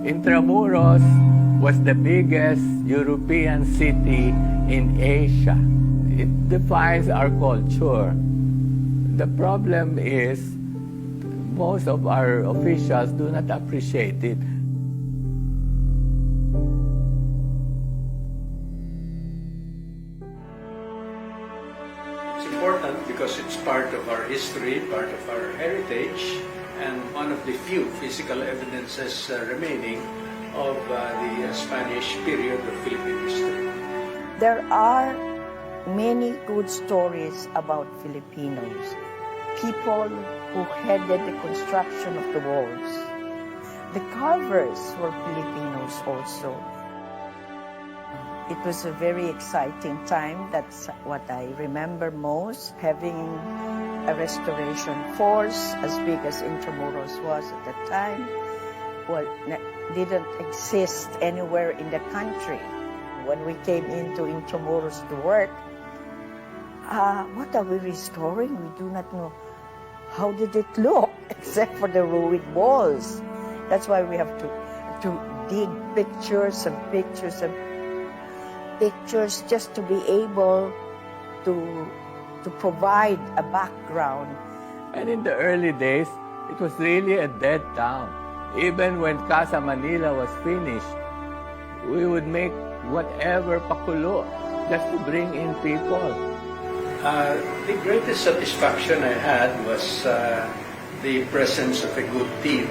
Intramuros was the biggest European city in Asia. It defines our culture. The problem is most of our officials do not appreciate it. It's important because it's part of our history, part of our heritage, and one of the few physical evidences remaining of the Spanish period of Philippine history. There are many good stories about Filipinos, people who headed the construction of the walls. The carvers were Filipinos also. It was a very exciting time. That's what I remember most, having a restoration force as big as Intramuros was at the time. Well, didn't exist anywhere in the country. When we came into Intramuros to work, what are we restoring? We do not know. How did it look, except for the ruined walls? That's why we have to dig pictures and pictures and pictures just to be able to provide a background. And in the early days, it was really a dead town. Even when Casa Manila was finished, we would make whatever pakulo just to bring in people. The greatest satisfaction I had was the presence of a good team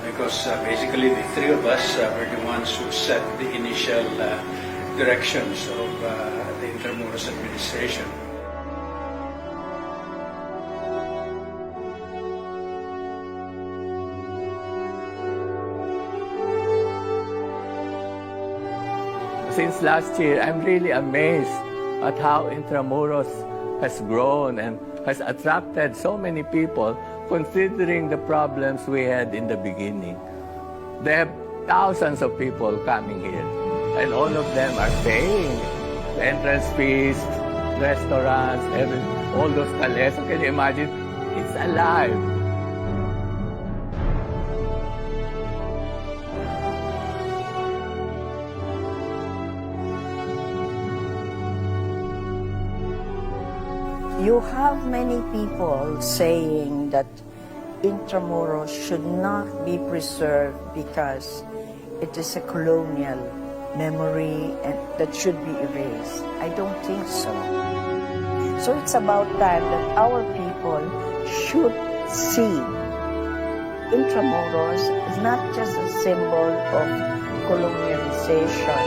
because basically the three of us were the ones who set the initial directions of the Intramuros administration. Since last year, I'm really amazed at how Intramuros has grown and has attracted so many people considering the problems we had in the beginning. They have thousands of people coming here, and all of them are paying the entrance fees, restaurants, all those cales. Can you imagine? It's alive. You have many people saying that Intramuros should not be preserved because it is a colonial memory and that should be erased. I don't think so. So it's about time that our people should see Intramuros is not just a symbol of colonialization,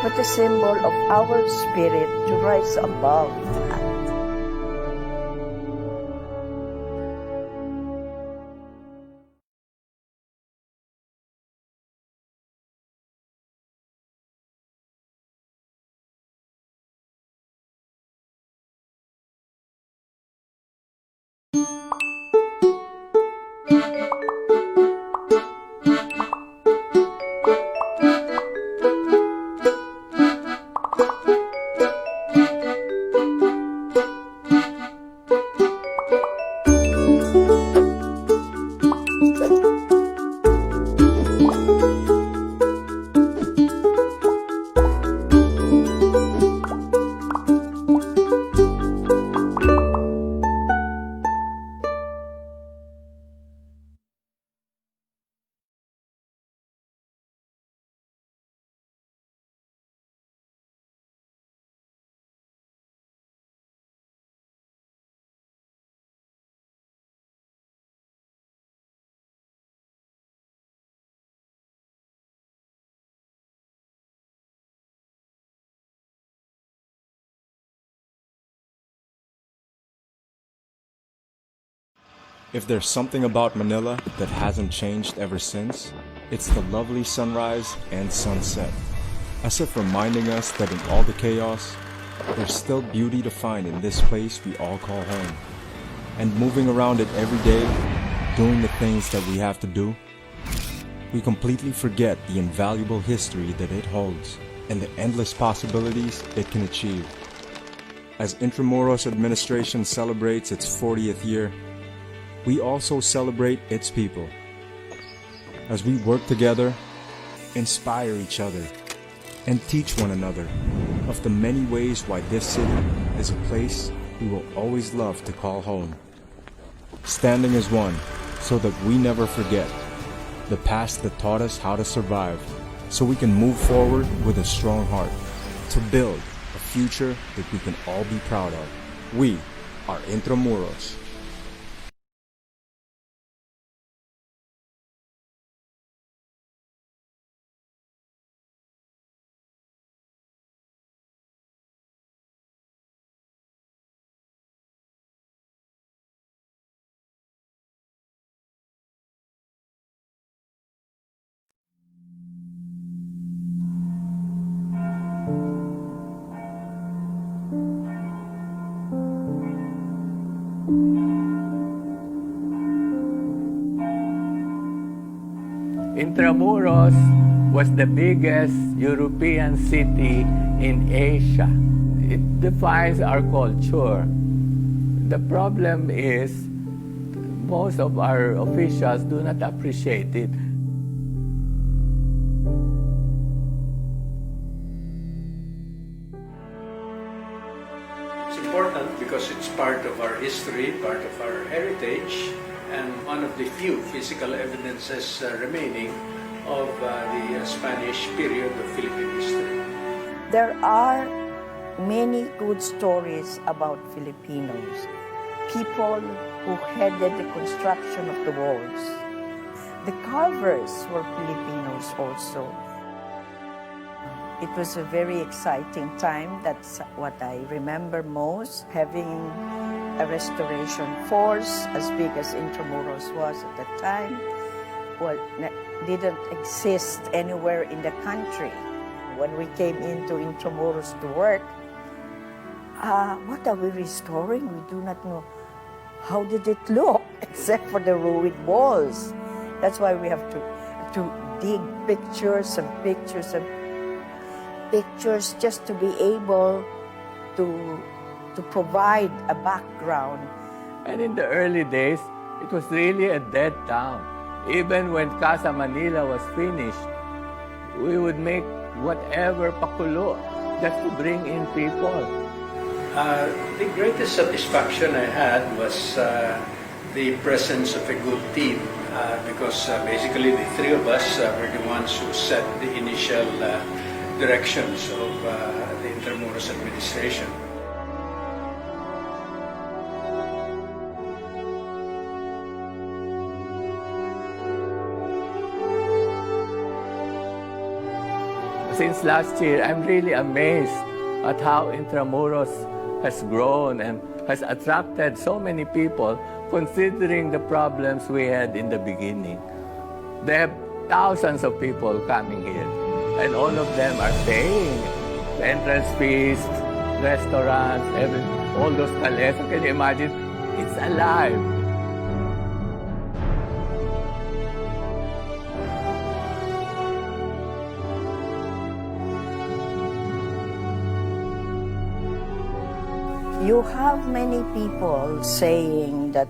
but a symbol of our spirit to rise above that. If there's something about Manila that hasn't changed ever since, it's the lovely sunrise and sunset, as if reminding us that in all the chaos, there's still beauty to find in this place we all call home. And moving around it every day, doing the things that we have to do, we completely forget the invaluable history that it holds and the endless possibilities it can achieve. As Intramuros administration celebrates its 40th year, we also celebrate its people. As we work together, inspire each other, and teach one another of the many ways why this city is a place we will always love to call home. Standing as one so that we never forget the past that taught us how to survive, so we can move forward with a strong heart to build a future that we can all be proud of. We are Intramuros. Intramuros was the biggest European city in Asia. It defines our culture. The problem is most of our officials do not appreciate it. It's important because it's part of our history, part of our heritage, and one of the few physical evidences remaining of the Spanish period of Philippine history. There are many good stories about Filipinos, people who headed the construction of the walls. The carvers were Filipinos also. It was a very exciting time. That's what I remember most, having a restoration force as big as Intramuros was at that time. Well, didn't exist anywhere in the country. When we came into Intramuros to work, what are we restoring? We do not know. How did it look, except for the ruined walls? That's why we have to dig pictures and pictures and pictures just to be able to provide a background. And in the early days, it was really a dead town. Even when Casa Manila was finished, we would make whatever pakulo just to bring in people. The greatest satisfaction I had was the presence of a good team because basically the three of us were the ones who set the initial directions of the Intramuros administration. Since last year, I'm really amazed at how Intramuros has grown and has attracted so many people considering the problems we had in the beginning. They have thousands of people coming here, and all of them are paying entrance fees, restaurants, all those cales. Can you imagine? It's alive. You have many people saying that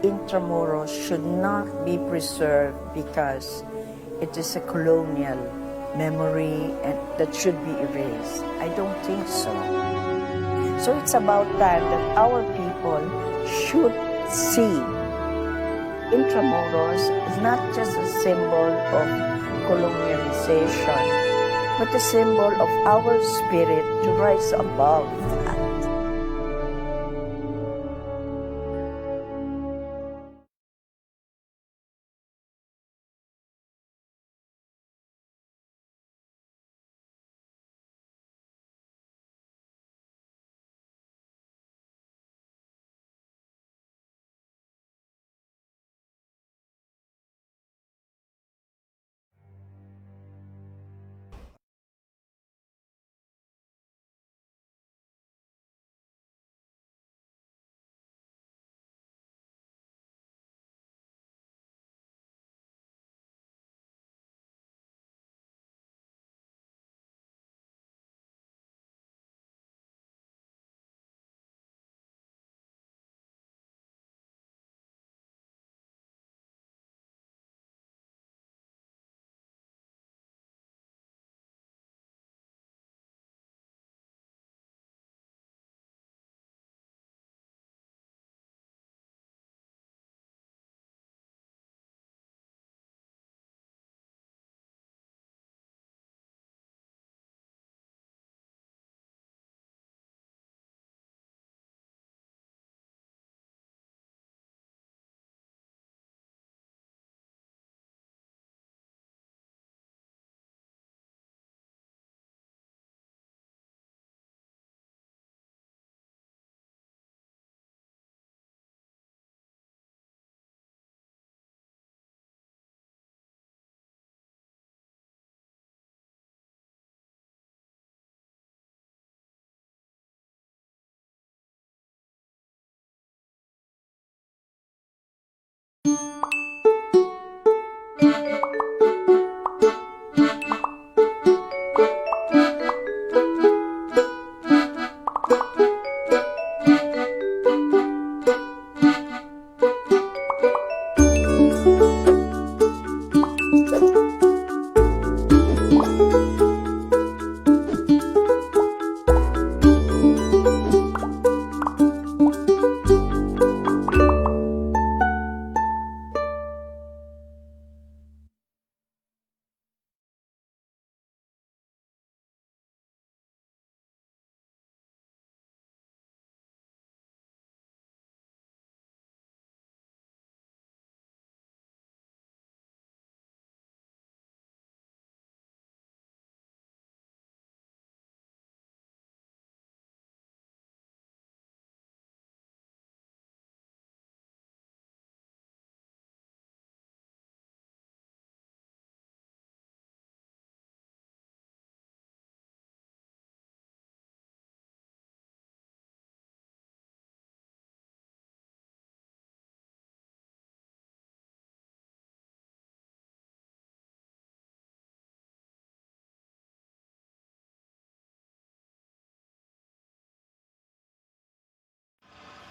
Intramuros should not be preserved because it is a colonial memory and that should be erased. I don't think so. So it's about time that our people should see Intramuros as not just a symbol of colonialization, but a symbol of our spirit to rise above that.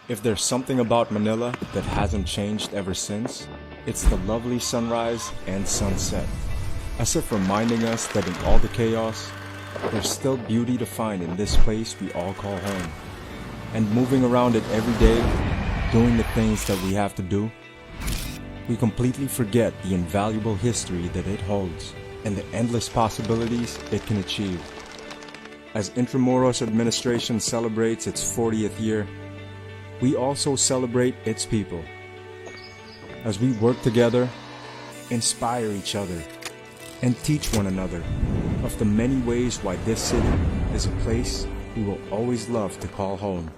If there's something about Manila that hasn't changed ever since, it's the lovely sunrise and sunset, as if reminding us that in all the chaos, there's still beauty to find in this place we all call home. And moving around it every day, doing the things that we have to do, we completely forget the invaluable history that it holds and the endless possibilities it can achieve. As Intramuros administration celebrates its 40th year, we also celebrate its people. As we work together, inspire each other, and teach one another of the many ways why this city is a place we will always love to call home.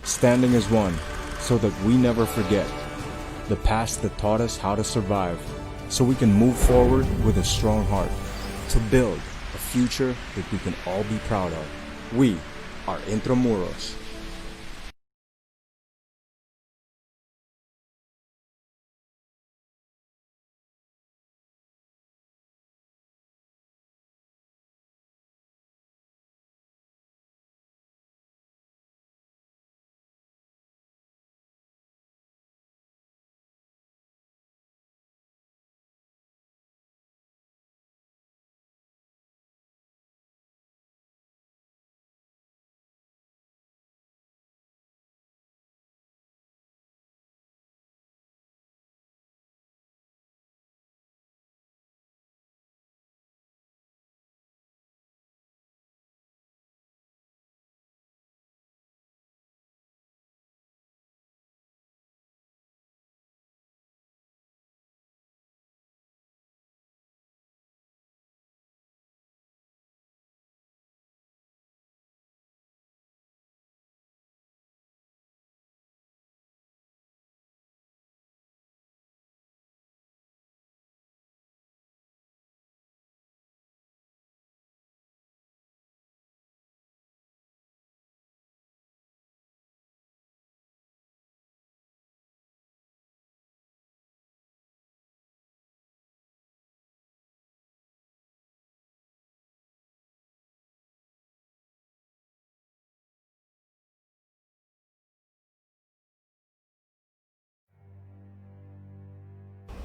Standing as one so that we never forget the past that taught us how to survive, so we can move forward with a strong heart to build a future that we can all be proud of. We are Intramuros.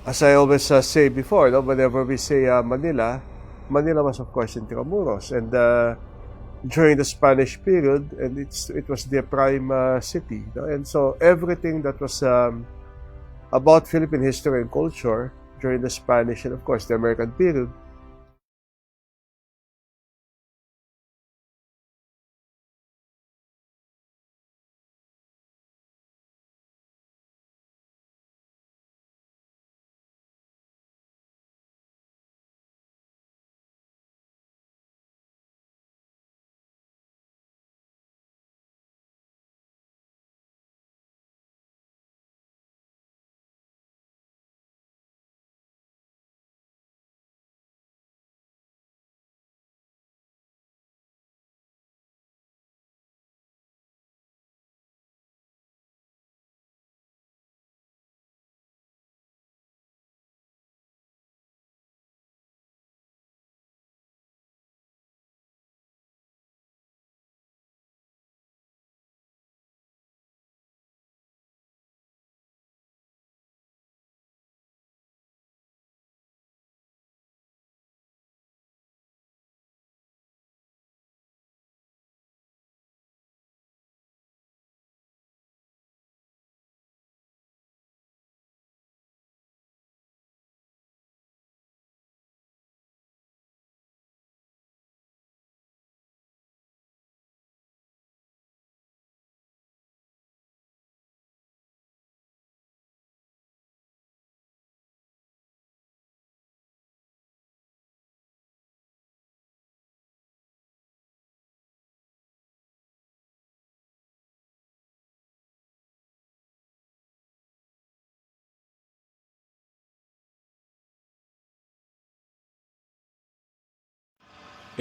As I always say before, no, whenever we say Manila, Manila was of course Intramuros, and during the Spanish period, and it was their prime city, no? And so everything that was about Philippine history and culture during the Spanish and of course the American period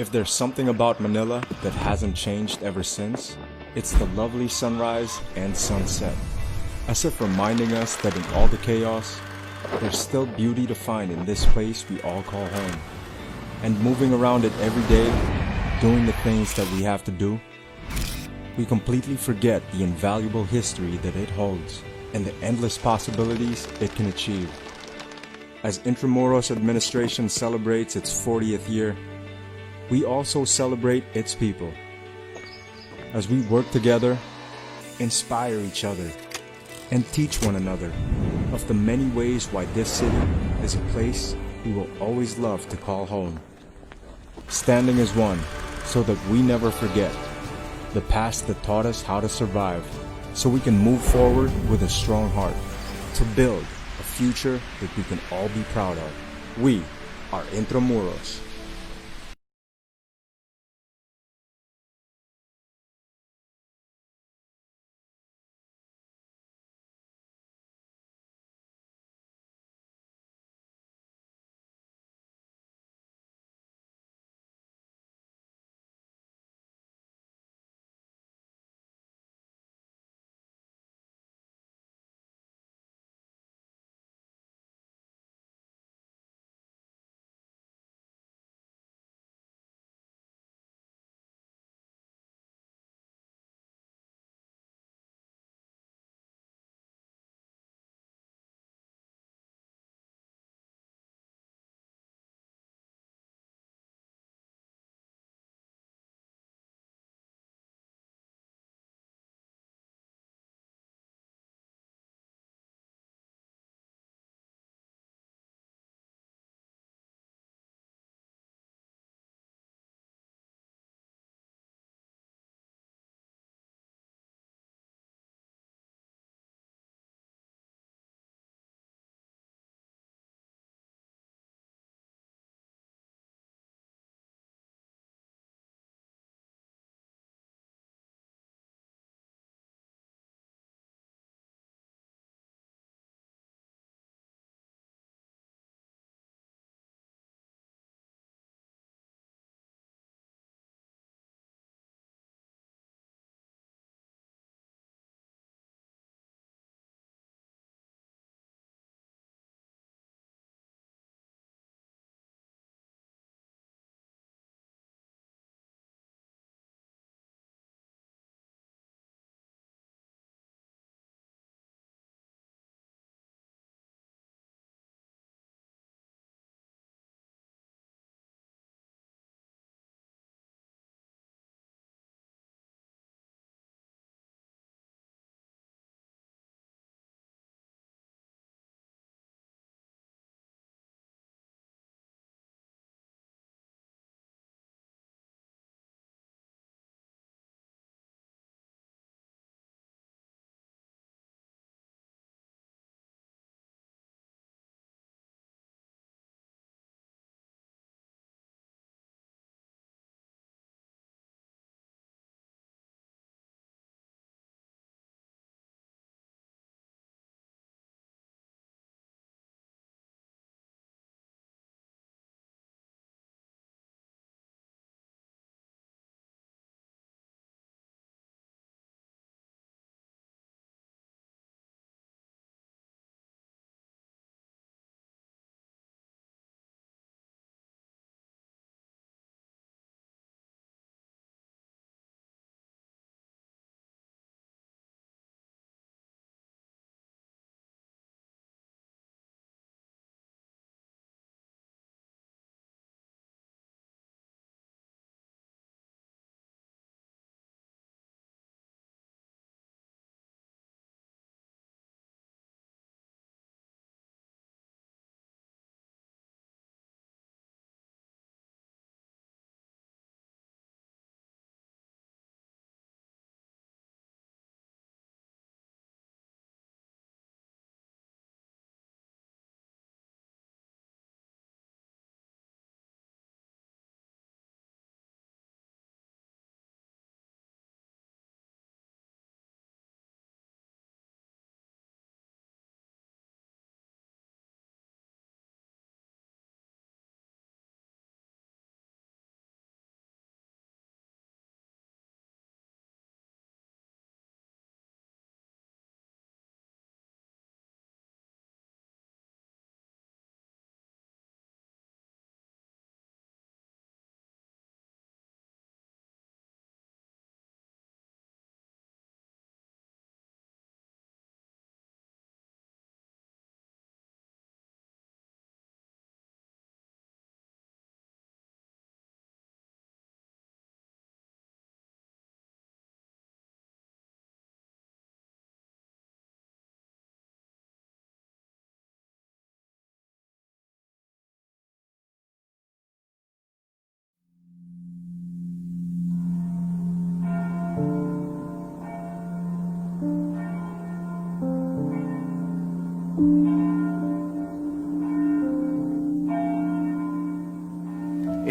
If there's something about Manila that hasn't changed ever since, it's the lovely sunrise and sunset, as if reminding us that in all the chaos, there's still beauty to find in this place we all call home. And moving around it every day, doing the things that we have to do, we completely forget the invaluable history that it holds and the endless possibilities it can achieve. As Intramuros administration celebrates its 40th year, we also celebrate its people. As we work together, inspire each other, and teach one another of the many ways why this city is a place we will always love to call home. Standing as one so that we never forget the past that taught us how to survive, so we can move forward with a strong heart to build a future that we can all be proud of. We are Intramuros.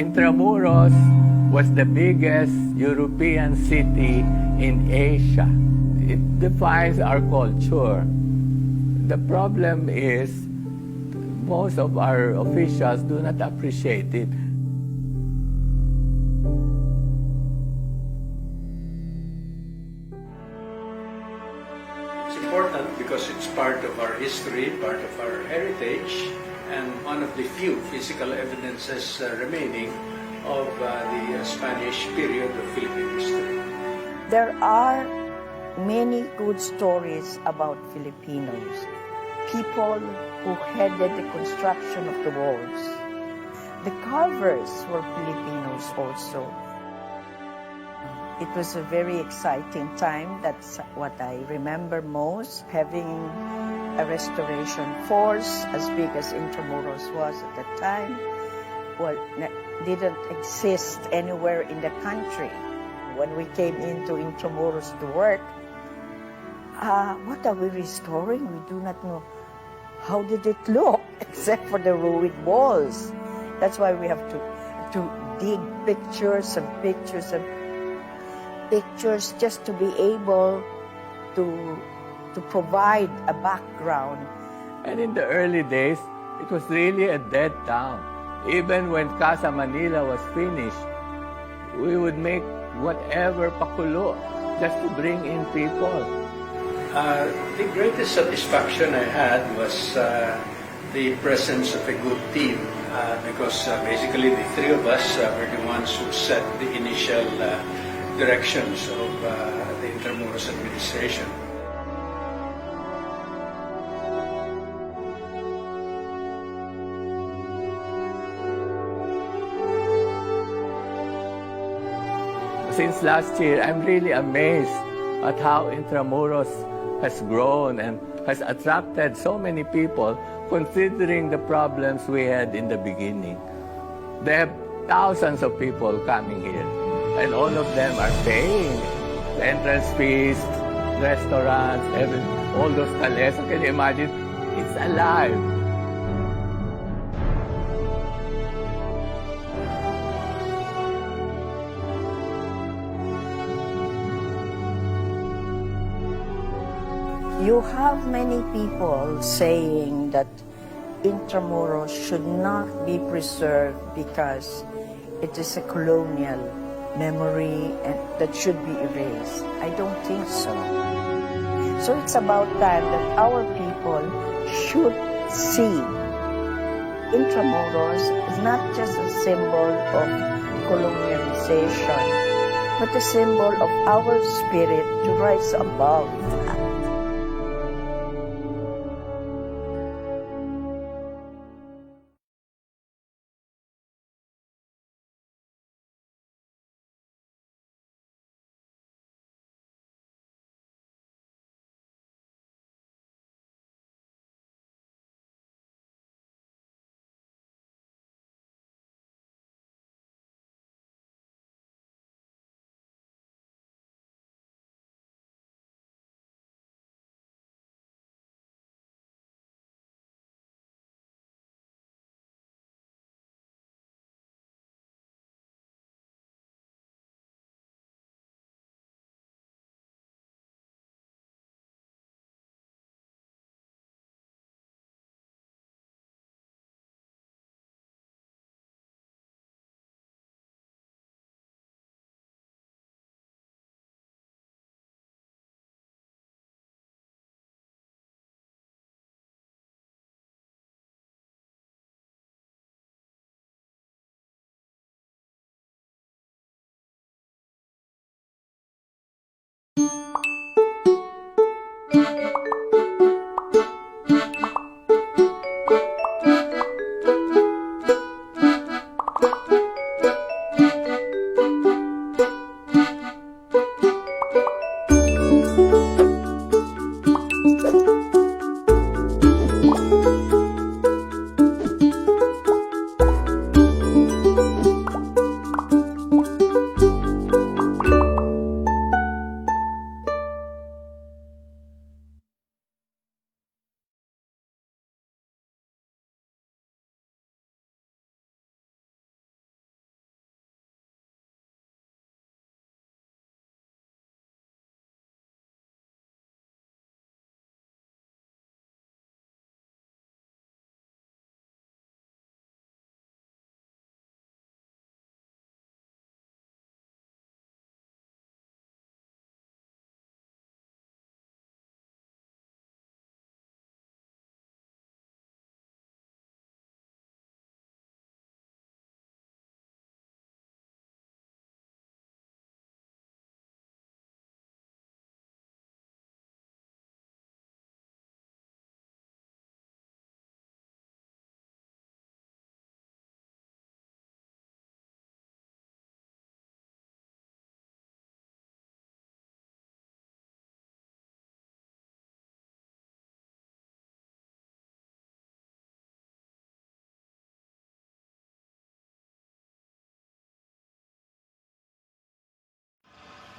Intramuros was the biggest European city in Asia. It defines our culture. The problem is most of our officials do not appreciate it. It's important because it's part of our history, part of our heritage, and one of the few physical evidences remaining of the Spanish period of Philippine history. There are many good stories about Filipinos, people who headed the construction of the walls. The carvers were Filipinos also. It was a very exciting time. That's what I remember most, having a restoration force as big as Intramuros was at the time. Well, didn't exist anywhere in the country. When we came into Intramuros to work, what are we restoring? We do not know. How did it look, except for the ruined walls? That's why we have to dig pictures and pictures and pictures just to be able to provide a background. And in the early days, it was really a dead town. Even when Casa Manila was finished, we would make whatever pakulo just to bring in people. The greatest satisfaction I had was the presence of a good team because basically the three of us were the ones who set the initial directions of the Intramuros administration. Since last year, I'm really amazed at how Intramuros has grown and has attracted so many people considering the problems we had in the beginning. There have thousands of people coming here and all of them are paying the entrance fees, restaurants, all those cales. Can you imagine? It's alive. You have many people saying that Intramuros should not be preserved because it is a colonial memory and that should be erased. I don't think so. So it's about time that our people should see Intramuros as not just a symbol of colonialization, but a symbol of our spirit to rise above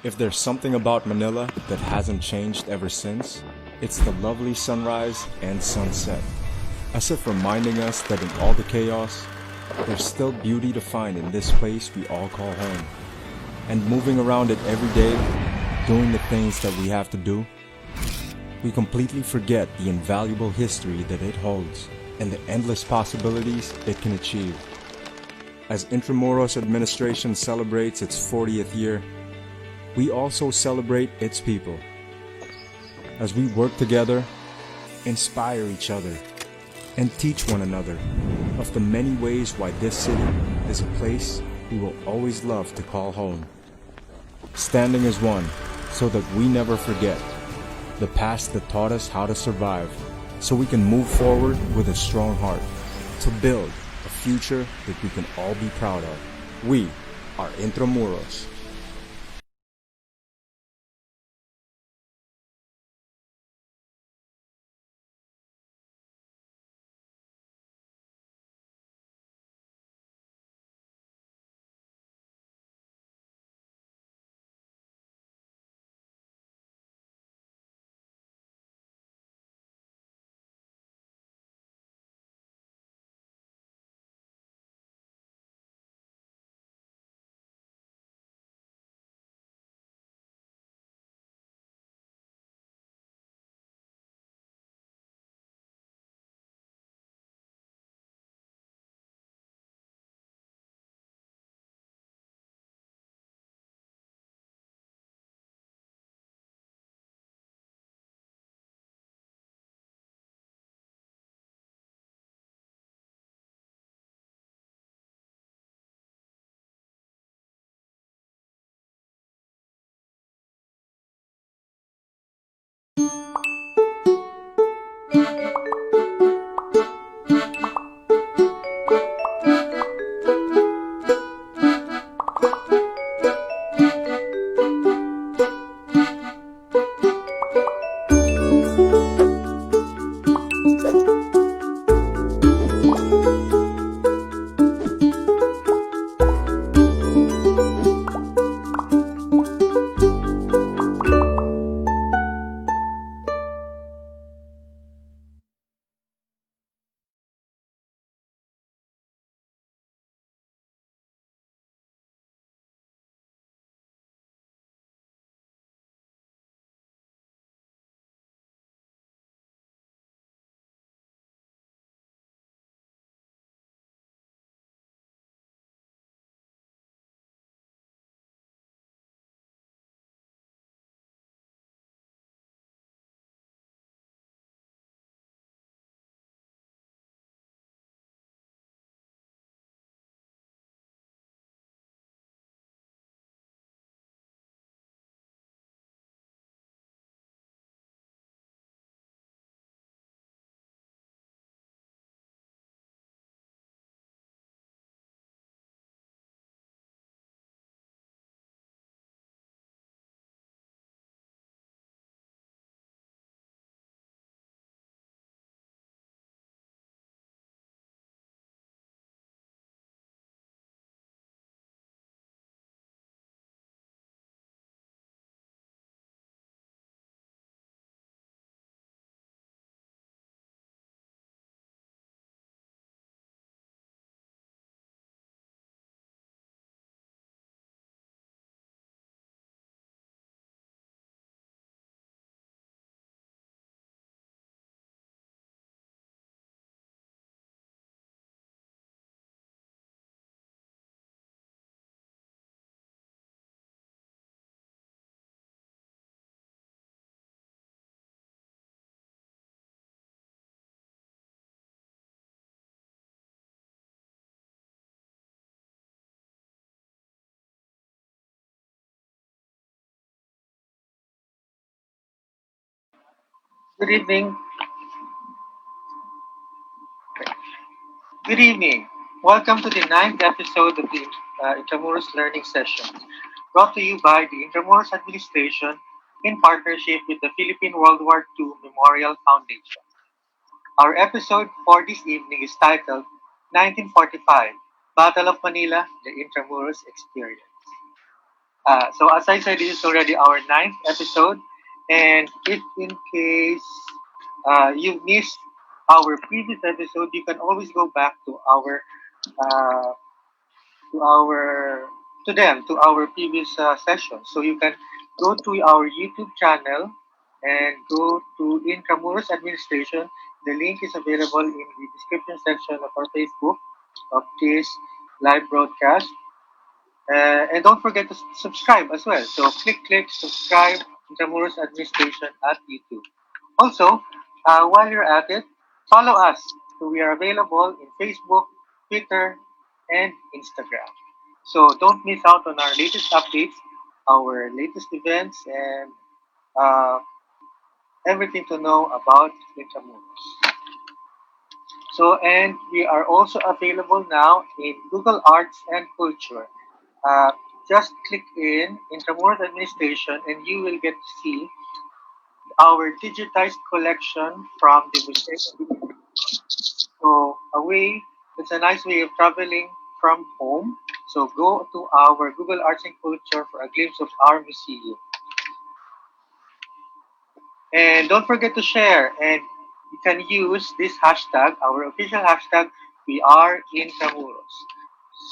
If there's something about Manila that hasn't changed ever since, it's the lovely sunrise and sunset, as if reminding us that in all the chaos, there's still beauty to find in this place we all call home. And moving around it every day, doing the things that we have to do, we completely forget the invaluable history that it holds and the endless possibilities it can achieve. As Intramuros administration celebrates its 40th year, we also celebrate its people. As we work together, inspire each other, and teach one another of the many ways why this city is a place we will always love to call home. Standing as one so that we never forget the past that taught us how to survive, so we can move forward with a strong heart to build a future that we can all be proud of. We are Intramuros. Good evening. Good evening. Welcome to the ninth episode of the Intramuros Learning Session, brought to you by the Intramuros Administration in partnership with the Philippine World War II Memorial Foundation. Our episode for this evening is titled 1945 Battle of Manila, the Intramuros Experience. So as I said, this is already our ninth episode, and if in case you missed our previous episode, you can always go back to uh, our to our previous session. So you can go to our YouTube channel and go to Intramuros Administration. The link is available in the description section of our Facebook of this live broadcast. And don't forget to subscribe as well. So click subscribe Intramuros Administration at YouTube. Also, while you're at it, follow us. So we are available in Facebook, Twitter, and Instagram. So don't miss out on our latest updates, our latest events, and uh, everything to know about Intramuros. So, and we are also available now in Google Arts and Culture. Uh, just click in Intramuros Administration and you will get to see our digitized collection from the museum. So, it's a nice way of traveling from home. So, go to our Google Arts and Culture for a glimpse of our museum. And don't forget to share. And you can use this hashtag, our official hashtag, we are Intramuros.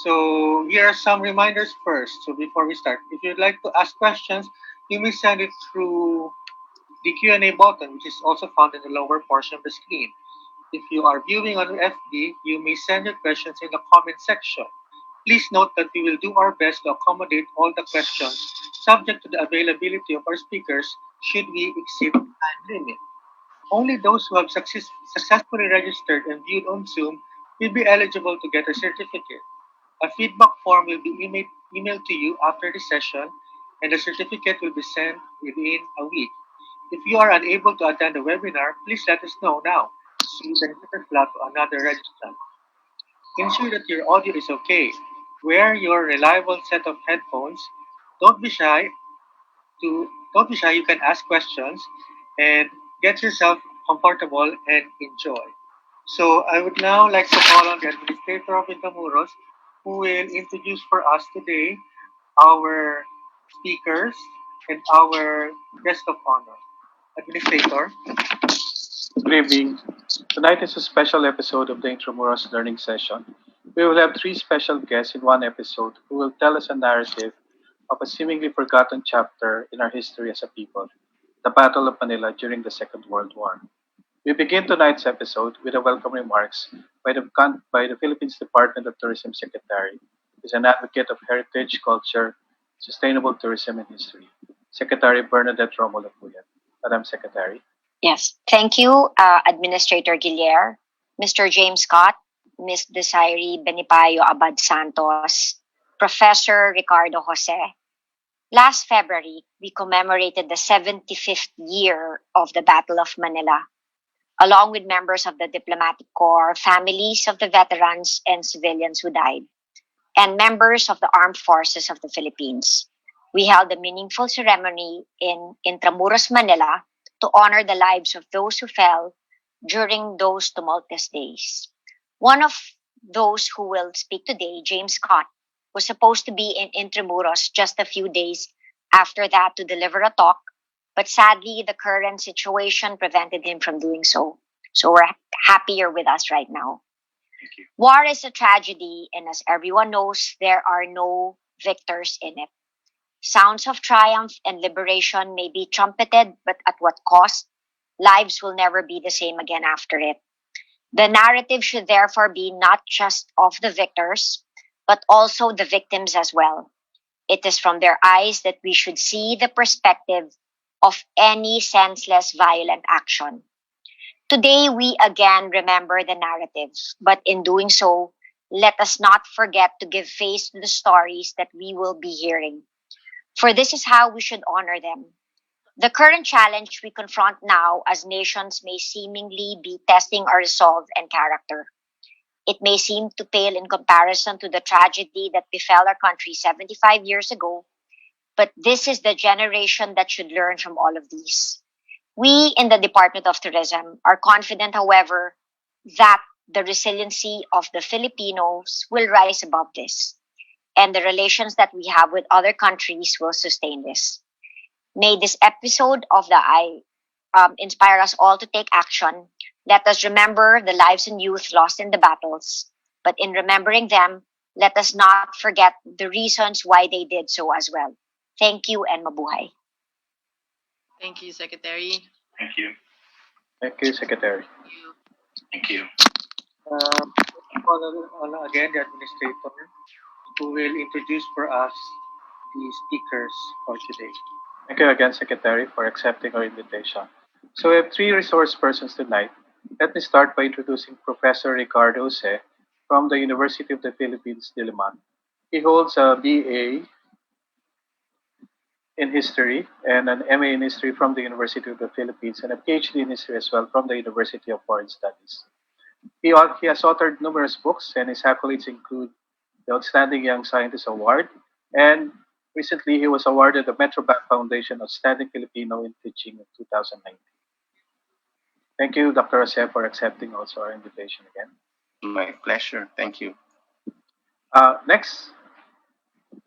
So here are some reminders first. So before we start, if you'd like to ask questions, you may send it through the Q&A button, which is also found in the lower portion of the screen. If you are viewing on FB, you may send your questions in the comment section. Please note that we will do our best to accommodate all the questions, subject to the availability of our speakers should we exceed the time limit. Only those who have successfully registered and viewed on Zoom will be eligible to get a certificate. A feedback form will be emailed to you after the session, and the certificate will be sent within a week. If you are unable to attend the webinar, please let us know now so you can get a slot to another registrant. Ensure that your audio is okay. Wear your reliable set of headphones. Don't be shy don't be shy, you can ask questions and get yourself comfortable and enjoy. So I would now like to call on the administrator of Intramuros who will introduce for us today our speakers and our guest of honor. Administrator. Good evening. Tonight is a special episode of the Intramuros Learning Session. We will have three special guests in one episode who will tell us a narrative of a seemingly forgotten chapter in our history as a people, the Battle of Manila during the Second World War. We begin tonight's episode with a welcome remarks by the Philippines Department of Tourism Secretary, who is an advocate of heritage, culture, sustainable tourism, and history. Secretary Bernadette Romulo Puyat. Madam Secretary. Yes, thank you, Administrator Gilier, Mr. James Scott, Ms. Desiree Benipayo Abad Santos, Professor Ricardo Jose. Last February, we commemorated the 75th year of the Battle of Manila, along with members of the diplomatic corps, families of the veterans and civilians who died, and members of the armed forces of the Philippines. We held a meaningful ceremony in Intramuros, Manila, to honor the lives of those who fell during those tumultuous days. One of those who will speak today, James Scott, was supposed to be in Intramuros just a few days after that to deliver a talk, but sadly the current situation prevented him from doing so. So we're happy you're with us right now. War is a tragedy, and as everyone knows, there are no victors in it. Sounds of triumph and liberation may be trumpeted, but at what cost? Lives will never be the same again after it. The narrative should therefore be not just of the victors, but also the victims as well. It is from their eyes that we should see the perspective of any senseless violent action. Today, we again remember the narrative, but in doing so, let us not forget to give face to the stories that we will be hearing. For this is how we should honor them. The current challenge we confront now as nations may seemingly be testing our resolve and character. It may seem to pale in comparison to the tragedy that befell our country 75 years ago, but this is the generation that should learn from all of these. We in the Department of Tourism are confident, however, that the resiliency of the Filipinos will rise above this. and the relations that we have with other countries will sustain this. May this episode of the Eye inspire us all to take action. Let us remember the lives and youth lost in the battles, but in remembering them, let us not forget the reasons why they did so as well. Thank you and mabuhay. Thank you, Secretary. Thank you. Thank you, Secretary. Thank you. Again, the administrator who will introduce for us the speakers for today. Thank you again, Secretary, for accepting our invitation. So we have three resource persons tonight. Let me start by introducing Professor Ricardo from the University of the Philippines, Diliman. He holds a BA in History and an MA in History from the University of the Philippines and a PhD in History as well from the University of Foreign Studies. He has authored numerous books, and his accolades include the Outstanding Young Scientist Award, and recently he was awarded the Metrobank Foundation Outstanding Filipino in Teaching in 2019. Thank you, Dr. Jose, for accepting also our invitation again. My pleasure. Thank you. Next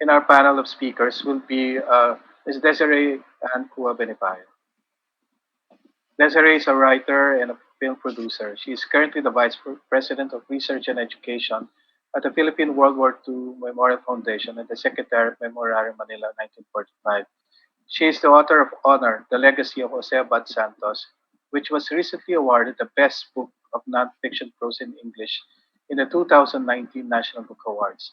in our panel of speakers will be Ms. Desiree and Benipayo. Desiree is a writer and a film producer. She is currently the Vice President of Research and Education at the Philippine World War II Memorial Foundation and the Secretary of Memorare Manila 1945. She is the author of Honor, The Legacy of Jose Abad Santos, which was recently awarded the Best Book of Nonfiction Prose in English in the 2019 National Book Awards.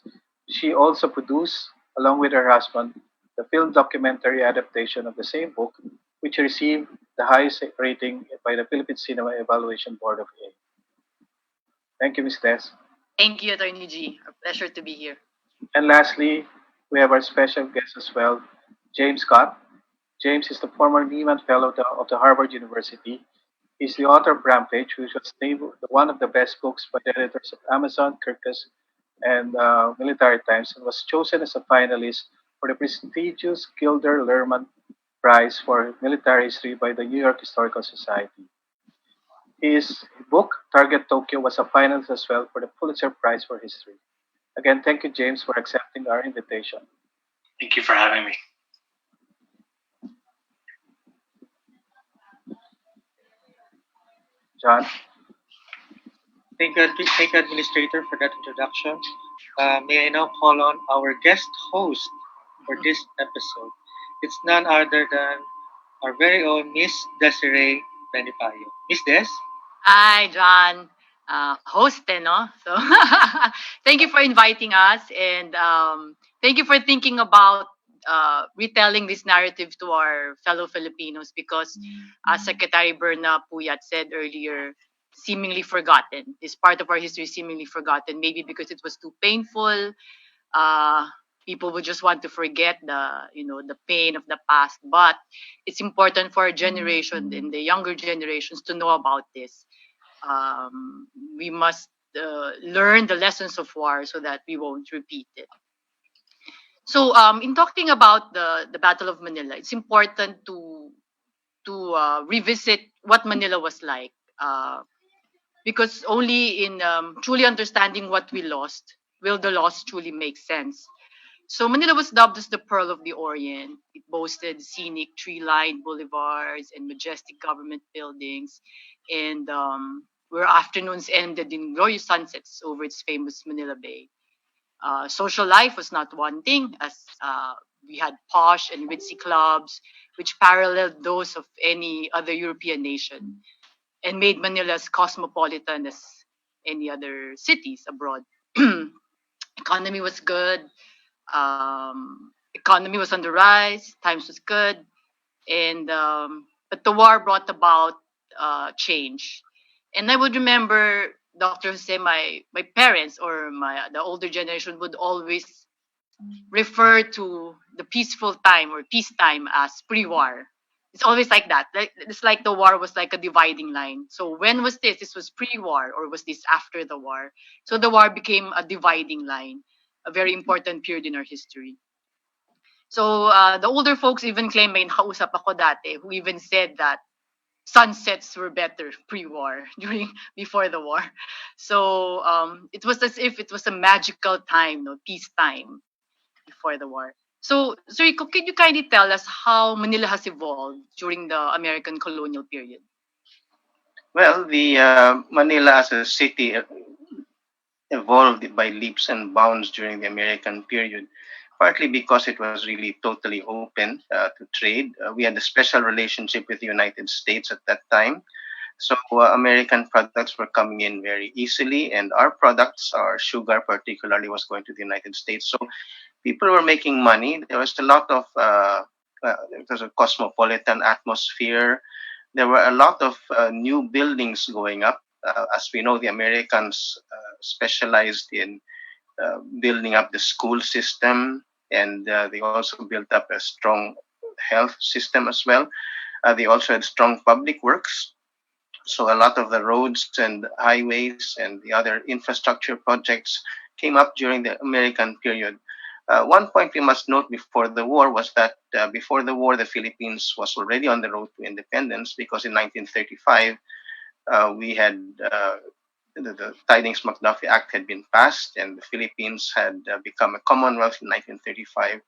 She also produced, along with her husband, the film documentary adaptation of the same book, which received the highest rating by the Philippine Cinema Evaluation Board of A. Thank you, Ms. Des. Thank you, Attorney G. A pleasure to be here. And lastly, we have our special guest as well, James Scott. James is the former Nieman Fellow of the Harvard University. He's the author of Rampage, which was named one of the best books by the editors of Amazon, Kirkus, and Military Times, and was chosen as a finalist for the prestigious Gilder Lehrman Prize for Military History by the New York Historical Society. His book, Target Tokyo, was a finalist as well for the Pulitzer Prize for History. Again, thank you, James, for accepting our invitation. Thank you for having me. John? Thank you, Administrator, for that introduction. May I now call on our guest host for this episode. It's none other than our very own Miss Desiree Benipayo. Miss Des? Hi, John. Host, no? So, thank you for inviting us, and thank you for thinking about retelling this narrative to our fellow Filipinos because, as Secretary Berna Puyat said earlier, seemingly forgotten. This part of our history is seemingly forgotten, maybe because it was too painful. People would just want to forget the pain of the past. But it's important for our generation and the younger generations to know about this. We must learn the lessons of war so that we won't repeat it. So, in talking about the Battle of Manila, it's important to revisit what Manila was like, because only in truly understanding what we lost will the loss truly make sense. So Manila was dubbed as the Pearl of the Orient. It boasted scenic tree-lined boulevards and majestic government buildings, and where afternoons ended in glorious sunsets over its famous Manila Bay. Social life was not wanting, as we had posh and ritzy clubs, which paralleled those of any other European nation, and made Manila as cosmopolitan as any other cities abroad. Economy was good. Economy was on the rise. Times was good, and but the war brought about change. And I would remember Dr. Jose, my parents or the older generation would always refer to the peaceful time or peacetime as pre-war. It's always like that. It's like the war was like a dividing line. So when was this? This was pre-war, or was this after the war? So the war became a dividing line, a very important period in our history. So the older folks even claim, may nakausap ako dati, who even said that sunsets were better pre-war, before the war. So it was as if it was a magical time, peacetime. before the war. So, Rico, can you kindly tell us how Manila has evolved during the American colonial period? Well, the Manila as a city evolved by leaps and bounds during the American period, partly because it was really totally open to trade. We had a special relationship with the United States at that time. So American products were coming in very easily, and our products, our sugar particularly, was going to the United States. So people were making money. There was a lot of it was a cosmopolitan atmosphere. There were a lot of new buildings going up. As we know, the Americans specialized in building up the school system, and they also built up a strong health system as well. They also had strong public works. So a lot of the roads and highways and the other infrastructure projects came up during the American period. One point we must note before the war was that before the war, the Philippines was already on the road to independence, because in 1935, we had the Tidings-McDuffie Act had been passed, and the Philippines had become a Commonwealth in 1935,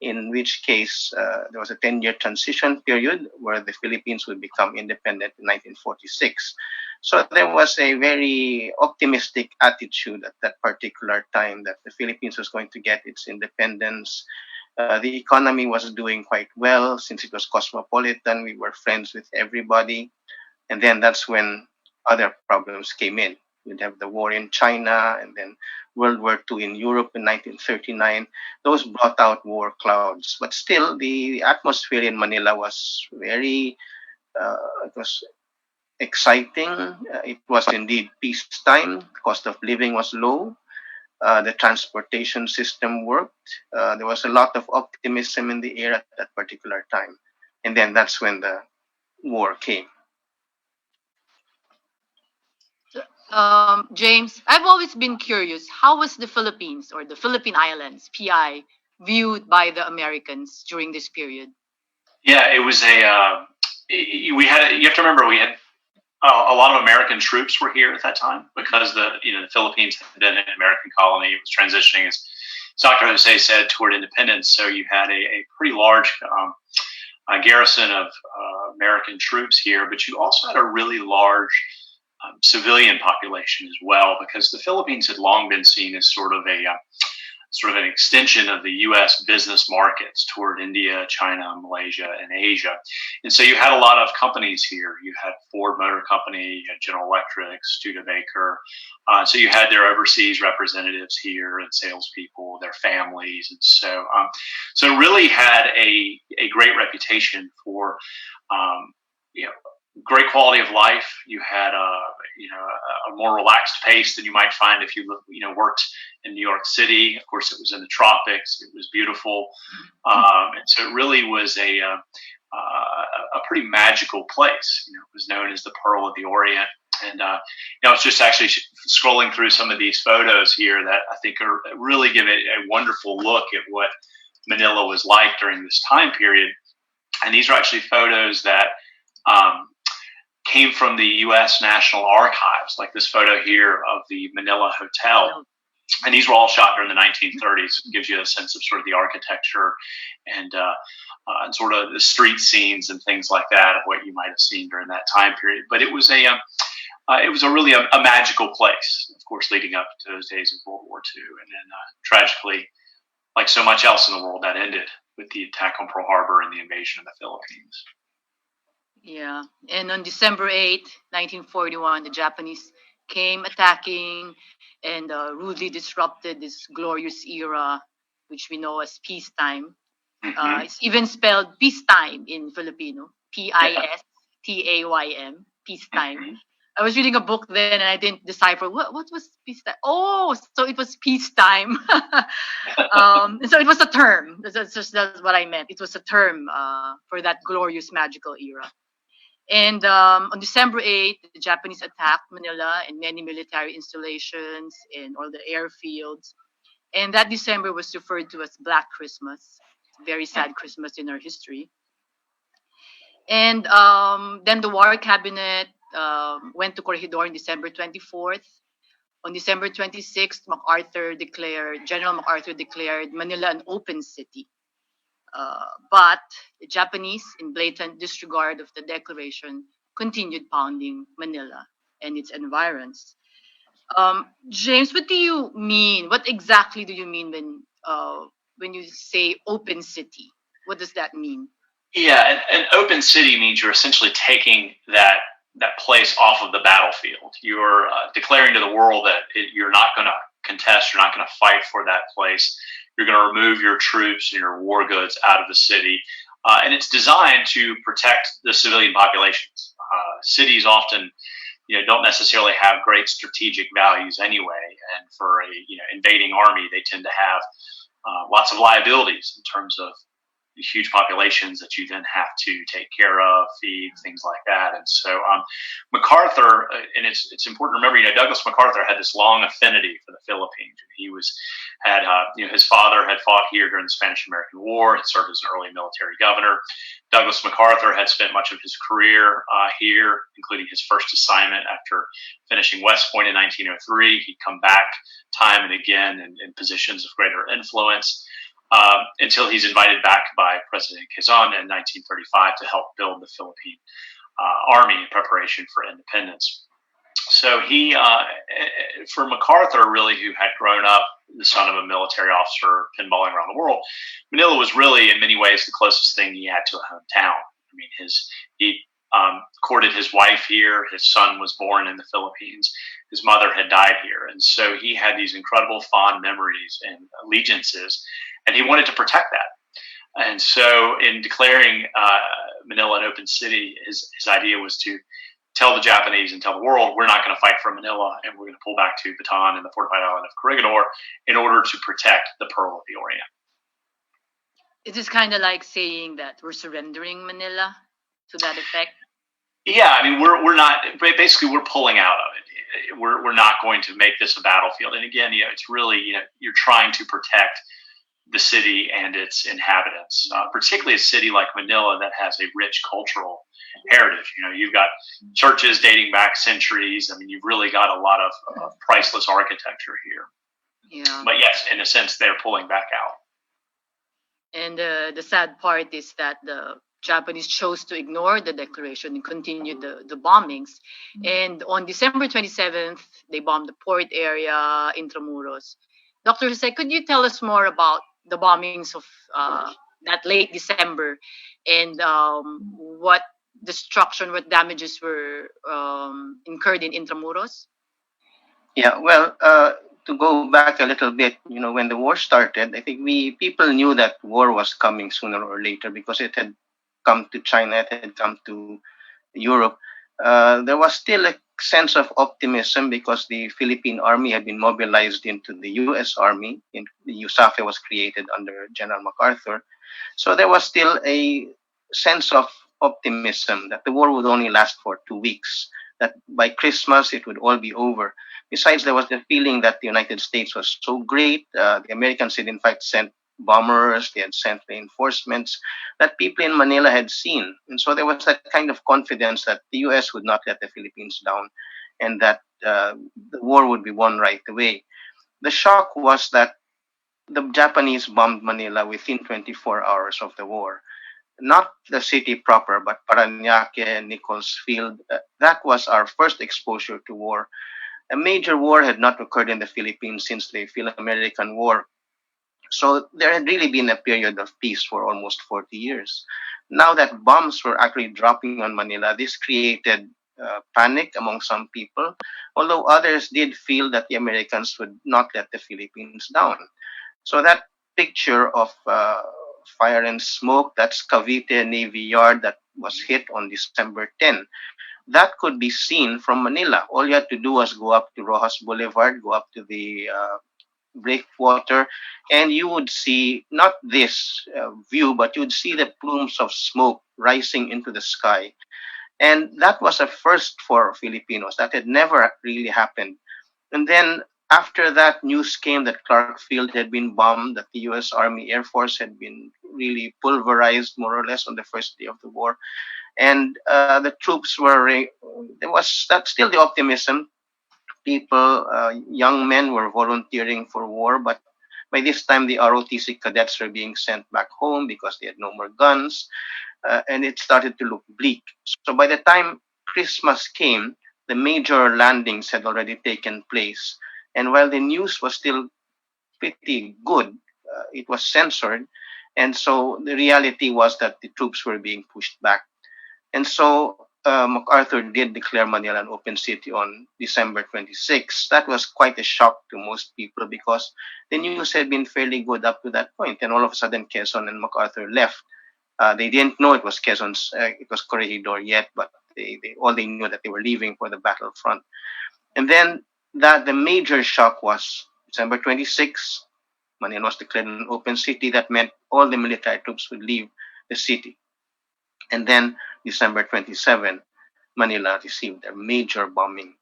in which case there was a 10-year transition period where the Philippines would become independent in 1946. So there was a very optimistic attitude at that particular time that the Philippines was going to get its independence. The economy was doing quite well since it was cosmopolitan. We were friends with everybody. And then that's when other problems came in. We'd have the war in China, and then World War II in Europe in 1939. Those brought out war clouds. But still, the atmosphere in Manila was very, it was exciting. It was indeed peacetime. Cost of living was low. The transportation system worked. There was a lot of optimism in the air at that particular time. And then that's when the war came. James, I've always been curious, how was the Philippines or the Philippine Islands, PI, viewed by the Americans during this period? Yeah, it was we had, you have to remember, we had a lot of American troops were here at that time, because the Philippines had been an American colony. It was transitioning, as Dr. Jose said, toward independence. So you had a pretty large garrison of American troops here, but you also had a really large civilian population as well, because the Philippines had long been seen as sort of an extension of the U.S. business markets toward India, China, Malaysia, and Asia. And so you had a lot of companies here. You had Ford Motor Company, you had General Electric, Studebaker. So you had their overseas representatives here and salespeople, their families. And so it really had a great reputation for, great quality of life. You had a more relaxed pace than you might find if you worked in New York City. Of course, it was in the tropics. It was beautiful, and so it really was a pretty magical place. It was known as the Pearl of the Orient. And I was just actually scrolling through some of these photos here that I think really give it a wonderful look at what Manila was like during this time period. And these are actually photos that came from the U.S. National Archives, like this photo here of the Manila Hotel. And these were all shot during the 1930s. It gives you a sense of sort of the architecture and sort of the street scenes and things like that of what you might have seen during that time period. But it was really a magical place, of course, leading up to those days of World War II. And then tragically, like so much else in the world, that ended with the attack on Pearl Harbor and the invasion of the Philippines. Yeah, and on December 8th, 1941, the Japanese came attacking and rudely disrupted this glorious era, which we know as peacetime. It's even spelled peacetime in Filipino, Pistaym, peacetime. I was reading a book then and I didn't decipher what was peacetime. Oh, so it was peacetime. So it was a term. That's what I meant. It was a term for that glorious magical era. And on December 8th, the Japanese attacked Manila and many military installations and all the airfields. And that December was referred to as Black Christmas. Very sad Christmas in our history. And then the war cabinet went to Corregidor on December 24th. On December 26th, General MacArthur declared Manila an open city. But the Japanese, in blatant disregard of the declaration, continued pounding Manila and its environs. James, what do you mean? What exactly do you mean when you say open city? What does that mean? Yeah, an open city means you're essentially taking that place off of the battlefield. You're declaring to the world that you're not going to contest, you're not going to fight for that place. You're going to remove your troops and your war goods out of the city, and it's designed to protect the civilian populations. Cities often, don't necessarily have great strategic values anyway, and for a invading army, they tend to have lots of liabilities in terms of huge populations that you then have to take care of, feed, things like that. And so MacArthur, and it's important to remember, Douglas MacArthur had this long affinity for the Philippines. He had his father had fought here during the Spanish-American War, had served as an early military governor. Douglas MacArthur had spent much of his career here, including his first assignment after finishing West Point in 1903. He'd come back time and again in positions of greater influence. Until he's invited back by President Quezon in 1935 to help build the Philippine army in preparation for independence. So he, for MacArthur, really, who had grown up the son of a military officer pinballing around the world, Manila was really, in many ways, the closest thing he had to a hometown. I mean, he courted his wife here. His son was born in the Philippines. His mother had died here. And so he had these incredible fond memories and allegiances, and he wanted to protect that. And so in declaring Manila an open city, his idea was to tell the Japanese and tell the world, we're not going to fight for Manila, and we're going to pull back to Bataan and the fortified island of Corregidor in order to protect the Pearl of the Orient. It is kind of like saying that we're surrendering Manila, to that effect. Yeah, I mean, we're not, basically we're pulling out of it. We're not going to make this a battlefield. And again, it's really, you're trying to protect the city and its inhabitants, particularly a city like Manila that has a rich cultural heritage. You've got churches dating back centuries. I mean, you've really got a lot of priceless architecture here. Yeah. But yes, in a sense, they're pulling back out. And the sad part is that the Japanese chose to ignore the declaration and continued the bombings. And on December 27th, they bombed the port area, Intramuros. Dr. Jose, could you tell us more about the bombings of that late December and what destruction, what damages were incurred in Intramuros? Yeah, well, to go back a little bit, when the war started, I think people knew that war was coming sooner or later because it had come to China, it had come to Europe. There was still a sense of optimism because the Philippine army had been mobilized into the U.S. Army. The USAFE was created under General MacArthur. So there was still a sense of optimism that the war would only last for 2 weeks, that by Christmas it would all be over. Besides, there was the feeling that the United States was so great. The Americans had in fact sent bombers, they had sent reinforcements that people in Manila had seen. And so there was that kind of confidence that the US would not let the Philippines down and that the war would be won right away. The shock was that the Japanese bombed Manila within 24 hours of the war. Not the city proper, but Parañaque, Nichols Field. That was our first exposure to war. A major war had not occurred in the Philippines since the Philo-American War. So there had really been a period of peace for almost 40 years. Now that bombs were actually dropping on Manila, this created panic among some people, although others did feel that the Americans would not let the Philippines down. So that picture of fire and smoke, that's Cavite Navy Yard that was hit on December 10. That could be seen from Manila. All you had to do was go up to Rojas Boulevard, go up to the breakwater, and you would see not this view, but you would see the plumes of smoke rising into the sky. And that was a first for Filipinos. That had never really happened. And then after that, news came that Clark Field had been bombed, that the U.S. Army Air Force had been really pulverized more or less on the first day of the war. And the troops were, there was that still the optimism. people, young men were volunteering for war, but by this time the ROTC cadets were being sent back home because they had no more guns, and it started to look bleak. So by the time Christmas came, the major landings had already taken place. And while the news was still pretty good, it was censored. And so the reality was that the troops were being pushed back. And so MacArthur did declare Manila an open city on December 26. That was quite a shock to most people because the news had been fairly good up to that point, and all of a sudden Quezon and MacArthur left. They didn't know it was Quezon's, it was Corregidor yet, but they knew that they were leaving for the battlefront. And then the major shock was December 26. Manila was declared an open city. That meant all the military troops would leave the city. And then December 27, Manila received a major bombing.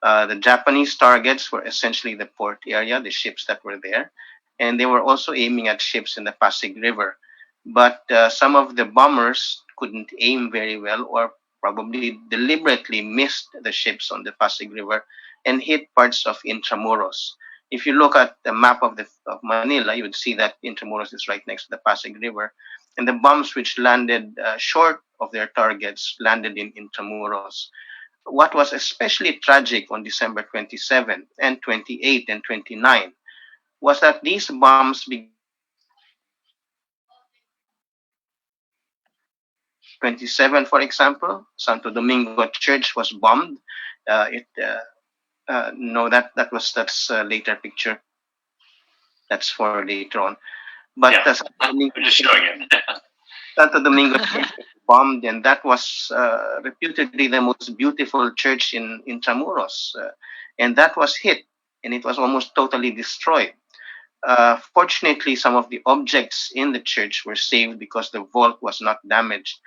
The Japanese targets were essentially the port area, the ships that were there, and they were also aiming at ships in the Pasig River. But some of the bombers couldn't aim very well, or probably deliberately missed the ships on the Pasig River and hit parts of Intramuros. If you look at the map of Manila, you would see that Intramuros is right next to the Pasig River, and the bombs which landed short of their targets landed in Intramuros. What was especially tragic on December 27 and 28 and 29 was that these bombs 27, for example, Santo Domingo Church was bombed. No, that's a later picture. That's for later on. But yeah, I'm just showing it. Santo Domingo Church was bombed, and that was reputedly the most beautiful church in Intramuros, and that was hit, and it was almost totally destroyed. Fortunately, some of the objects in the church were saved because the vault was not damaged.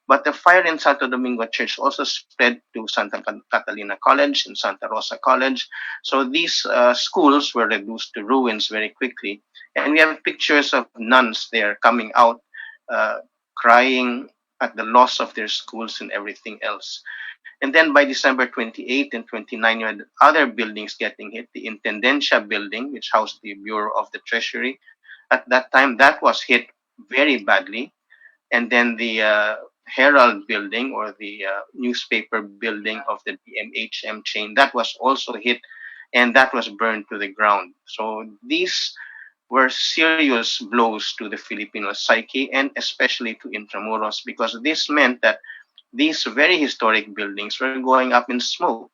But the fire in Santo Domingo Church also spread to Santa Catalina College and Santa Rosa College. So these schools were reduced to ruins very quickly. And we have pictures of nuns there coming out, crying at the loss of their schools and everything else. And then by December 28 and 29, you had other buildings getting hit. The Intendencia building, which housed the Bureau of the Treasury, at that time, that was hit very badly. And then the Herald building, or the newspaper building of the BMHM chain, that was also hit, and that was burned to the ground. So these were serious blows to the Filipino psyche, and especially to Intramuros, because this meant that these very historic buildings were going up in smoke,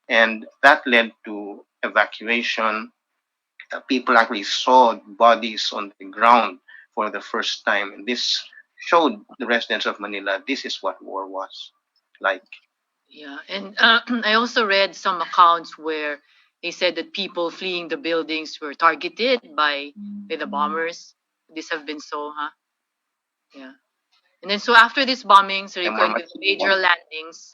and that led to evacuation. People actually saw bodies on the ground for the first time, and this showed the residents of Manila this is what war was like. Yeah, and I also read some accounts where they said that people fleeing the buildings were targeted by the bombers. This have been so, huh? Yeah. And then so after these bombings, so recorded major landings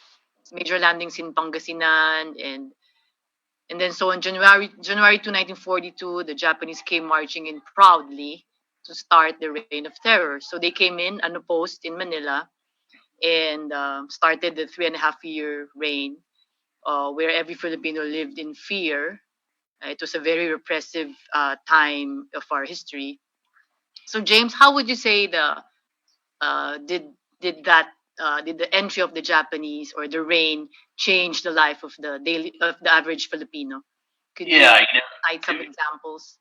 in Pangasinan, and then so on January 2, 1942, the Japanese came marching in proudly to start the reign of terror. So they came in unopposed in Manila and started the 3.5-year reign, where every Filipino lived in fear. It was a very repressive time of our history. So James, how would you say did the entry of the Japanese or the reign change the life of the average Filipino? Could you cite some examples?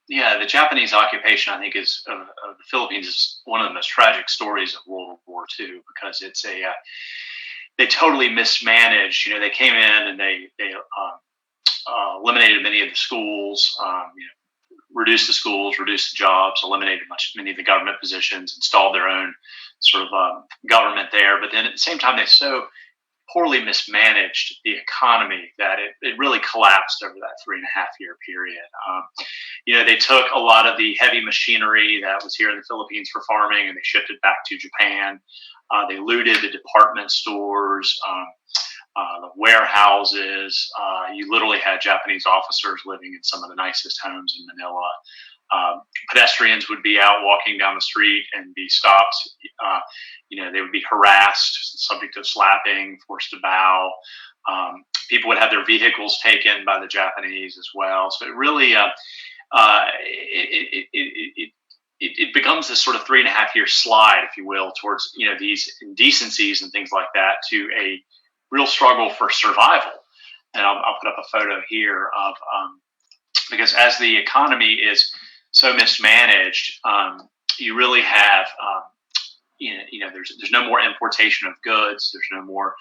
Yeah, the Japanese occupation, I think, of the Philippines is one of the most tragic stories of World War II, because it's they totally mismanaged. They came in and they eliminated many of the schools, reduced the schools, reduced the jobs, eliminated many of the government positions, installed their own sort of government there. But then at the same time, they so poorly mismanaged the economy that it really collapsed over that 3.5-year period. They took a lot of the heavy machinery that was here in the Philippines for farming, and they shipped it back to Japan. They looted the department stores, the warehouses. You literally had Japanese officers living in some of the nicest homes in Manila. Pedestrians would be out walking down the street and be stopped. They would be harassed, subject to slapping, forced to bow. people would have their vehicles taken by the Japanese as well. So it really it becomes this sort of 3.5 year slide, if you will, towards these indecencies and things like that, to a real struggle for survival. And I'll put up a photo here of because as the economy is so mismanaged, you really have there's no more importation of goods. There's no more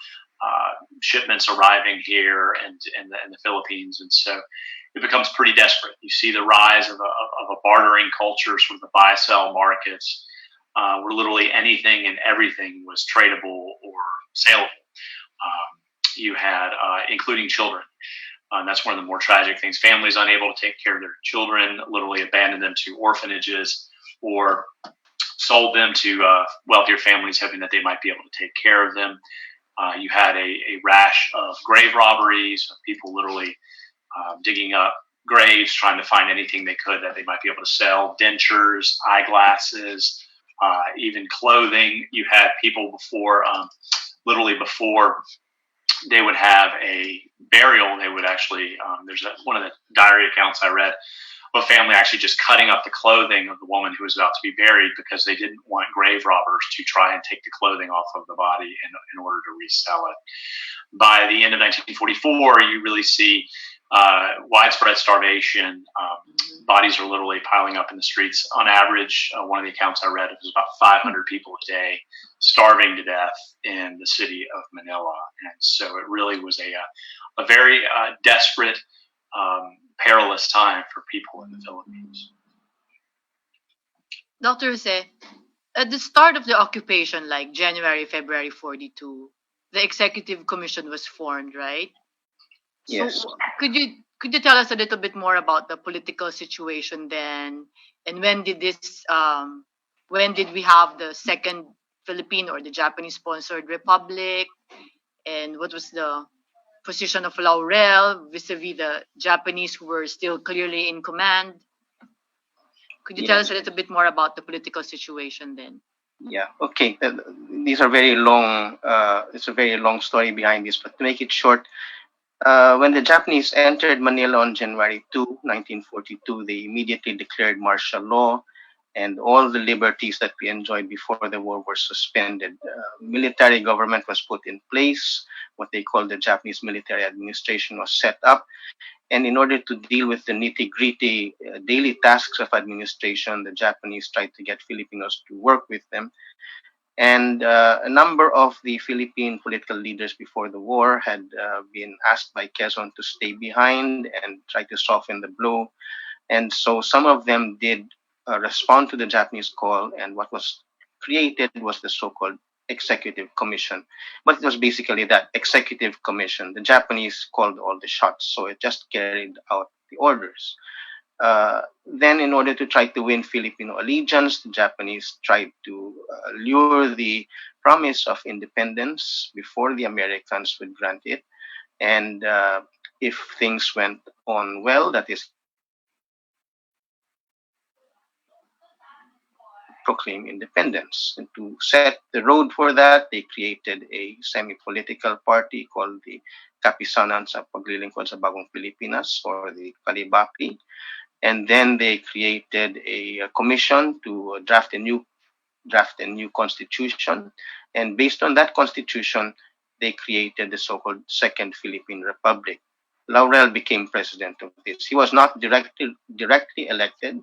shipments arriving here and in the Philippines, and so it becomes pretty desperate. You see the rise of a bartering culture, sort of the buy-sell markets, where literally anything and everything was tradable or saleable. You had, including children. That's one of the more tragic things. Families unable to take care of their children literally abandoned them to orphanages or sold them to wealthier families, hoping that they might be able to take care of them. You had a rash of grave robberies, of people literally digging up graves, trying to find anything they could that they might be able to sell, dentures, eyeglasses, even clothing. You had people before they would have a burial, they would actually, there's one of the diary accounts I read of a family actually just cutting up the clothing of the woman who was about to be buried because they didn't want grave robbers to try and take the clothing off of the body in order to resell it. By the end of 1944, you really see widespread starvation. Bodies are literally piling up in the streets. On average, one of the accounts I read, it was about 500 people a day starving to death in the city of Manila. And so it really was a very desperate, perilous time for people in the Philippines. Dr. Jose, at the start of the occupation, like January, February 42, the executive commission was formed, right? Yes. So could you tell us a little bit more about the political situation then, and when did we have the second Philippine or the Japanese sponsored republic, and what was the position of Laurel vis-a-vis the Japanese who were still clearly in command? Could you tell us a little bit more about the political situation then? Yeah. Okay. These are very long. It's a very long story behind this, but to make it short, when the Japanese entered Manila on January 2, 1942, they immediately declared martial law, and all the liberties that we enjoyed before the war were suspended. Military government was put in place. What they called the Japanese military administration was set up. And in order to deal with the nitty-gritty daily tasks of administration, the Japanese tried to get Filipinos to work with them. And a number of the Philippine political leaders before the war had been asked by Quezon to stay behind and try to soften the blow. And so some of them did respond to the Japanese call, and what was created was the so-called Executive Commission. But it was basically that Executive Commission. The Japanese called all the shots, so it just carried out the orders. Then, in order to try to win Filipino allegiance, the Japanese tried to lure the promise of independence before the Americans would grant it. And if things went on well, that is, proclaim independence. And to set the road for that, they created a semi-political party called the Kapisanan sa Paglilingkod sa Bagong Pilipinas, or the Kalibapi. And then they created a commission to draft a new constitution. And based on that constitution, they created the so-called Second Philippine Republic. Laurel became president of this. He was not directly elected.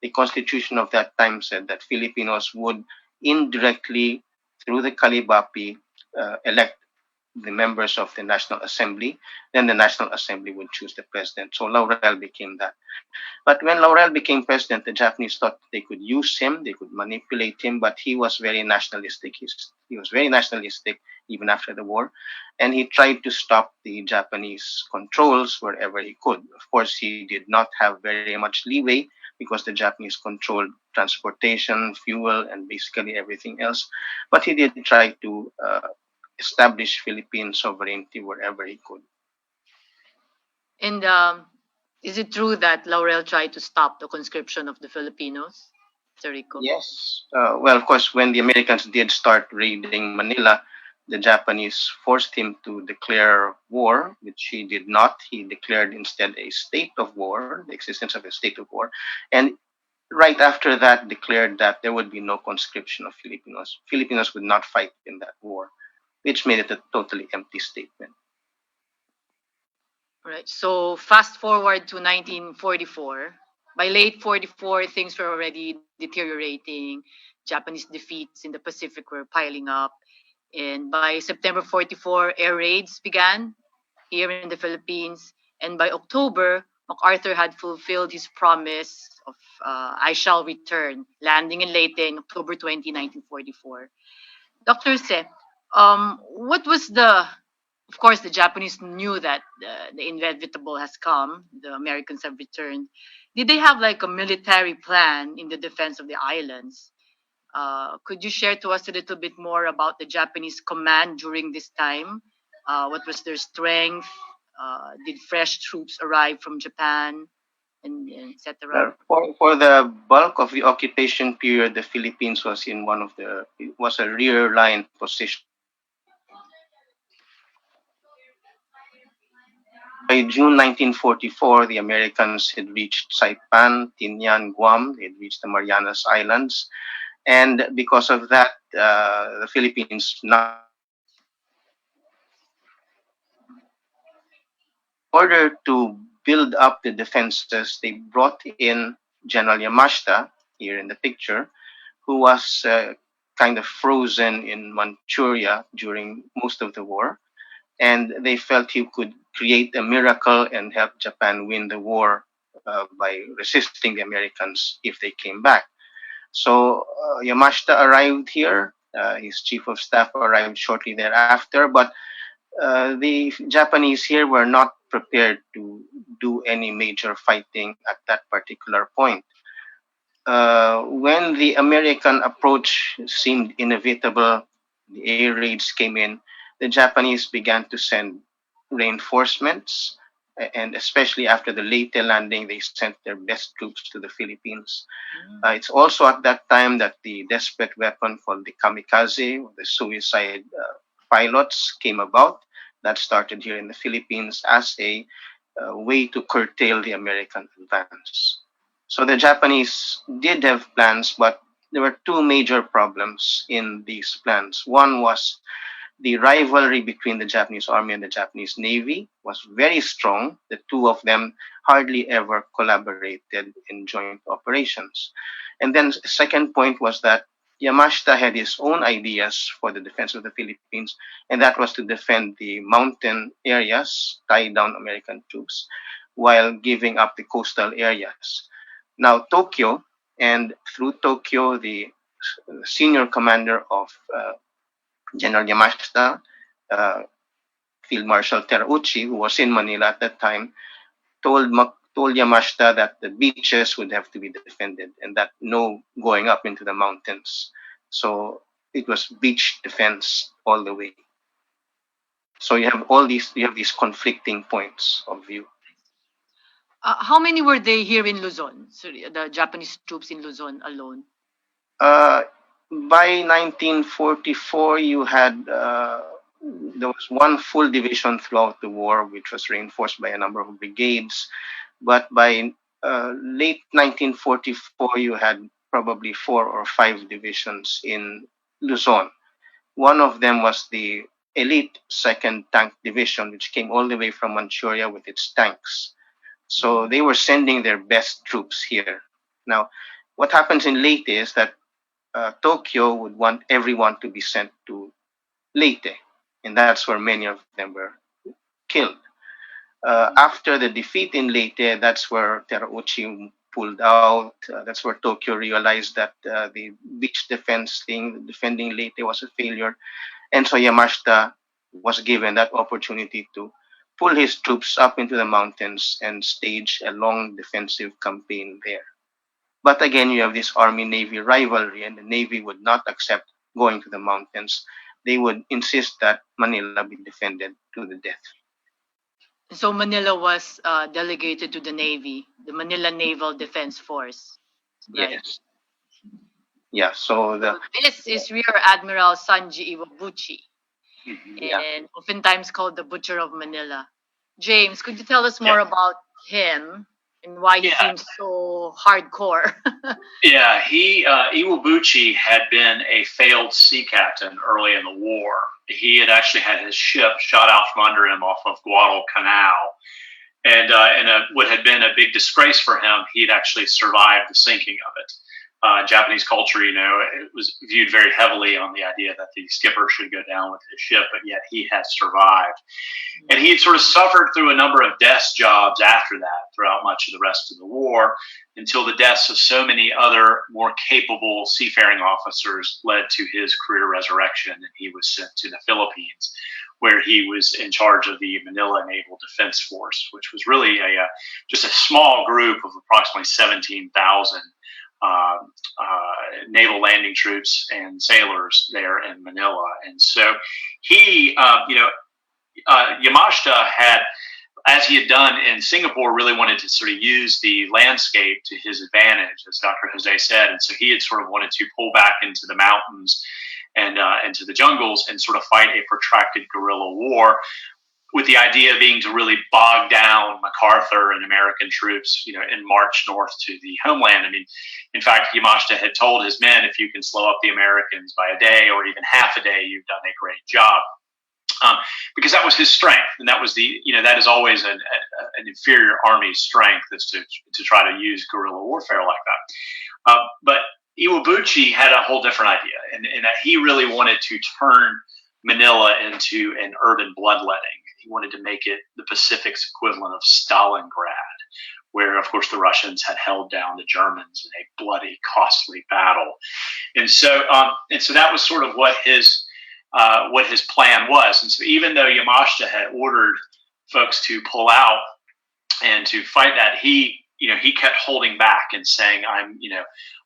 The constitution of that time said that Filipinos would indirectly, through the Kalibapi, elect the members of the National Assembly. Then the National Assembly would choose the president. So Laurel became that. But when Laurel became president, the Japanese thought they could use him, they could manipulate him, but he was very nationalistic. He was very nationalistic even after the war, and he tried to stop the Japanese controls wherever he could. Of course, he did not have very much leeway because the Japanese controlled transportation, fuel, and basically everything else. But he did try to establish Philippine sovereignty wherever he could. And is it true that Laurel tried to stop the conscription of the Filipinos, Rico? Yes. Well, of course, when the Americans did start raiding Manila, the Japanese forced him to declare war, which he did not. He declared instead a state of war, the existence of a state of war, and right after that declared that there would be no conscription of Filipinos. Filipinos would not fight in that war, which made it a totally empty statement. Right. So fast forward to 1944. By late 44, things were already deteriorating. Japanese defeats in the Pacific were piling up. And by September 44, air raids began here in the Philippines. And by October, MacArthur had fulfilled his promise of I shall return, landing in Leyte in October 20, 1944. Dr. Se, what was of course, the Japanese knew that the inevitable has come. The Americans have returned. Did they have like a military plan in the defense of the islands? Could you share to us a little bit more about the Japanese command during this time? What was their strength? Did fresh troops arrive from Japan, and etc.? For the bulk of the occupation period, the Philippines was in it was a rear line position. By June 1944, the Americans had reached Saipan, Tinian, Guam. They had reached the Marianas Islands. And because of that, the Philippines, in order to build up the defenses, they brought in General Yamashita, here in the picture, who was kind of frozen in Manchuria during most of the war. And they felt he could create a miracle and help Japan win the war by resisting the Americans if they came back. So Yamashita arrived here. His chief of staff arrived shortly thereafter, but the Japanese here were not prepared to do any major fighting at that particular point. When the American approach seemed inevitable, the air raids came in, the Japanese began to send reinforcements, and especially after the Leyte landing, they sent their best troops to the Philippines. It's also at that time that the desperate weapon called the kamikaze, or the suicide pilots, came about. That started here in the Philippines as a way to curtail the American advance. So the Japanese did have plans, but there were two major problems in these plans. One was the rivalry between the Japanese Army and the Japanese Navy was very strong. The two of them hardly ever collaborated in joint operations. And then the second point was that Yamashita had his own ideas for the defense of the Philippines, and that was to defend the mountain areas, tie down American troops, while giving up the coastal areas. Now, Tokyo, and through Tokyo, the senior commander of General Yamashita, Field Marshal Terauchi, who was in Manila at that time, told Yamashita that the beaches would have to be defended and that no going up into the mountains. So it was beach defense all the way. So you have these conflicting points of view. How many were they here in Luzon? Sorry, the Japanese troops in Luzon alone. By 1944, you had there was one full division throughout the war, which was reinforced by a number of brigades. But by late 1944, you had probably 4 or 5 divisions in Luzon. One of them was the elite 2nd Tank Division, which came all the way from Manchuria with its tanks. So they were sending their best troops here. Now, what happens in Leyte is that Tokyo would want everyone to be sent to Leyte, and that's where many of them were killed. After the defeat in Leyte, that's where Terauchi pulled out. That's where Tokyo realized that the beach defense thing, defending Leyte, was a failure. And so Yamashita was given that opportunity to pull his troops up into the mountains and stage a long defensive campaign there. But again, you have this Army-Navy rivalry, and the Navy would not accept going to the mountains. They would insist that Manila be defended to the death. So Manila was delegated to the Navy, the Manila Naval Defense Force. Right? Yes. Yeah, so This is Rear Admiral Sanji Iwabuchi. and oftentimes called the Butcher of Manila. James, could you tell us more about him and why he seems so hardcore? Iwabuchi had been a failed sea captain early in the war. He had actually had his ship shot out from under him off of Guadalcanal. And what had been a big disgrace for him, he'd actually survived the sinking of it. Japanese culture, it was viewed very heavily on the idea that the skipper should go down with his ship, but yet he had survived. And he had sort of suffered through a number of desk jobs after that throughout much of the rest of the war, until the deaths of so many other more capable seafaring officers led to his career resurrection, and he was sent to the Philippines, where he was in charge of the Manila Naval Defense Force, which was really just a small group of approximately 17,000 naval landing troops and sailors there in Manila. And so he, Yamashita had, as he had done in Singapore, really wanted to sort of use the landscape to his advantage, as Dr. Jose said. And so he had sort of wanted to pull back into the mountains and into the jungles and sort of fight a protracted guerrilla war, with the idea being to really bog down Macarthur and American troops, in march north to the homeland. I mean, in fact, Yamashita had told his men, if you can slow up the Americans by a day or even half a day, you've done a great job. Because that was his strength, and that was that is always an inferior army's strength, is to try to use guerrilla warfare like that. But Iwabuchi had a whole different idea, and that he really wanted to turn Manila into an urban bloodletting. He wanted to make it the Pacific's equivalent of Stalingrad, where, of course, the Russians had held down the Germans in a bloody, costly battle. And so that was sort of what his plan was. And so even though Yamashita had ordered folks to pull out and to fight that, he kept holding back and saying,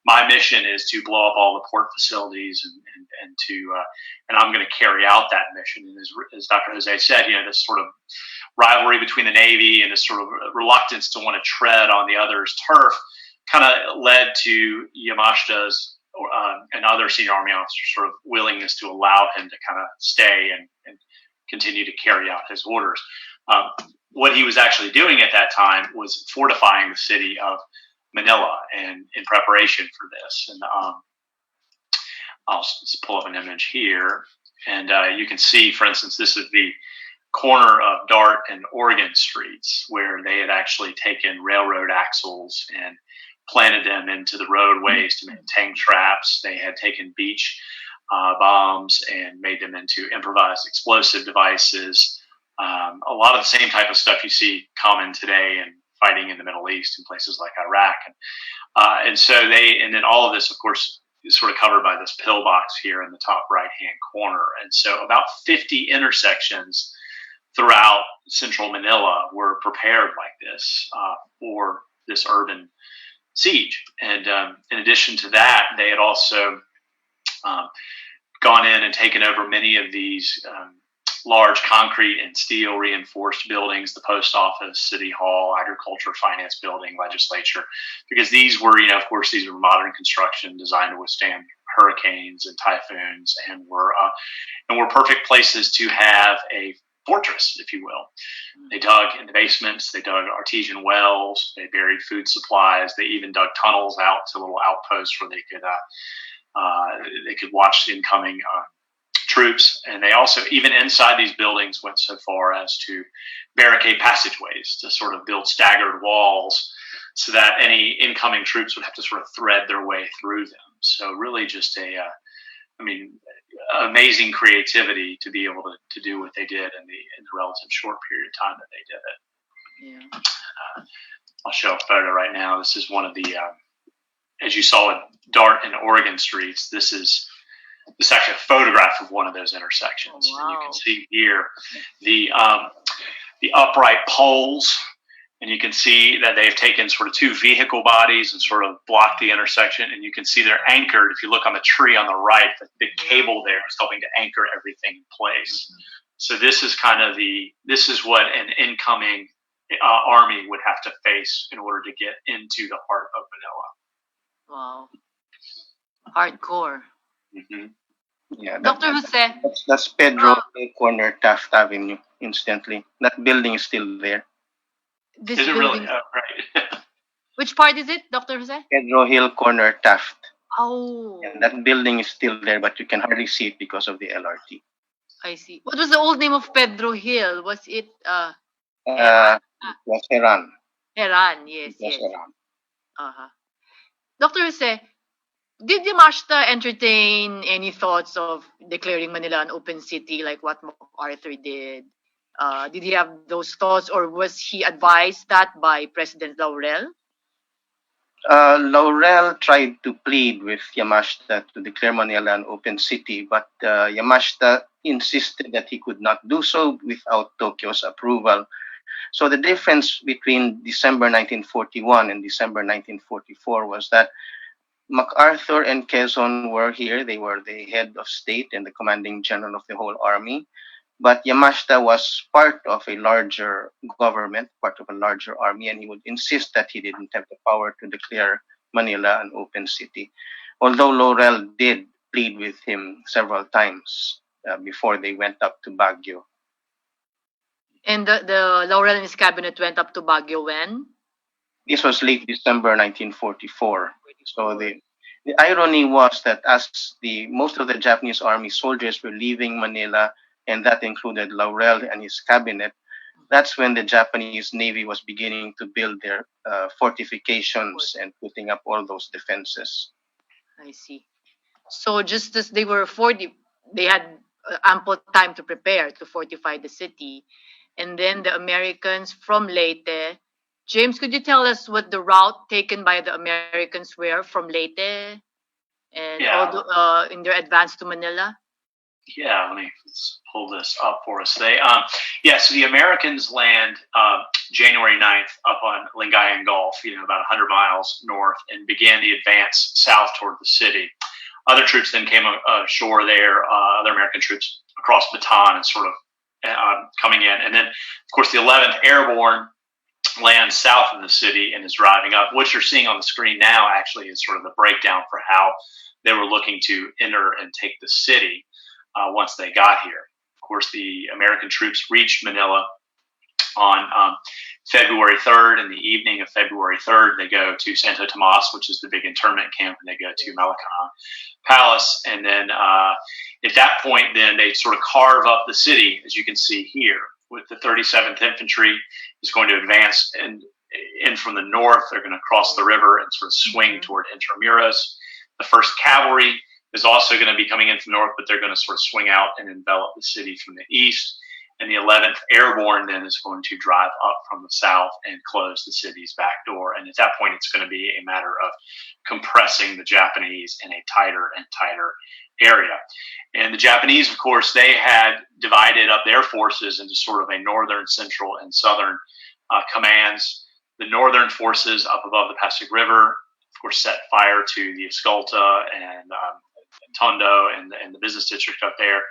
my mission is to blow up all the port facilities and I'm going to carry out that mission. And as Dr. Jose said, this sort of rivalry between the Navy and this sort of reluctance to want to tread on the other's turf kind of led to Yamashita's and other senior army officers' sort of willingness to allow him to kind of stay and continue to carry out his orders. What he was actually doing at that time was fortifying the city of Manila, and in preparation for this. And I'll just pull up an image here, and you can see, for instance, this is the corner of Dart and Oregon streets, where they had actually taken railroad axles and planted them into the roadways to make tank traps. They had taken beach bombs and made them into improvised explosive devices. A lot of the same type of stuff you see common today in fighting in the Middle East in places like Iraq. And then all of this, of course, is sort of covered by this pillbox here in the top right-hand corner. And so about 50 intersections throughout central Manila were prepared like this for this urban siege. And in addition to that, they had also gone in and taken over many of these large concrete and steel reinforced buildings, the post office, city hall, agriculture, finance building, legislature, because these were, of course, these were modern construction designed to withstand hurricanes and typhoons, and were perfect places to have a fortress, if you will. They dug in the basements, they dug artesian wells, they buried food supplies, they even dug tunnels out to little outposts where they could watch the incoming troops. And they also, even inside these buildings, went so far as to barricade passageways, to sort of build staggered walls so that any incoming troops would have to sort of thread their way through them. So really just amazing creativity to be able to do what they did in the relative short period of time that they did it. Yeah. I'll show a photo right now. This is one of the, as you saw at Dart and Oregon streets, this is actually a photograph of one of those intersections. Oh, wow. And you can see here the upright poles, and you can see that they've taken sort of two vehicle bodies and sort of blocked the intersection, and you can see they're anchored. If you look on the tree on the right, the big cable there is helping to anchor everything in place. Mm-hmm. So this is what an incoming army would have to face in order to get into the heart of Manila. Wow. Hardcore. Mm-hmm. Yeah, Dr. Jose, that's Pedro corner Taft Avenue. Incidentally, that building is still there. this Is it really? building, Oh, right. which part is it, Dr. Jose? Pedro Hill corner Taft. Oh, Yeah, that building is still there, but you can hardly see it because of the LRT. I see. What was the old name of Pedro Hill? Was it Uh, Heran? it was Heran. Heran, It yes, was yes. Heran. Uh-huh. Dr. Jose, did Yamashita entertain any thoughts of declaring Manila an open city like what MacArthur did? Did he have those thoughts, or was he advised that by President Laurel? Laurel tried to plead with Yamashita to declare Manila an open city, but Yamashita insisted that he could not do so without Tokyo's approval. So the difference between December 1941 and December 1944 was that MacArthur and Quezon were here. They were the head of state and the commanding general of the whole army. But Yamashita was part of a larger government, part of a larger army, and he would insist that he didn't have the power to declare Manila an open city. Although Laurel did plead with him several times before they went up to Baguio. And the Laurel and his cabinet went up to Baguio when? This was late December 1944. So the irony was that as the most of the Japanese army soldiers were leaving Manila, and that included Laurel and his cabinet, that's when the Japanese Navy was beginning to build their fortifications and putting up all those defenses. I see. So just as they had ample time to prepare to fortify the city, and then the Americans from Leyte. James, could you tell us what the route taken by the Americans were from Leyte and in their advance to Manila? Yeah, let's pull this up for us. So the Americans land January 9th up on Lingayen Gulf, about 100 miles north, and began the advance south toward the city. Other troops then came ashore there, other American troops across Bataan and sort of coming in. And then, of course, the 11th Airborne lands south of the city and is driving up. What you're seeing on the screen now actually is sort of the breakdown for how they were looking to enter and take the city once they got here. Of course, the American troops reached Manila on February 3rd. In the evening of February 3rd, they go to Santo Tomas, which is the big internment camp, and they go to Malacan Palace. And then at that point, then they sort of carve up the city, as you can see here, with the 37th Infantry is going to advance in from the north. They're going to cross the river and sort of swing toward Intramuros. The 1st Cavalry is also going to be coming in from the north, but they're going to sort of swing out and envelop the city from the east. And the 11th Airborne then is going to drive up from the south and close the city's back door. And at that point, it's going to be a matter of compressing the Japanese in a tighter and tighter area. And the Japanese, of course, they had divided up their forces into sort of a northern, central, and southern commands. The northern forces up above the Pasig River, of course, set fire to the Escolta and Tondo and the business district up there,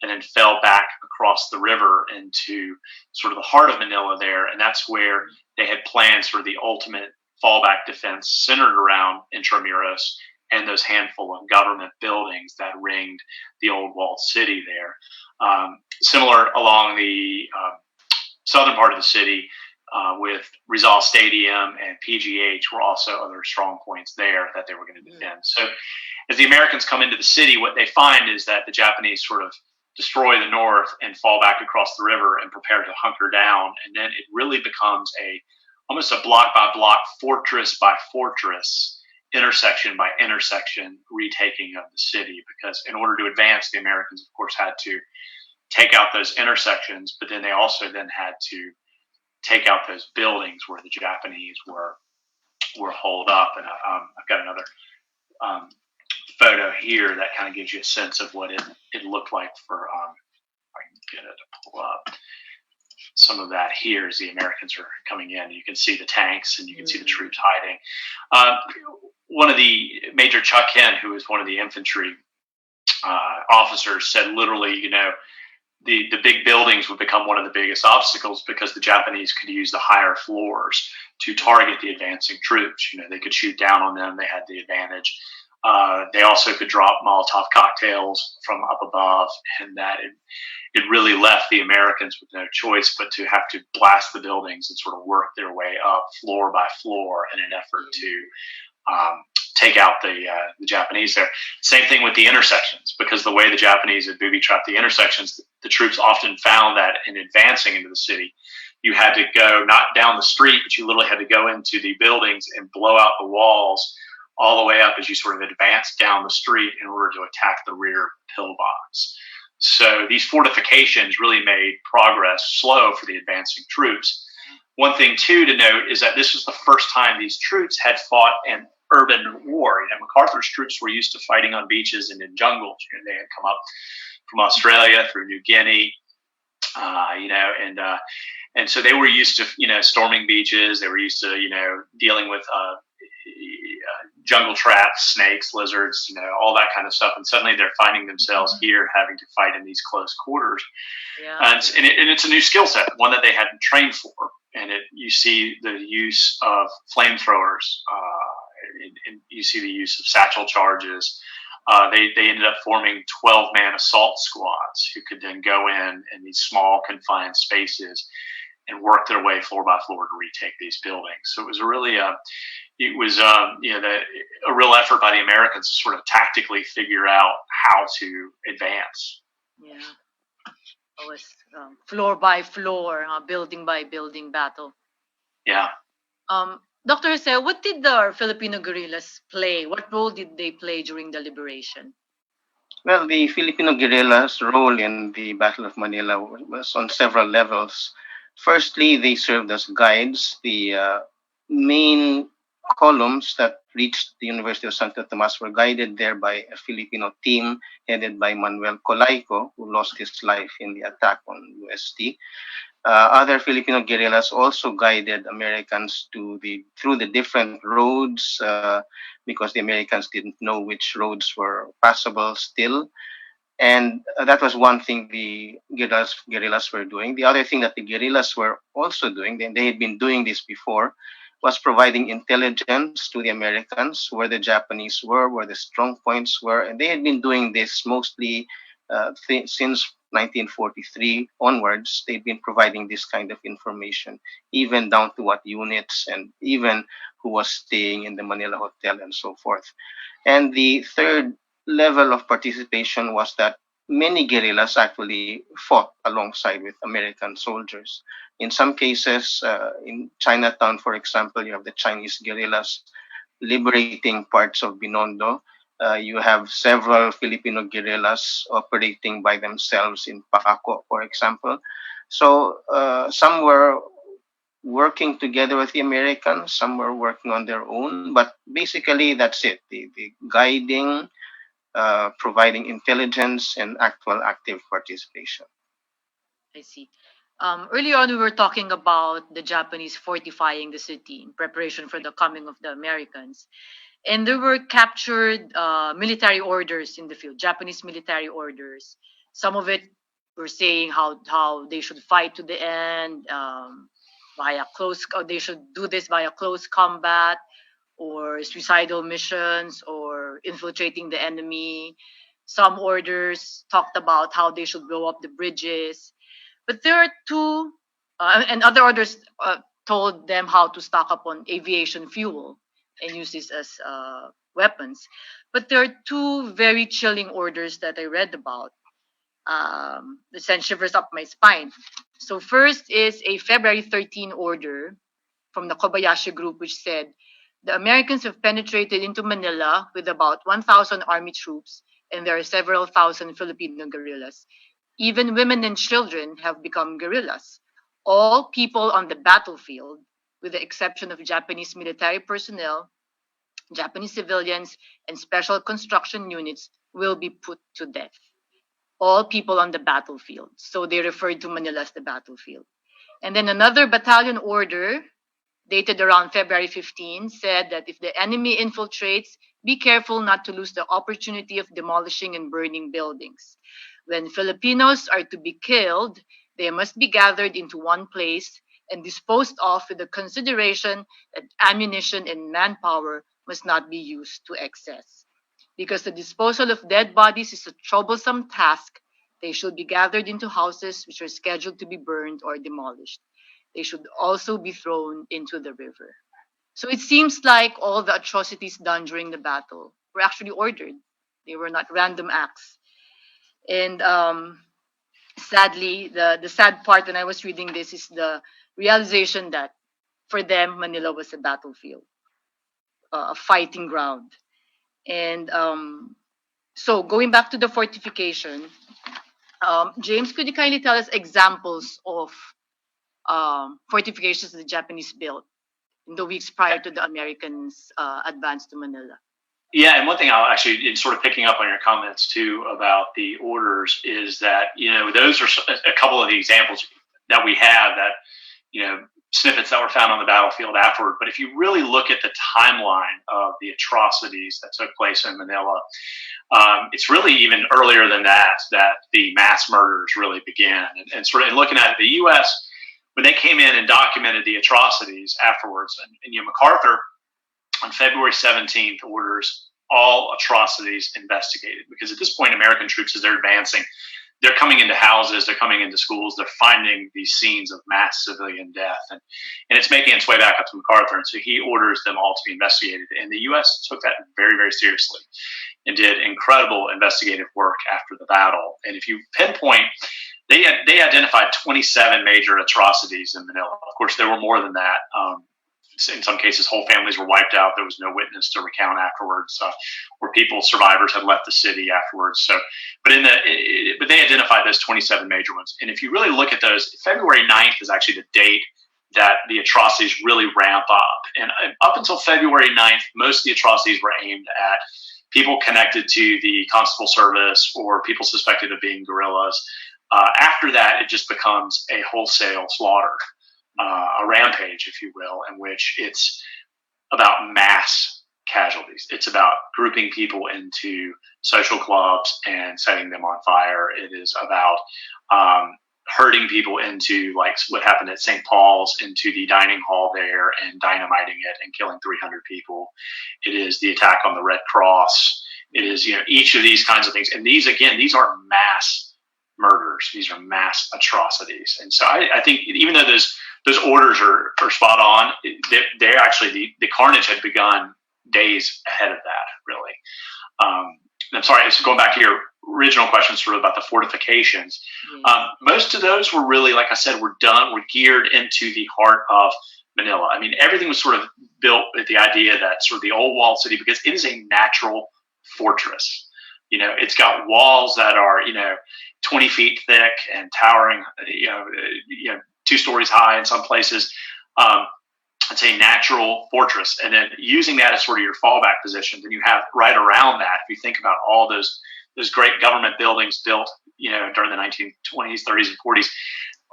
and then fell back across the river into sort of the heart of Manila there. And that's where they had planned sort of the ultimate fallback defense centered around Intramuros and those handful of government buildings that ringed the old walled city there. Similar along the southern part of the city with Rizal Stadium and PGH were also other strong points there that they were going to defend. So as the Americans come into the city, what they find is that the Japanese sort of destroy the north and fall back across the river and prepare to hunker down. And then it really becomes almost a block by block, fortress by fortress, intersection by intersection retaking of the city, because in order to advance, the Americans, of course, had to take out those intersections, but then they also had to take out those buildings where the Japanese were holed up. And I've got another photo here that kind of gives you a sense of what it looked like for, if I can get it to pull up. Some of that here as the Americans are coming in. You can see the tanks and you can see the troops hiding. One of the Major Chuck Hen, who was one of the infantry officers, said literally, the big buildings would become one of the biggest obstacles because the Japanese could use the higher floors to target the advancing troops. They could shoot down on them. They had the advantage. They also could drop Molotov cocktails from up above, and that it really left the Americans with no choice but to have to blast the buildings and sort of work their way up floor by floor in an effort to take out the Japanese there. Same thing with the intersections, because the way the Japanese had booby-trapped the intersections, the troops often found that in advancing into the city, you had to go not down the street, but you literally had to go into the buildings and blow out the walls all the way up as you sort of advanced down the street in order to attack the rear pillbox. So these fortifications really made progress slow for the advancing troops. One thing, too, to note is that this was the first time these troops had fought an urban war. Macarthur's troops were used to fighting on beaches and in jungles. They had come up from Australia through New Guinea, and so they were used to, storming beaches. They were used to, dealing with jungle traps, snakes, lizards, all that kind of stuff. And suddenly they're finding themselves here having to fight in these close quarters. Yeah. And it's a new skill set, one that they hadn't trained for. And you see the use of flamethrowers, and you see the use of satchel charges. They ended up forming 12-man assault squads who could then go in these small confined spaces and work their way floor by floor to retake these buildings. So it was a real effort by the Americans to sort of tactically figure out how to advance. Yeah. It was floor by floor, building by building battle. Yeah. Dr. Jose, what did the Filipino guerrillas play? What role did they play during the liberation? Well, the Filipino guerrillas' role in the Battle of Manila was on several levels. Firstly, they served as guides. The main columns that reached the University of Santo Tomas were guided there by a Filipino team headed by Manuel Colaico, who lost his life in the attack on UST. Other Filipino guerrillas also guided Americans through the different roads because the Americans didn't know which roads were passable still. And that was one thing the guerrillas were doing. The other thing that the guerrillas were also doing, they had been doing this before, was providing intelligence to the Americans, where the Japanese were, where the strong points were. And they had been doing this mostly since 1943 onwards. They'd been providing this kind of information, even down to what units and even who was staying in the Manila Hotel and so forth. And the third level of participation was that many guerrillas actually fought alongside with American soldiers. In some cases, in Chinatown, for example, you have the Chinese guerrillas liberating parts of Binondo. You have several Filipino guerrillas operating by themselves in Paco, for example. So some were working together with the Americans, some were working on their own, but basically that's it. The guiding, providing intelligence, and actual active participation. I see. Earlier on, we were talking about the Japanese fortifying the city in preparation for the coming of the Americans. And there were captured military orders in the field, Japanese military orders. Some of it were saying how they should fight to the end, they should do this via close combat, or suicidal missions, or infiltrating the enemy. Some orders talked about how they should blow up the bridges. But there are two, and other orders told them how to stock up on aviation fuel and use this as weapons. But there are two very chilling orders that I read about that sent shivers up my spine. So first is a February 13 order from the Kobayashi Group, which said, the Americans have penetrated into Manila with about 1,000 army troops, and there are several thousand Filipino guerrillas. Even women and children have become guerrillas. All people on the battlefield, with the exception of Japanese military personnel, Japanese civilians, and special construction units, will be put to death. All people on the battlefield. So they referred to Manila as the battlefield. And then another battalion order, dated around February 15, said that if the enemy infiltrates, be careful not to lose the opportunity of demolishing and burning buildings. When Filipinos are to be killed, they must be gathered into one place and disposed of with the consideration that ammunition and manpower must not be used to excess. Because the disposal of dead bodies is a troublesome task, they should be gathered into houses which are scheduled to be burned or demolished. They should also be thrown into the river. So it seems like all the atrocities done during the battle were actually ordered. They were not random acts. And sadly, the sad part when I was reading this is the realization that for them, Manila was a battlefield, a fighting ground. And so going back to the fortification, James, could you kindly tell us examples of fortifications the Japanese built in the weeks prior to the Americans' advance to Manila? Yeah, and one thing I'll actually, in sort of picking up on your comments too about the orders, is that those are a couple of the examples that we have that snippets that were found on the battlefield afterward. But if you really look at the timeline of the atrocities that took place in Manila, it's really even earlier than that the mass murders really began. And sort of in looking at it, the U.S., when they came in and documented the atrocities afterwards, and MacArthur on February 17th orders all atrocities investigated, because at this point, American troops, as they're advancing, they're coming into houses, they're coming into schools, they're finding these scenes of mass civilian death, and it's making its way back up to MacArthur, and so he orders them all to be investigated. And the U.S. took that very, very seriously and did incredible investigative work after the battle. And if you pinpoint, they identified 27 major atrocities in Manila. Of course, there were more than that. In some cases, whole families were wiped out. There was no witness to recount afterwards, or survivors had left the city afterwards. So, but they identified those 27 major ones. And if you really look at those, February 9th is actually the date that the atrocities really ramp up. And up until February 9th, most of the atrocities were aimed at people connected to the constable service or people suspected of being guerrillas. After that, it just becomes a wholesale slaughter. A rampage, if you will, in which it's about mass casualties. It's about grouping people into social clubs and setting them on fire. It is about herding people into, like what happened at St. Paul's, into the dining hall there and dynamiting it and killing 300 people. It is the attack on the Red Cross. It is, each of these kinds of things. And these are mass murders. These are mass atrocities. And so I think even though those orders are spot on, they're actually, the carnage had begun days ahead of that, really. I'm sorry, so going back to your original question sort of about the fortifications, most of those were really, like I said, were geared into the heart of Manila. I mean, everything was sort of built with the idea that sort of the old walled city, because it is a natural fortress. It's got walls that are, 20 feet thick and towering, 2 stories high in some places. It's a natural fortress. And then using that as sort of your fallback position, then you have right around that, if you think about all those great government buildings built, during the 1920s, 30s, and 40s,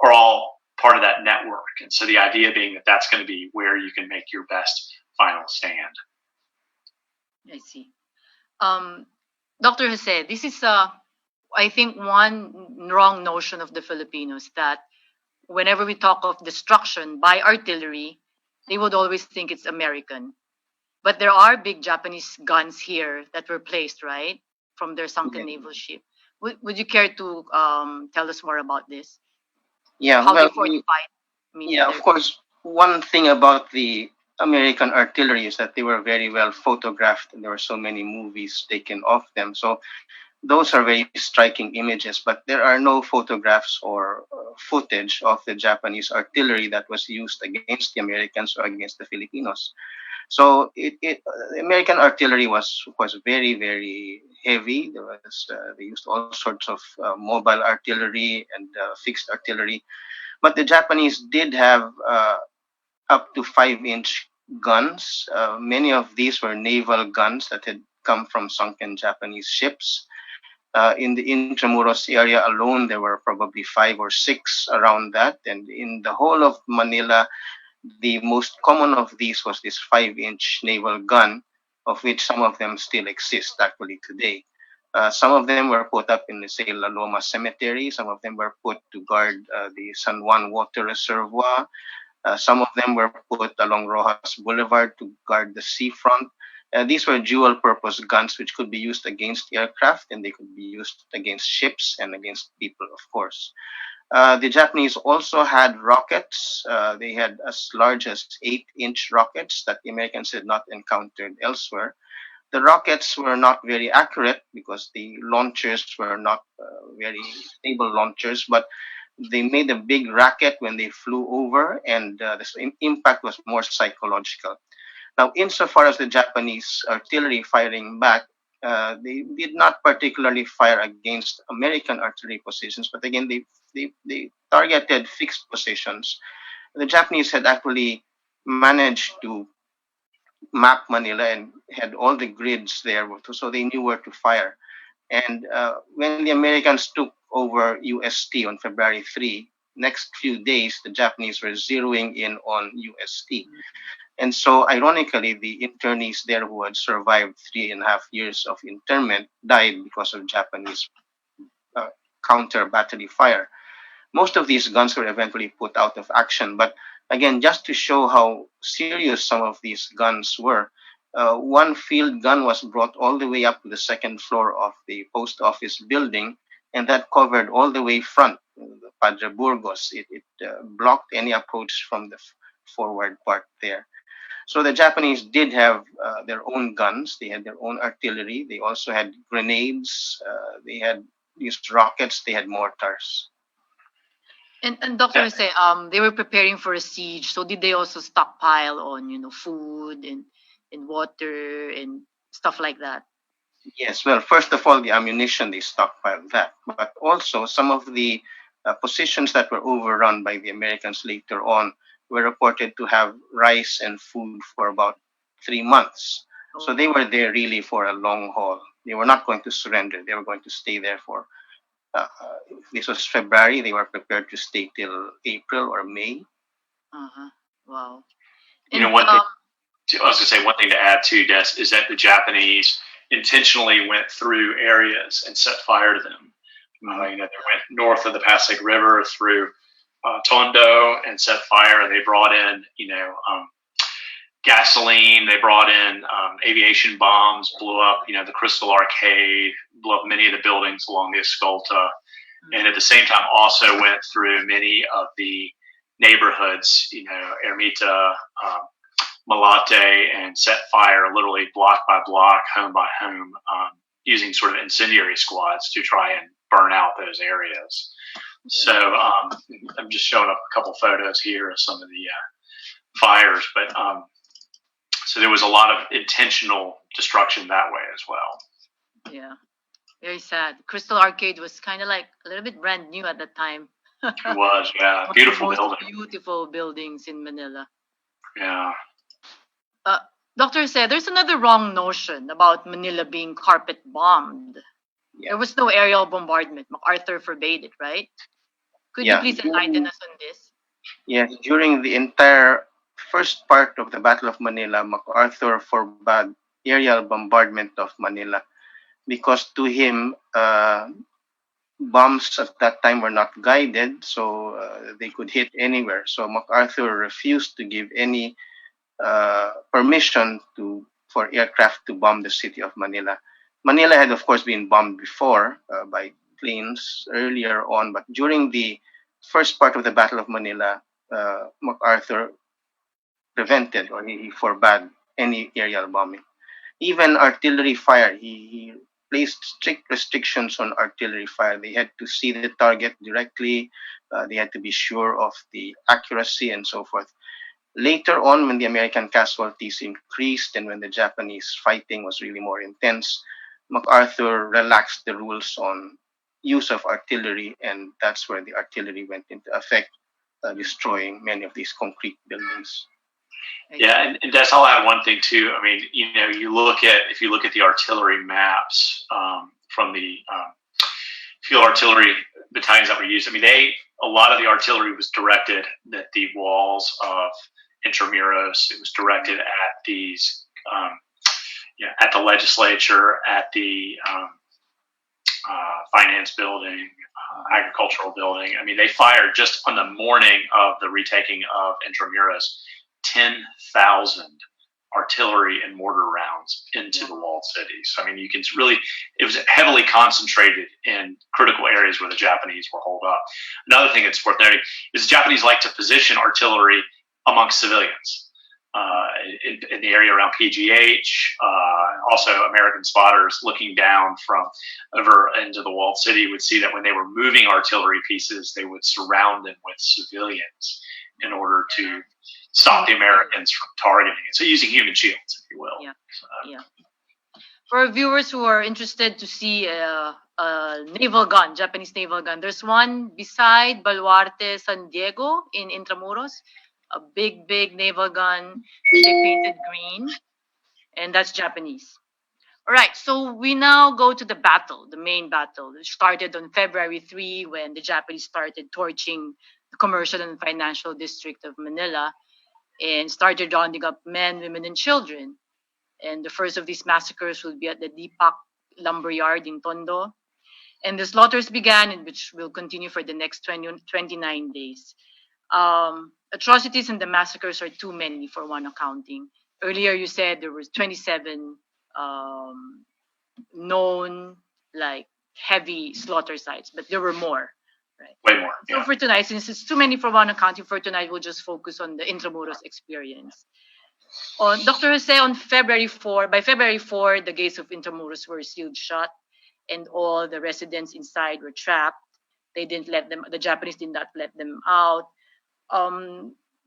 are all part of that network. And so the idea being that that's going to be where you can make your best final stand. I see. Dr. Jose, this is, I think, one wrong notion of the Filipinos, that whenever we talk of destruction by artillery, they would always think it's American. But there are big Japanese guns here that were placed, right, from their sunken naval ship. Would you care to tell us more about this? Yeah, How well, they fortified? of course, one thing about the American artillery is that they were very well photographed, and there were so many movies taken of them. So those are very striking images, but there are no photographs or footage of the Japanese artillery that was used against the Americans or against the Filipinos. So the American artillery was very, very heavy. They used all sorts of mobile artillery and fixed artillery, but the Japanese did have up to 5-inch guns. Many of these were naval guns that had come from sunken Japanese ships. In the Intramuros area alone, there were probably 5 or 6 around that. And in the whole of Manila, the most common of these was this 5-inch naval gun, of which some of them still exist actually today. Some of them were put up in the, say, La Loma Cemetery. Some of them were put to guard the San Juan Water Reservoir. Some of them were put along Rojas Boulevard to guard the seafront. These were dual-purpose guns which could be used against aircraft, and they could be used against ships and against people, of course. The Japanese also had rockets. They had as large as 8-inch rockets that the Americans had not encountered elsewhere. The rockets were not very accurate because the launchers were not very stable launchers, but they made a big racket when they flew over, and the impact was more psychological. Now, insofar as the Japanese artillery firing back, they did not particularly fire against American artillery positions, but again, they targeted fixed positions. The Japanese had actually managed to map Manila and had all the grids there, so they knew where to fire. And when the Americans took over UST on February 3, next few days, the Japanese were zeroing in on UST. And so, ironically, the internees there who had survived 3.5 years of internment died because of Japanese counter battery fire. Most of these guns were eventually put out of action. But again, just to show how serious some of these guns were, one field gun was brought all the way up to the second floor of the post office building, and that covered all the way front, the Padre Burgos. It blocked any approach from the forward part there. So the Japanese did have their own guns. They had their own artillery. They also had grenades. They had used rockets. They had mortars. And Doctor say they were preparing for a siege. So did they also stockpile on food and water and stuff like that? Yes. Well, first of all, the ammunition, they stockpiled that, but also some of the positions that were overrun by the Americans later on were reported to have rice and food for about 3 months. So they were there really for a long haul. They were not going to surrender. They were going to stay there for, this was February, they were prepared to stay till April or May. Wow. You know, I was going to say one thing to add too, Des, is that the Japanese intentionally went through areas and set fire to them. They went north of the Pasig River through Tondo and set fire. And they brought in, gasoline. They brought in aviation bombs, blew up, the Crystal Arcade, blew up many of the buildings along the Escolta, and at the same time also went through many of the neighborhoods, Ermita, Malate, and set fire literally block by block, home by home, using sort of incendiary squads to try and burn out those areas. So I'm just showing up a couple photos here of some of the fires, but so there was a lot of intentional destruction that way as well. Yeah, very sad. Crystal Arcade was kind of like a little bit brand new at that time. It was, yeah, beautiful building. Beautiful buildings in Manila. Yeah. Doctor said there's another wrong notion about Manila being carpet bombed. Yeah. There was no aerial bombardment. Macarthur forbade it, right? Could you please enlighten us on this? Yes, during the entire first part of the Battle of Manila, Macarthur forbade aerial bombardment of Manila because to him, bombs at that time were not guided, so they could hit anywhere. So Macarthur refused to give any permission for aircraft to bomb the city of Manila. Manila had, of course, been bombed before by planes earlier on, but during the first part of the Battle of Manila, Macarthur prevented or he forbade any aerial bombing. Even artillery fire, he placed strict restrictions on artillery fire. They had to see the target directly. They had to be sure of the accuracy and so forth. Later on, when the American casualties increased and when the Japanese fighting was really more intense, Macarthur relaxed the rules on use of artillery, and that's where the artillery went into effect, destroying many of these concrete buildings. Yeah, and that's, I'll add one thing too. I mean, if you look at the artillery maps from the field artillery battalions that were used, I mean, a lot of the artillery was directed at the walls of Intramuros. It was directed at these, at the legislature, at the finance building, agricultural building. I mean, they fired just on the morning of the retaking of Intramuros 10,000 artillery and mortar rounds into the walled city. So, I mean, you can really, it was heavily concentrated in critical areas where the Japanese were holed up. Another thing that's worth noting is the Japanese like to position artillery amongst civilians. In the area around PGH, also American spotters looking down from over into the walled city would see that when they were moving artillery pieces, they would surround them with civilians in order to stop the Americans from targeting it. So using human shields, if you will. Yeah. Yeah. For viewers who are interested to see a naval gun, Japanese naval gun, there's one beside Baluarte San Diego in Intramuros, a big naval gun which they painted green, and that's Japanese. All right, so we now go to the battle, the main battle. It started on February 3 when the Japanese started torching the commercial and financial district of Manila and started rounding up men, women, and children. And the first of these massacres will be at the Deepak Lumberyard in Tondo. And the slaughters began, which will continue for the next 29 days. Atrocities and the massacres are too many for one accounting. Earlier you said there was 27 known like heavy slaughter sites, but there were more, right? Way more. So for tonight, since it's too many for one accounting, for tonight we'll just focus on the Intramuros experience. On Dr. Jose, on February 4, by February 4, the gates of Intramuros were sealed shut, and all the residents inside were trapped. They didn't let them. The Japanese did not let them out.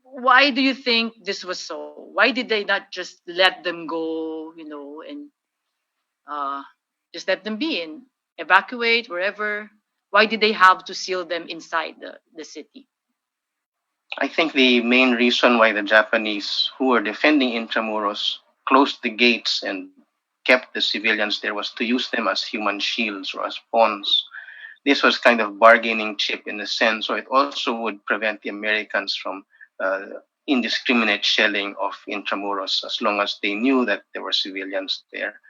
Why do you think this was so? Why did they not just let them go, and just let them be and evacuate wherever? Why did they have to seal them inside the city? I think the main reason why the Japanese who were defending Intramuros closed the gates and kept the civilians there was to use them as human shields or as pawns. This was kind of bargaining chip in a sense, so it also would prevent the Americans from indiscriminate shelling of Intramuros as long as they knew that there were civilians there.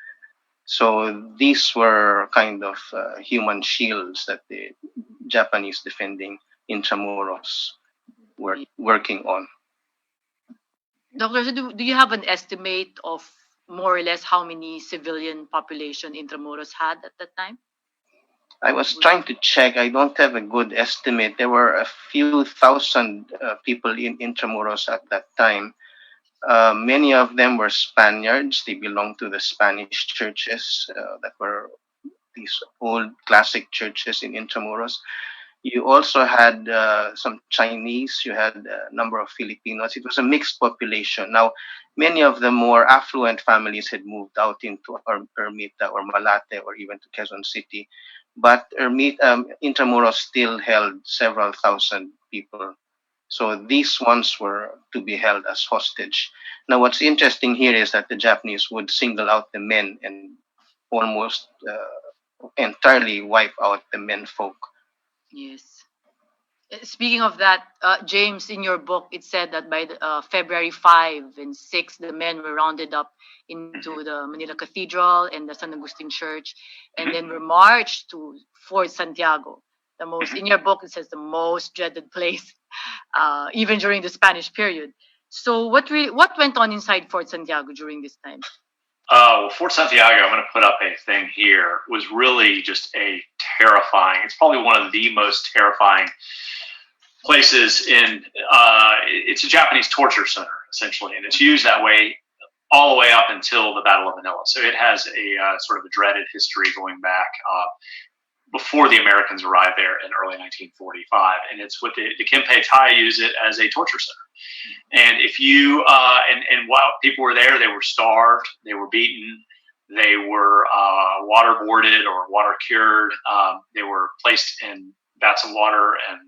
So these were kind of human shields that the Japanese defending Intramuros were working on. Doctor, do you have an estimate of more or less how many civilian population Intramuros had at that time? I was trying to check. I don't have a good estimate. There were a few thousand people in Intramuros at that time. Many of them were Spaniards. They belonged to the Spanish churches that were these old classic churches in Intramuros. You also had some Chinese. You had a number of Filipinos. It was a mixed population. Now, many of the more affluent families had moved out into Ermita or Malate or even to Quezon City. But Intramuros still held several thousand people. So these ones were to be held as hostage. Now, what's interesting here is that the Japanese would single out the men and almost entirely wipe out the menfolk. Yes. Speaking of that, James, in your book, it said that by February 5 and 6, the men were rounded up into the Manila Cathedral and the San Agustin Church, and then were marched to Fort Santiago. In your book, it says the most dreaded place, even during the Spanish period. So what went on inside Fort Santiago during this time? Well, Fort Santiago, I'm going to put up a thing here, was really just a terrifying, it's probably one of the most terrifying places it's a Japanese torture center, essentially, and it's used that way all the way up until the Battle of Manila. So it has a sort of a dreaded history going back before the Americans arrived there in early 1945. And it's what the Kempei Tai use it as a torture center. And if you, and while people were there, they were starved, they were beaten, they were waterboarded or water cured. They were placed in vats of water and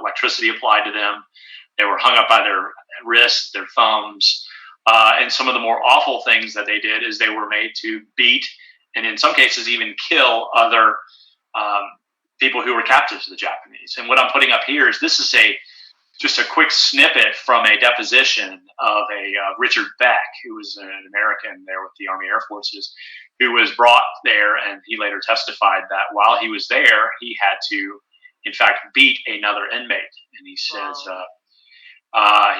electricity applied to them. They were hung up by their wrists, their thumbs. And some of the more awful things that they did is they were made to beat and in some cases even kill other people who were captives of the Japanese. And what I'm putting up here is this is just a quick snippet from a deposition of a Richard Beck, who was an American there with the Army Air Forces, who was brought there, and he later testified that while he was there, he had to, in fact, beat another inmate. And he says,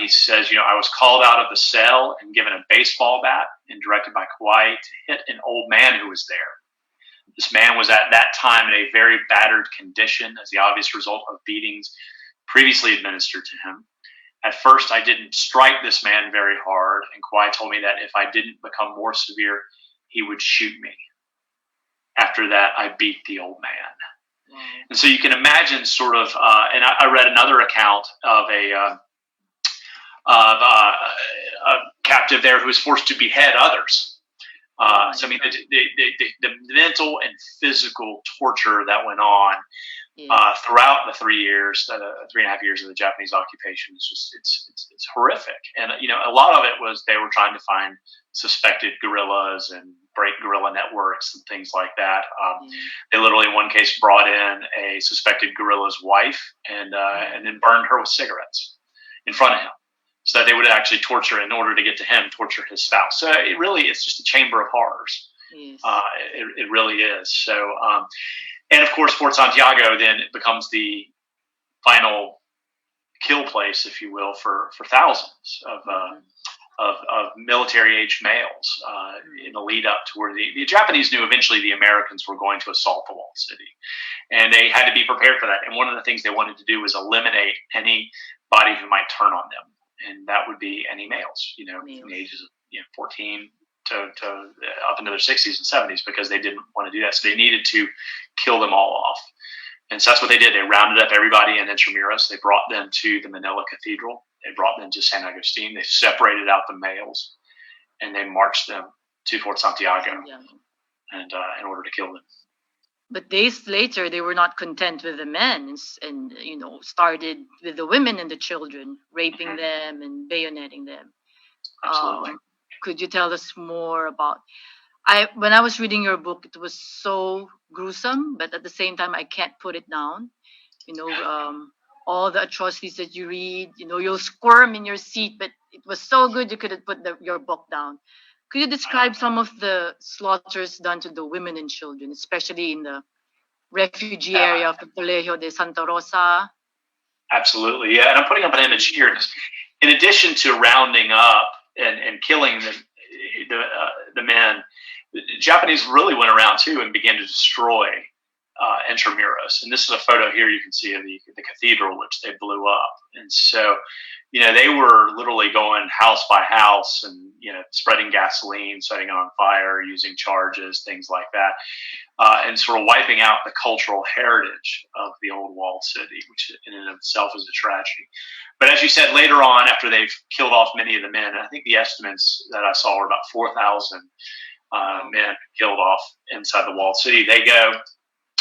He says, I was called out of the cell and given a baseball bat and directed by Kauai to hit an old man who was there. This man was at that time in a very battered condition as the obvious result of beatings previously administered to him. At first, I didn't strike this man very hard, and Kauai told me that if I didn't become more severe, he would shoot me. After that, I beat the old man. And so you can imagine sort of, and I read another account of a captive there who was forced to behead others. So I mean, the mental and physical torture that went on throughout the 3.5 years of the Japanese occupation is just it's horrific. And a lot of it was they were trying to find suspected guerrillas and break guerrilla networks and things like that. They literally, in one case, brought in a suspected guerrilla's wife and then burned her with cigarettes in front of him, so that they would actually torture in order to get to him, torture his spouse. So it's just a chamber of horrors. Yes. It really is. So, and of course, Fort Santiago then it becomes the final kill place, if you will, for thousands of military-aged males in the lead up to where the Japanese knew eventually the Americans were going to assault the walled city, and they had to be prepared for that. And one of the things they wanted to do was eliminate anybody who might turn on them. And that would be any males, from the ages of 14 to up into their 60s and 70s, because they didn't want to do that. So they needed to kill them all off. And so that's what they did. They rounded up everybody in Intramuros. They brought them to the Manila Cathedral. They brought them to San Agustin. They separated out the males, and they marched them to Fort Santiago and in order to kill them. But days later, they were not content with the men and started with the women and the children, raping them and bayoneting them. Absolutely. Could you tell us more about... When I was reading your book, it was so gruesome, but at the same time, I can't put it down. All the atrocities that you read, you'll squirm in your seat, but it was so good you couldn't put your book down. Could you describe some of the slaughters done to the women and children, especially in the refugee area of the Colegio de Santa Rosa? Absolutely, yeah. And I'm putting up an image here. In addition to rounding up and killing the men, the Japanese really went around too and began to destroy Intramuros. And this is a photo here you can see of the cathedral, which they blew up. And so, they were literally going house by house and, spreading gasoline, setting it on fire, using charges, things like that, and sort of wiping out the cultural heritage of the old walled city, which in and of itself is a tragedy. But as you said, later on, after they've killed off many of the men, and I think the estimates that I saw were about 4,000 men killed off inside the walled city, they go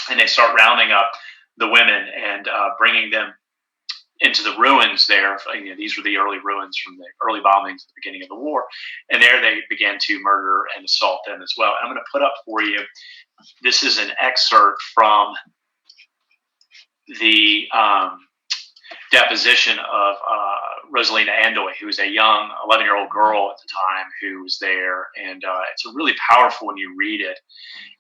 and they start rounding up the women and bringing them into the ruins there. These were the early ruins from the early bombings at the beginning of the war. And there they began to murder and assault them as well. And I'm going to put up for you, this is an excerpt from the deposition of Rosalina Andoy, who was a young 11-year-old girl at the time who was there. And it's really powerful when you read it.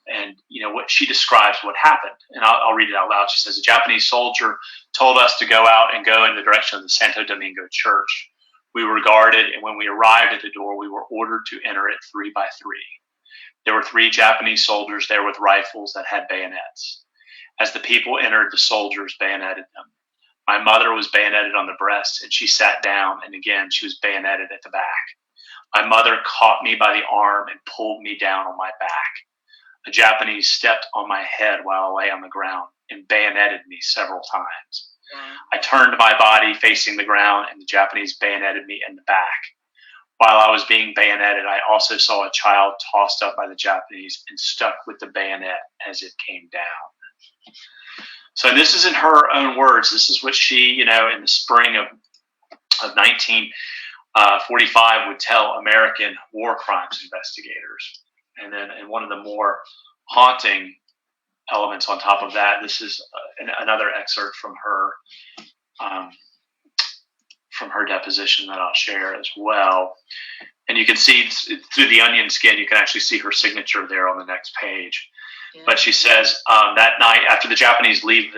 And, what she describes what happened. And I'll read it out loud. She says, a Japanese soldier told us to go out and go in the direction of the Santo Domingo church. We were guarded, and when we arrived at the door, we were ordered to enter it 3 by 3. There were 3 Japanese soldiers there with rifles that had bayonets. As the people entered, the soldiers bayoneted them. My mother was bayoneted on the breast, and she sat down, and again, she was bayoneted at the back. My mother caught me by the arm and pulled me down on my back. A Japanese stepped on my head while I lay on the ground and bayoneted me several times. I turned my body facing the ground, and the Japanese bayoneted me in the back. While I was being bayoneted, I also saw a child tossed up by the Japanese and stuck with the bayonet as it came down. So this is in her own words. This is what she, in the spring of 1945 would tell American war crimes investigators. And then, and one of the more haunting elements on top of that, this is another excerpt from her deposition that I'll share as well. And you can see through the onion skin, you can actually see her signature there on the next page. Yeah. But she says that night, after the Japanese leave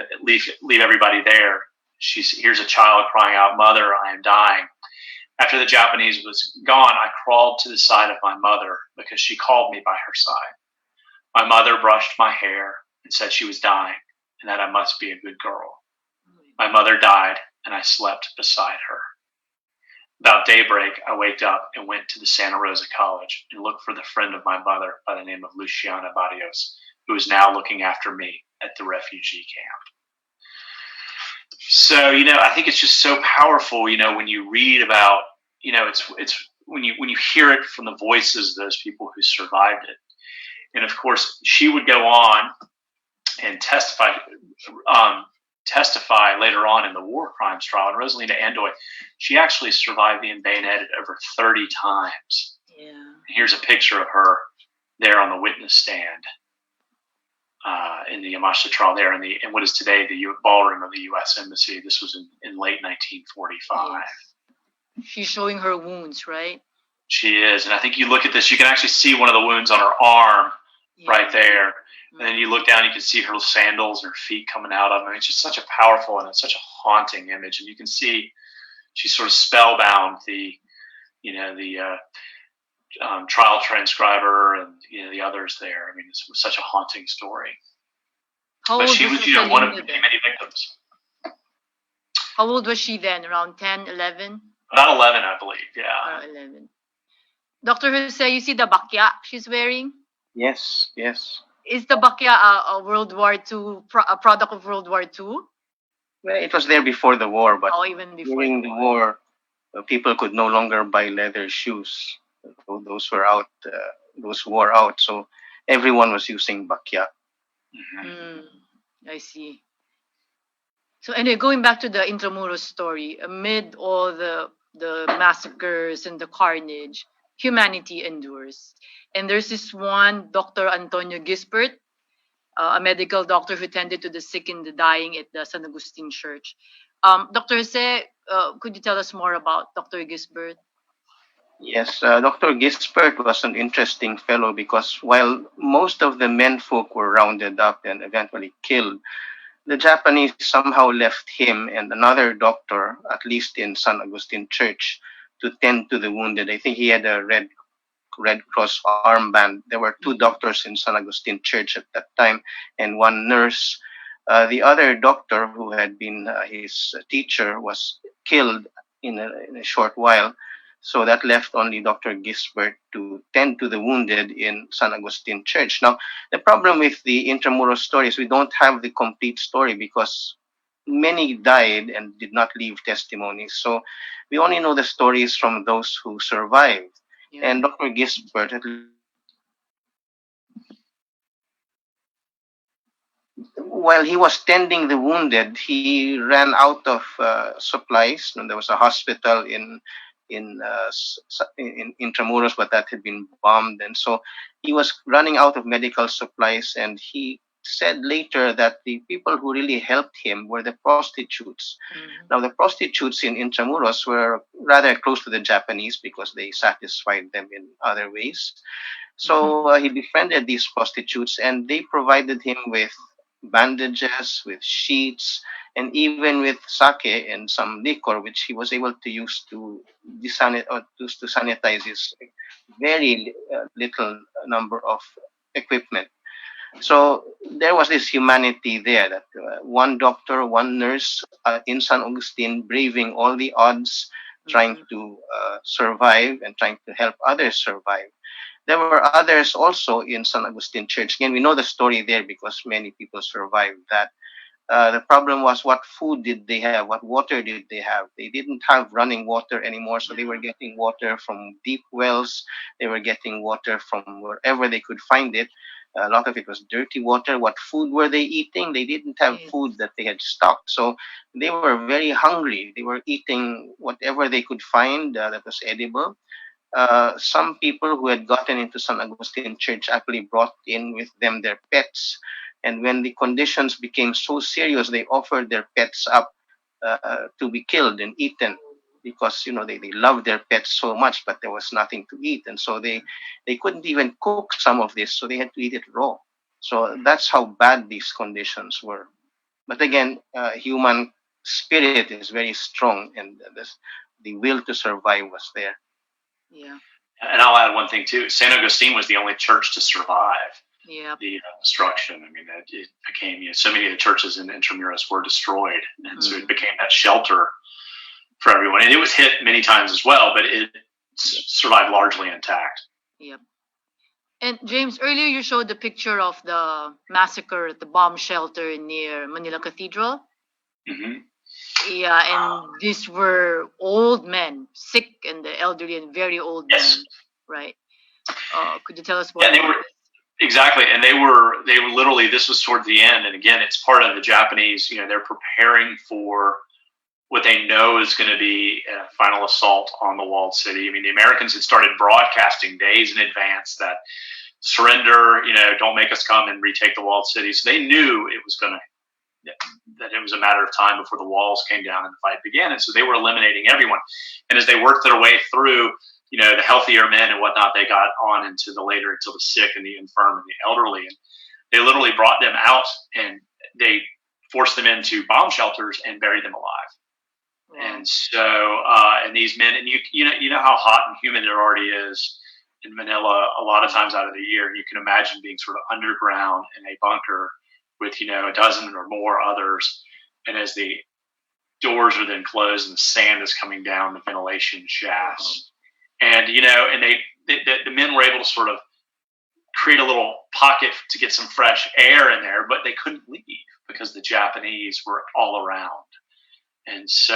everybody there, she hears a child crying out, "Mother, I am dying." After the Japanese was gone, I crawled to the side of my mother because she called me by her side. My mother brushed my hair and said she was dying and that I must be a good girl. My mother died and I slept beside her. About daybreak, I waked up and went to the Santa Rosa College and looked for the friend of my mother by the name of Luciana Barrios, who is now looking after me at the refugee camp. So, I think it's just so powerful, when you read about, it's when you hear it from the voices of those people who survived it. And of course, she would go on and testify later on in the war crimes trial. And Rosalina Andoy, she actually survived being bayoneted over 30 times. Yeah. And here's a picture of her there on the witness stand in the Yamashita trial there in what is today the ballroom of the U.S. Embassy. This was in late 1945. Yes. She's showing her wounds, right? She is. And I think you look at this, you can actually see one of the wounds on her arm right there. And then you look down, you can see her sandals and her feet coming out of them. I mean, it's just such a powerful and it's such a haunting image. And you can see she's sort of spellbound the trial transcriber and the others there. I mean, it was such a haunting story. But she was one of many victims. How old was she then? Around 10, 11? About 11, I believe. Yeah. 11. Dr. Jose, you see the bakya she's wearing? Yes. Is the bakya a World War II, a product of World War II? Well, it was there before the war, but Even before during the war, people could no longer buy leather shoes. Those were out. Those wore out. So everyone was using bakya. I see. So anyway, going back to the Intramuros story, amid all the massacres and the carnage, humanity endures. And there's this one Dr. Antonio Gisbert, a medical doctor who tended to the sick and the dying at the San Agustin Church. Dr. Jose, could you tell us more about Dr. Gisbert? Yes, Dr. Gisbert was an interesting fellow because while most of the menfolk were rounded up and eventually killed, the Japanese somehow left him and another doctor, at least in San Agustin Church, to tend to the wounded. I think he had a Red Cross armband. There were two doctors in San Agustin Church at that time and one nurse. The other doctor, who had been his teacher, was killed in a short while. So that left only Dr. Gisbert to tend to the wounded in San Agustin Church. Now, the problem with the Intramuros story is we don't have the complete story because many died and did not leave testimonies. So we only know the stories from those who survived. Yeah. And Dr. Gisbert, while he was tending the wounded, he ran out of supplies. And there was a hospital in Intramuros, but that had been bombed, and so he was running out of medical supplies. And he said later that the people who really helped him were the prostitutes. Now, the prostitutes in Intramuros were rather close to the Japanese because they satisfied them in other ways. So he befriended these prostitutes, and they provided him with bandages, with sheets, and even with sake and some liquor, which he was able to use to sanitize his very little number of equipment. So there was this humanity there, that one doctor, one nurse in San Agustin, braving all the odds, trying to survive and trying to help others survive. There were others also in San Agustin Church. Again, we know the story there because many people survived that. The problem was, what food did they have? What water did they have? They didn't have running water anymore, so they were getting water from deep wells. They were getting water from wherever they could find it. A lot of it was dirty water. What food were they eating? They didn't have food that they had stocked. So they were very hungry. They were eating whatever they could find that was edible. Some people who had gotten into San Agustin Church actually brought in with them their pets. And when the conditions became so serious, they offered their pets up to be killed and eaten because, they loved their pets so much, but there was nothing to eat. And so they couldn't even cook some of this, so they had to eat it raw. So that's how bad these conditions were. But again, human spirit is very strong, and the will to survive was there. Yeah. And I'll add one thing too. St. Augustine was the only church to survive Yeah. the destruction. I mean, it became, so many of the churches in Intramuros were destroyed, and so it became that shelter for everyone. And it was hit many times as well, but it survived largely intact. Yep. And James, earlier you showed the picture of the massacre at the bomb shelter near Manila Cathedral. Mm-hmm. Yeah, and these were old men, sick and the elderly and very old Yes. men, right? Could you tell us what? Yeah, they were exactly, and they were literally. This was toward the end, and again, it's part of the Japanese. They're preparing for what they know is going to be a final assault on the walled city. I mean, the Americans had started broadcasting days in advance that surrender, don't make us come and retake the walled city. So they knew it was that it was a matter of time before the walls came down and the fight began. And so they were eliminating everyone. And as they worked their way through, the healthier men and whatnot, they got on into the sick and the infirm and the elderly. And they literally brought them out and they forced them into bomb shelters and buried them alive. And so, and these men, and you know how hot and humid it already is in Manila a lot of times out of the year. And you can imagine being sort of underground in a bunker with, a dozen or more others. And as the doors are then closed and the sand is coming down the ventilation shafts. And, and the men were able to sort of create a little pocket to get some fresh air in there, but they couldn't leave because the Japanese were all around. And so,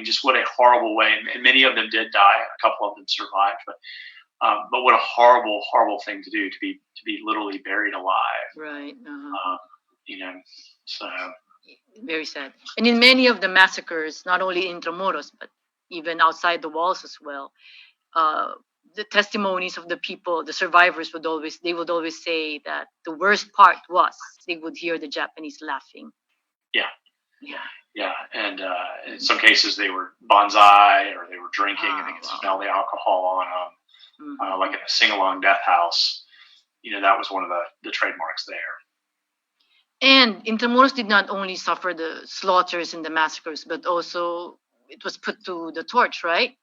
just what a horrible way. And many of them did die. A couple of them survived, but what a horrible, horrible thing to do, to be literally buried alive. Right. So very sad. And in many of the massacres, not only in Intramuros, but even outside the walls as well, the testimonies of the people, the survivors would always say that the worst part was they would hear the Japanese laughing. Yeah. And in some cases they were bonsai or they were drinking, and they could smell the alcohol on them, like in a sing-along death house. That was one of the trademarks there. And Intramuros did not only suffer the slaughters and the massacres, but also it was put to the torch, right?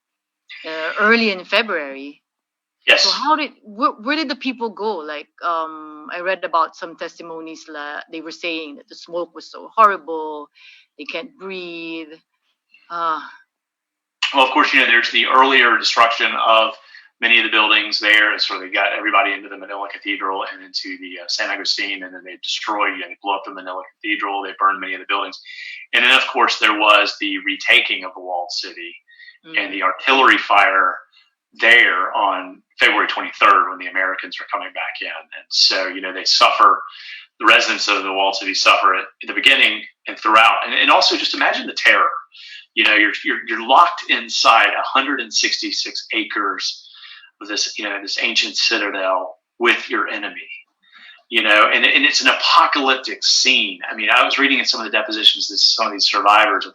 Early in February. Yes. So where did the people go? Like, I read about some testimonies they were saying that the smoke was so horrible, they can't breathe. Well, of course, there's the earlier destruction of many of the buildings there. So they got everybody into the Manila Cathedral and into the San Agustin, and then they destroyed, they blew up the Manila Cathedral. They burned many of the buildings. And then, of course, there was the retaking of the walled city and the artillery fire there on February 23rd when the Americans are coming back in. And so, they suffer, the residents of the walled city suffer it in the beginning and throughout. And also just imagine the terror. You're locked inside 166 acres of this, this ancient citadel with your enemy, and it's an apocalyptic scene. I mean, I was reading in some of the depositions that some of these survivors of,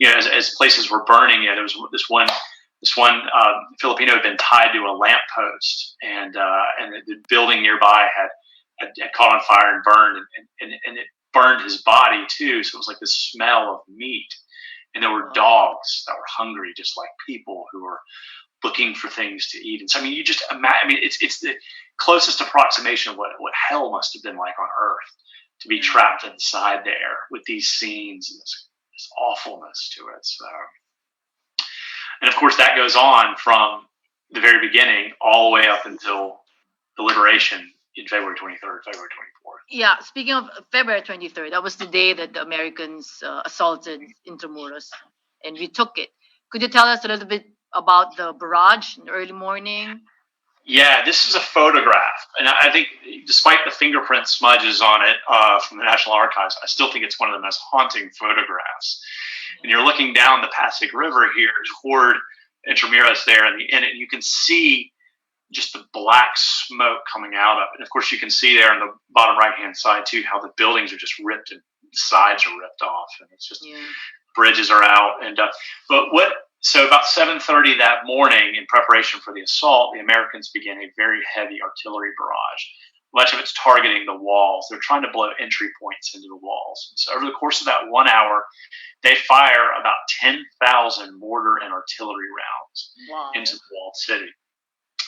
as places were burning, there was this one Filipino had been tied to a lamppost, and the building nearby had caught on fire and burned, and it burned his body too. So it was like this smell of meat, and there were dogs that were hungry, just like people who were looking for things to eat. And so, you just imagine, it's the closest approximation of what hell must have been like on Earth, to be trapped inside there with these scenes and this awfulness to it. So, and of course, that goes on from the very beginning all the way up until the liberation in February 23rd, February 24th. Yeah, speaking of February 23rd, that was the day that the Americans assaulted Intramuros, and we took it. Could you tell us a little bit about the barrage in the early morning? Yeah, this is a photograph, and I think despite the fingerprint smudges on it from the National Archives, I still think it's one of the most haunting photographs. And you're looking down the Pasig River here toward Intramuros there, and you can see just the black smoke coming out of it. And of course, you can see there on the bottom right-hand side too how the buildings are just ripped and the sides are ripped off, and it's just bridges are out. And so about 7:30 that morning, in preparation for the assault, the Americans began a very heavy artillery barrage. Much of it's targeting the walls. They're trying to blow entry points into the walls. And so over the course of that 1 hour, they fire about 10,000 mortar and artillery rounds Wow. into the walled city.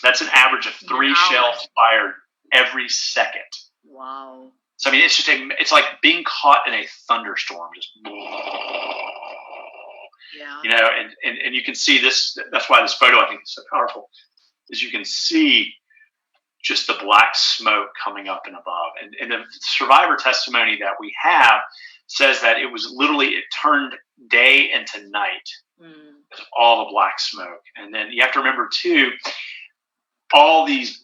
That's an average of 3 Wow. shells fired every second. Wow. So I mean, it's like being caught in a thunderstorm, just Yeah. you know, and you can see this. That's why this photo I think is so powerful, is you can see just the black smoke coming up and above, and the survivor testimony that we have says that it was literally, it turned day into night with all the black smoke. And then you have to remember too, all these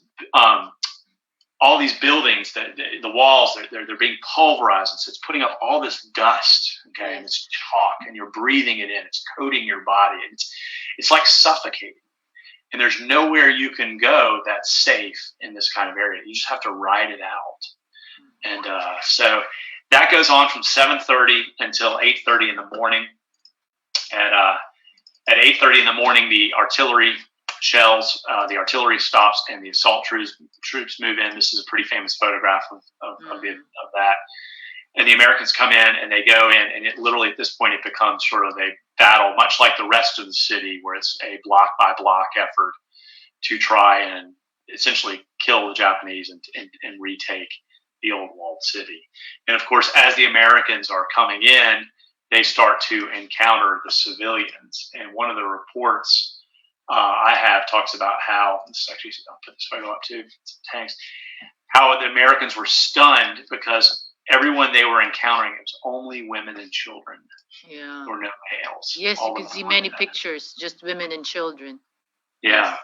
buildings, the walls, they're being pulverized, and so it's putting up all this dust, okay, and it's chalk, and you're breathing it in, it's coating your body, and it's like suffocating. And there's nowhere you can go that's safe in this kind of area. You just have to ride it out. And so that goes on from 7:30 until 8:30 in the morning. At 8:30 in the morning, the artillery shells, the artillery stops, and the assault troops move in. This is a pretty famous photograph of that. And the Americans come in, and they go in, and it literally, at this point, it becomes sort of a battle, much like the rest of the city, where it's a block-by-block effort to try and essentially kill the Japanese and retake the old walled city. And, of course, as the Americans are coming in, they start to encounter the civilians. And one of the reports I have talks about how, actually, I'll put this photo up too, tanks, how the Americans were stunned because everyone they were encountering, it was only women and children. Yeah. Or no males. Yes, you can see many pictures, just women and children. Yeah.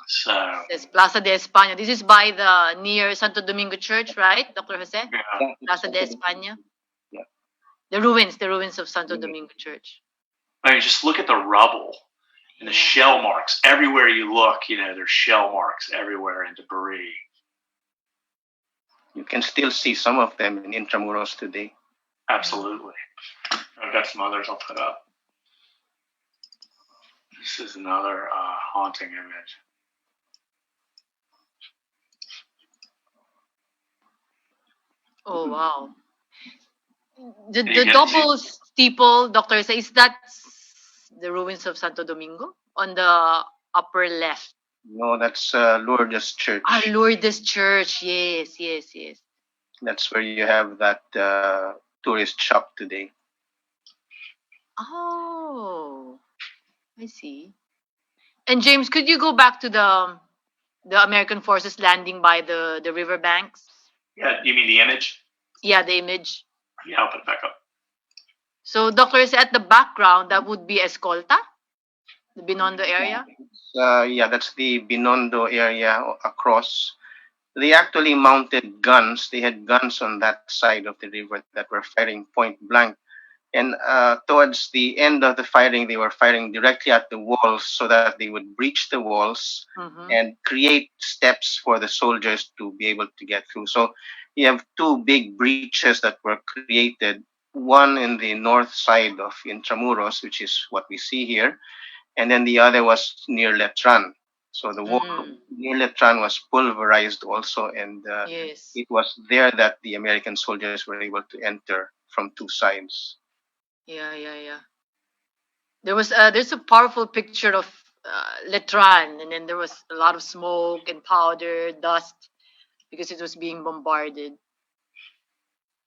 So. It's Plaza De Espana. This is by the near Santo Domingo Church, right, Dr. Jose? Yeah. Plaza De Espana. Yeah. The ruins of Santo Domingo Church. I mean, just look at the rubble and the shell marks. Everywhere you look, you know, there's shell marks everywhere and debris. You can still see some of them in Intramuros today. Absolutely. I've got some others I'll put up. This is another haunting image. Oh, wow. The double steeple, Doctor, is that the ruins of Santo Domingo on the upper left? No, that's Lourdes Church. Ah, Lourdes Church. Yes. That's where you have that tourist shop today. Oh, I see. And James, could you go back to the American forces landing by the riverbanks? Yeah, you mean the image? Yeah, the image. Yeah, I'll put it back up. So, Doctor, is at the background, that would be Escolta, the Binondo area? Yeah, that's the Binondo area across. They actually mounted guns. They had guns on that side of the river that were firing point blank. And towards the end of the firing, they were firing directly at the walls so that they would breach the walls and create steps for the soldiers to be able to get through. So you have two big breaches that were created, one in the north side of Intramuros, which is what we see here, and then the other was near Letran. So the wall near Letran was pulverized also, and it was there that the American soldiers were able to enter from two sides. Yeah. There's a powerful picture of Letran, and then there was a lot of smoke and powder, dust, because it was being bombarded.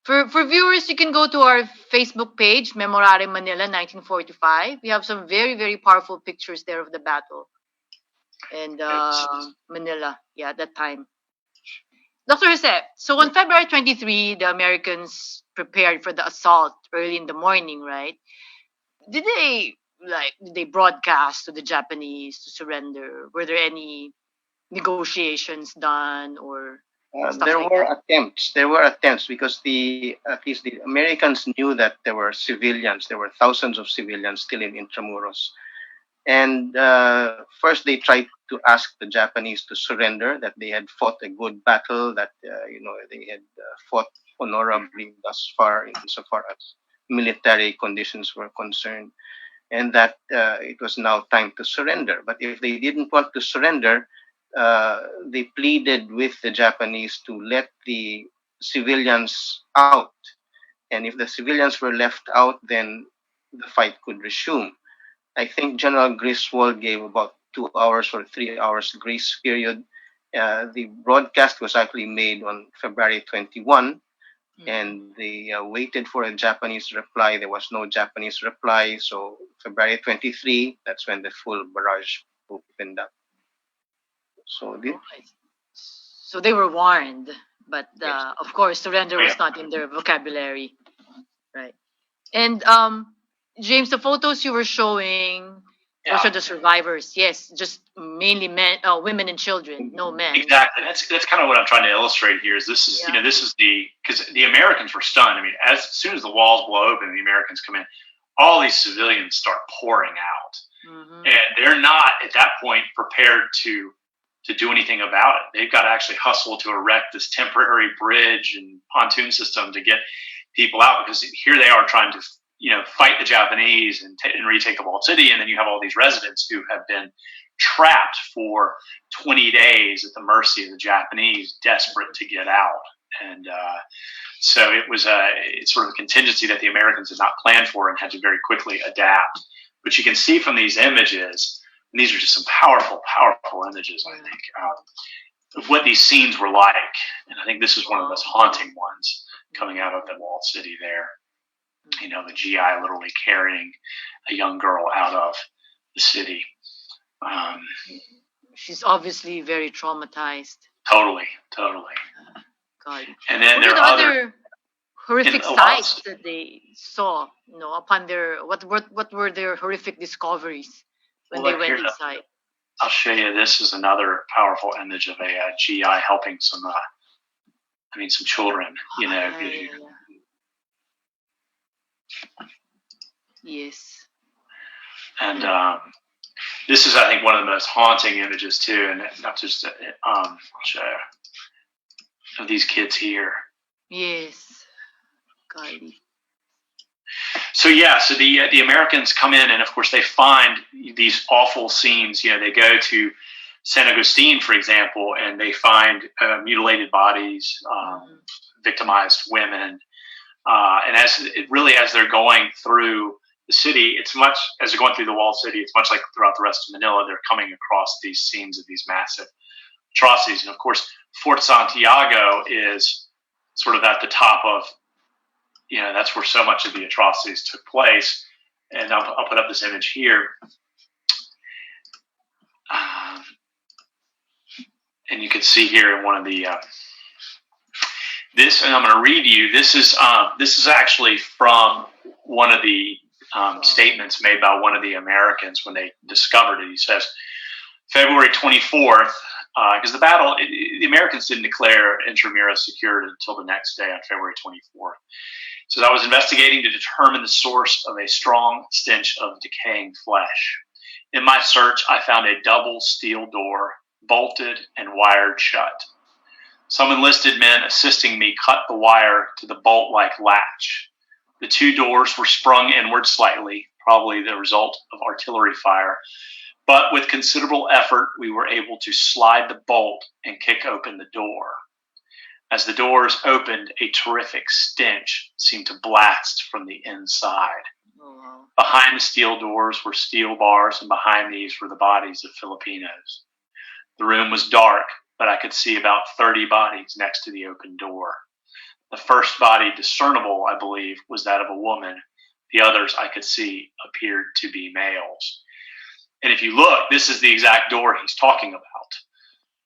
For viewers, you can go to our Facebook page, Memorare Manila 1945. We have some very, very powerful pictures there of the battle. And Manila, at that time. Dr. Jose, so on February 23, the Americans prepared for the assault early in the morning, right? Did they broadcast to the Japanese to surrender? Were there any negotiations done or there were attempts. There were attempts because at least the Americans knew that there were civilians. There were thousands of civilians still in Intramuros. And first they tried to ask the Japanese to surrender, that they had fought a good battle, that they had fought honorably thus far insofar as military conditions were concerned, and that it was now time to surrender. But if they didn't want to surrender, they pleaded with the Japanese to let the civilians out and if the civilians were left out, then the fight could resume. I think General Griswold gave about 2 hours or 3 hours grace period. The broadcast was actually made on February 21, and they waited for a Japanese reply. There was no Japanese reply, so February 23, that's when the full barrage opened up. So they were warned, but Yes. of course, surrender was not in their vocabulary, right? And James, the photos you were showing, those are the survivors. Yes, just mainly men, women and children, no men. Exactly. That's kind of what I'm trying to illustrate here. Is this is this is because the Americans were stunned. I mean, as soon as the walls blow open, the Americans come in, all these civilians start pouring out, and they're not at that point prepared to do anything about it. They've got to actually hustle to erect this temporary bridge and pontoon system to get people out, because here they are trying to fight the Japanese and retake the walled city, and then you have all these residents who have been trapped for 20 days at the mercy of the Japanese, desperate to get out. And so it was it's sort of a contingency that the Americans had not planned for and had to very quickly adapt. But you can see from these images, and these are just some powerful, powerful images, I think, of what these scenes were like. And I think this is one of the most haunting ones coming out of the walled city there. The GI literally carrying a young girl out of the city. She's obviously very traumatized. Totally. God. And then what there are are other horrific sights that they saw? Upon their what were their horrific discoveries when they went inside? I'll show you. This is another powerful image of a GI helping some children. Yes. And this is, I think, one of the most haunting images too, and not just I'll show you, of these kids here. Yes. Golly. So the Americans come in, and of course they find these awful scenes. They go to San Agustin, for example, and they find mutilated bodies, victimized women, and as they're going through the city, it's much as they're going through the walled city. It's much like throughout the rest of Manila. They're coming across these scenes of these massive atrocities, and of course, Fort Santiago is sort of at the top of. That's where so much of the atrocities took place. And I'll put up this image here. And you can see here in one of the this, and I'm going to read you. This is actually from one of the statements made by one of the Americans when they discovered it. He says, February 24th, because the Americans didn't declare Intramuros secured until the next day on February 24th. So I was investigating to determine the source of a strong stench of decaying flesh. In my search, I found a double steel door, bolted and wired shut. Some enlisted men assisting me cut the wire to the bolt-like latch. The two doors were sprung inward slightly, probably the result of artillery fire, but with considerable effort, we were able to slide the bolt and kick open the door. As the doors opened, a terrific stench seemed to blast from the inside. Oh, wow. Behind the steel doors were steel bars, and behind these were the bodies of Filipinos. The room was dark, but I could see about 30 bodies next to the open door. The first body discernible, I believe, was that of a woman. The others I could see appeared to be males. And if you look, this is the exact door he's talking about.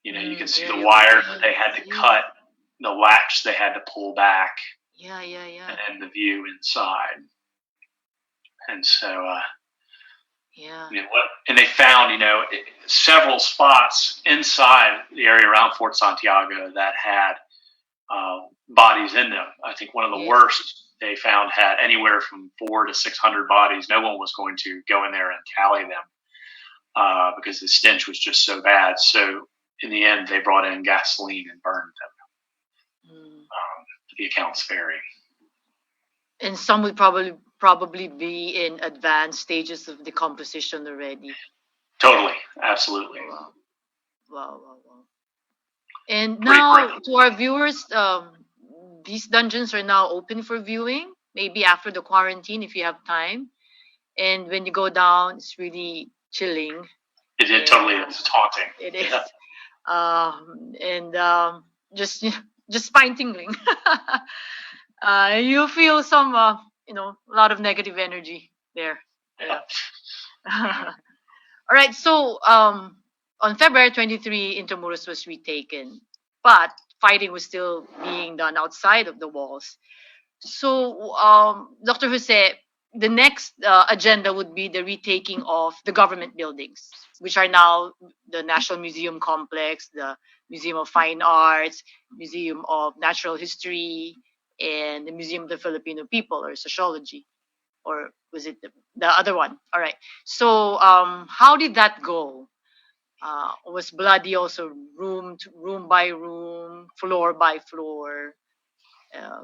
You can see the wire that they had to cut, the latch they had to pull back. Yeah. And the view inside. And so, and they found, several spots inside the area around Fort Santiago that had bodies in them. I think one of the worst they found had anywhere from 400 to 600 bodies. No one was going to go in there and tally them because the stench was just so bad. So in the end, they brought in gasoline and burned them. The accounts vary. And some would probably be in advanced stages of decomposition already. Totally, absolutely. Wow. And now, to our viewers, these dungeons are now open for viewing. maybe after the quarantine if you have time. And when you go down, it's really chilling. It totally is. It's haunting. It is. Yeah. And just just spine tingling. You feel some, a lot of negative energy there. Yeah. All right. So on February 23, Intramuros was retaken, but fighting was still being done outside of the walls. So, Dr. Jose, the next agenda would be the retaking of the government buildings, which are now the National Museum Complex, the Museum of Fine Arts, Museum of Natural History, and the Museum of the Filipino People, or Sociology. Or was it the other one? All right. So, how did that go? Was bloody also room by room, floor by floor?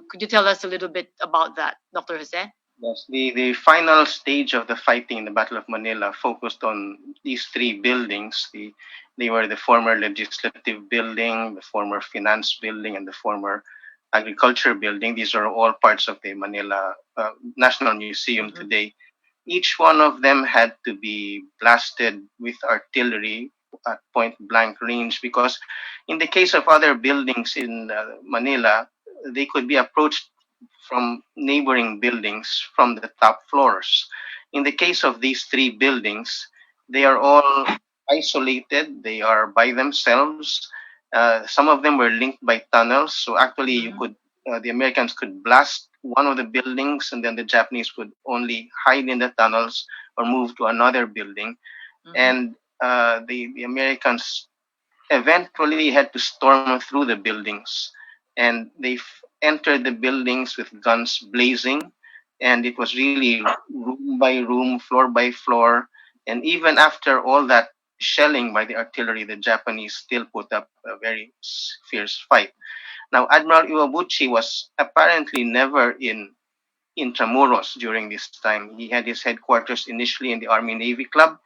Could you tell us a little bit about that, Dr. Jose? Yes, the final stage of the fighting in the Battle of Manila focused on these three buildings. They were the former legislative building, the former finance building, and the former agriculture building. These are all parts of the Manila National Museum today. Each one of them had to be blasted with artillery at point blank range, because in the case of other buildings in Manila, they could be approached from neighboring buildings from the top floors. In the case of these three buildings, they are all isolated, they are by themselves. Some of them were linked by tunnels, so actually the Americans could blast one of the buildings, and then the Japanese would only hide in the tunnels or move to another building. And the Americans eventually had to storm through the buildings, and they entered the buildings with guns blazing, and it was really room by room, floor by floor. And even after all that shelling by the artillery, the Japanese still put up a very fierce fight. Now, Admiral Iwabuchi was apparently never in Intramuros during this time. He had his headquarters initially in the Army Navy Club,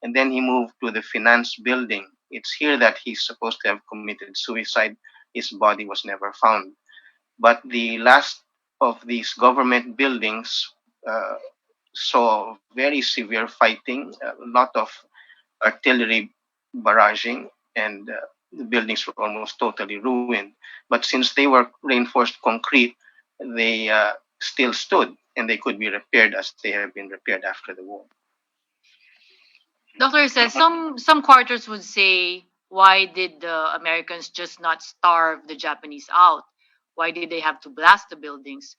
and then he moved to the finance building. It's here that he's supposed to have committed suicide. His body was never found. But the last of these government buildings saw very severe fighting, a lot of artillery barraging, and the buildings were almost totally ruined. But since they were reinforced concrete, they still stood, and they could be repaired as they have been repaired after the war. Doctor says some quarters would say, why did the Americans just not starve the Japanese out? Why did they have to blast the buildings?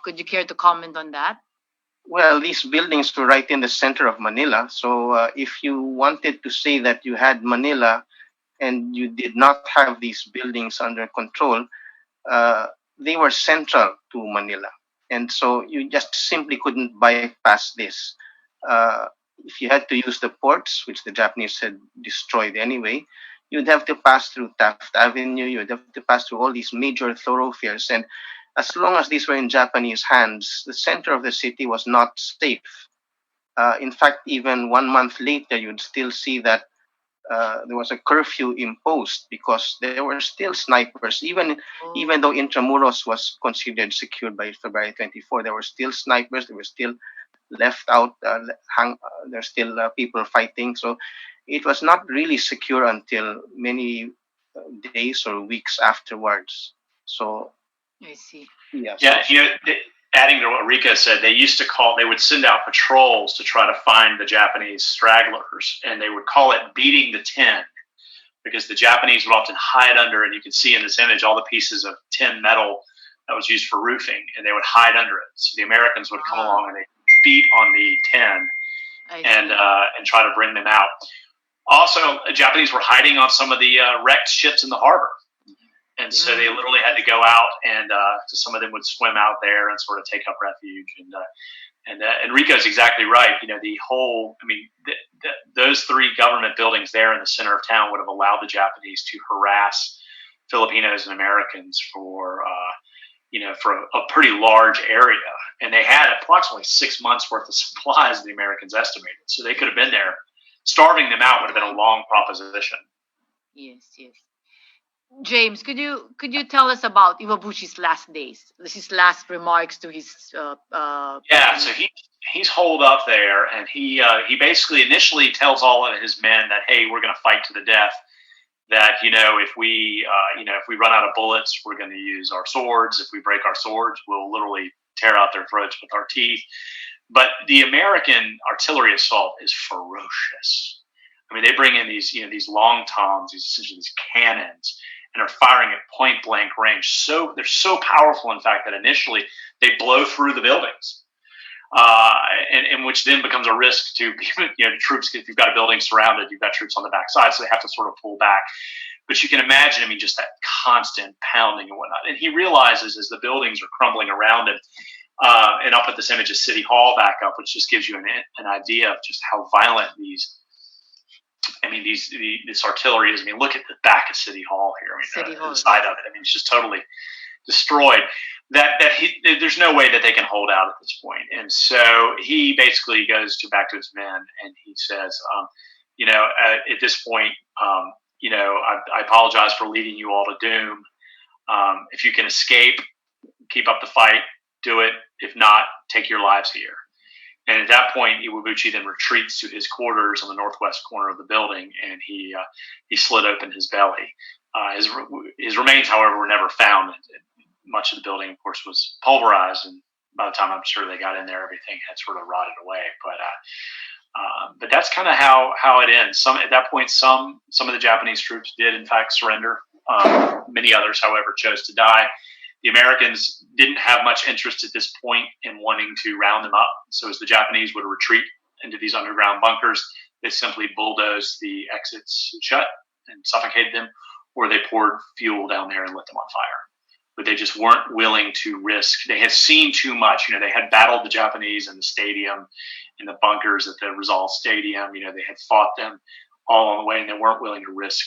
Could you care to comment on that? Well, these buildings were right in the center of Manila. So if you wanted to say that you had Manila and you did not have these buildings under control, they were central to Manila. And so you just simply couldn't bypass this. If you had to use the ports, which the Japanese had destroyed anyway, you'd have to pass through Taft Avenue, you'd have to pass through all these major thoroughfares. And as long as these were in Japanese hands, the center of the city was not safe. In fact, even 1 month later, you'd still see that there was a curfew imposed because there were still snipers. Even though Intramuros was considered secured by February 24, there were still snipers. There were still left out. There's still people fighting. So it was not really secure until many days or weeks afterwards. So I see. Yeah. Adding to what Rika said, they would send out patrols to try to find the Japanese stragglers, and they would call it beating the tin, because the Japanese would often hide under, and you can see in this image all the pieces of tin metal that was used for roofing, and they would hide under it. So the Americans would come along and they beat on the tin and try to bring them out. Also, the Japanese were hiding on some of the wrecked ships in the harbor. And so they literally had to go out, and so some of them would swim out there and sort of take up refuge. And Rico's exactly right. Those three government buildings there in the center of town would have allowed the Japanese to harass Filipinos and Americans for a pretty large area. And they had approximately 6 months worth of supplies, the Americans estimated. So they could have been there. Starving them out would have been a long proposition. Yes. James, could you tell us about Iwabuchi's last days? His last remarks to his Yeah, so he's holed up there, and he basically initially tells all of his men that, hey, we're going to fight to the death. That if we run out of bullets, we're going to use our swords. If we break our swords, we'll literally tear out their throats with our teeth. But the American artillery assault is ferocious. I mean, they bring in these long toms, essentially these cannons, and are firing at point blank range. So they're so powerful, in fact, that initially they blow through the buildings, and which then becomes a risk to troops. If you've got a building surrounded, you've got troops on the backside, so they have to sort of pull back. But you can imagine, I mean, just that constant pounding and whatnot. And he realizes as the buildings are crumbling around him, and I'll put this image of City Hall back up, which just gives you an idea of just how violent this artillery is. I mean, look at the back of City Hall here. I mean, the side of it. I mean, it's just totally destroyed. There's no way that they can hold out at this point. And so he basically goes back to his men and he says, at this point, I apologize for leading you all to doom. If you can escape, keep up the fight, do it. If not, take your lives here. And at that point, Iwabuchi then retreats to his quarters on the northwest corner of the building, and he slit open his belly. His remains, however, were never found. Much of the building, of course, was pulverized, and by the time I'm sure they got in there, everything had sort of rotted away. But that's kind of how it ends. At that point, some of the Japanese troops did, in fact, surrender. Many others, however, chose to die. The Americans didn't have much interest at this point in wanting to round them up. So as the Japanese would retreat into these underground bunkers, they simply bulldozed the exits shut and suffocated them, or they poured fuel down there and lit them on fire. But they just weren't willing to risk. They had seen too much. They had battled the Japanese in the stadium, in the bunkers at the Rizal Stadium. They had fought them all on the way, and they weren't willing to risk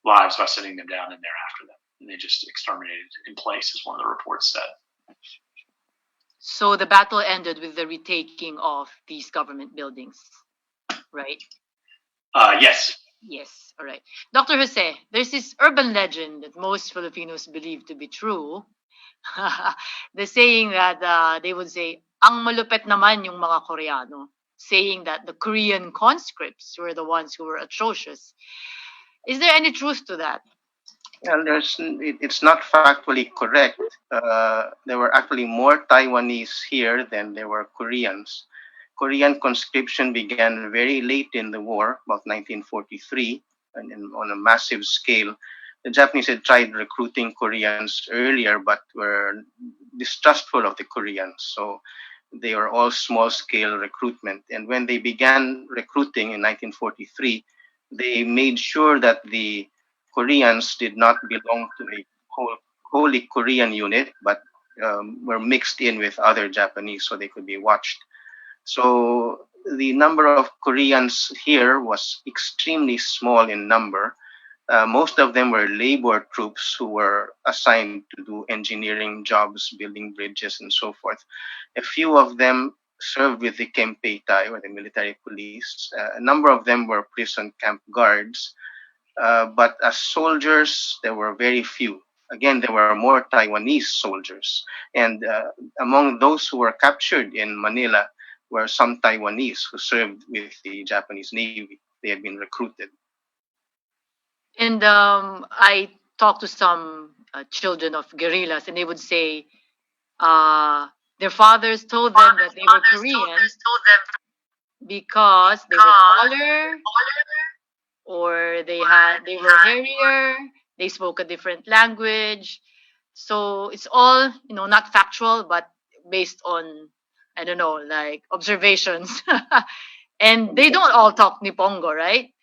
lives by sending them down in there after them. And they just exterminated in place, as one of the reports said. So the battle ended with the retaking of these government buildings, right? Yes. Yes, all right. Dr. Jose, there's this urban legend that most Filipinos believe to be true. The saying that they would say, ang malupet naman yung mga Koreano, saying that the Korean conscripts were the ones who were atrocious. Is there any truth to that? Well, it's not factually correct. There were actually more Taiwanese here than there were Koreans. Korean conscription began very late in the war, about 1943, and on a massive scale. The Japanese had tried recruiting Koreans earlier, but were distrustful of the Koreans. So they were all small-scale recruitment. And when they began recruiting in 1943, they made sure that the Koreans did not belong to a wholly Korean unit, but were mixed in with other Japanese so they could be watched. So the number of Koreans here was extremely small in number. Most of them were labor troops who were assigned to do engineering jobs, building bridges, and so forth. A few of them served with the Kempeitai, or the military police. A number of them were prison camp guards. But as soldiers, there were very few. Again, there were more Taiwanese soldiers. And among those who were captured in Manila were some Taiwanese who served with the Japanese Navy. They had been recruited. And I talked to some children of guerrillas, and they would say their fathers told them that they were Koreans because they were taller, or they were hairier, they spoke a different language. So it's all, not factual, but based on, I don't know, like observations. And they don't all talk Nippongo, right?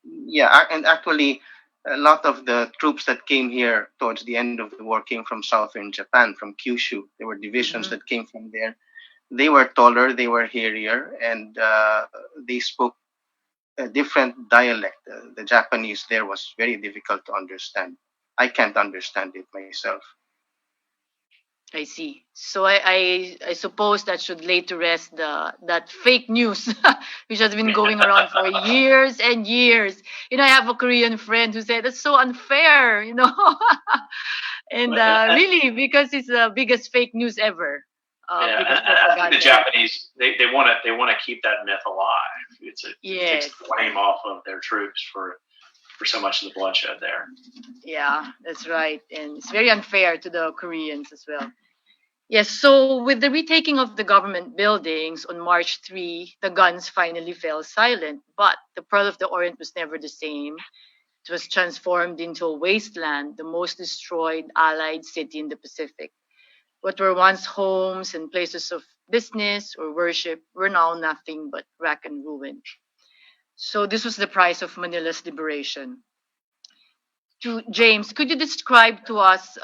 Yeah, and actually, a lot of the troops that came here towards the end of the war came from southern Japan, from Kyushu. There were divisions that came from there. They were taller, they were hairier, and they spoke a different dialect. The Japanese there was very difficult to understand. I can't understand it myself. I see. So I suppose that should lay to rest that fake news which has been going around for years and years. I have a Korean friend who said that's so unfair, and really because it's the biggest fake news ever, Yeah, biggest and I think the propaganda. Japanese they want to keep that myth alive. It takes Yes, the blame off of their troops for so much of the bloodshed there. yeah, that's right, and it's very unfair to the Koreans as well. Yes, so with the retaking of the government buildings on March 3, the guns finally fell silent, but the Pearl of the Orient was never the same. It was transformed into a wasteland, the most destroyed Allied city in the Pacific. What were once homes and places of business or worship were now nothing but wreck and ruin. So this was the price of Manila's liberation. To James, could you describe to us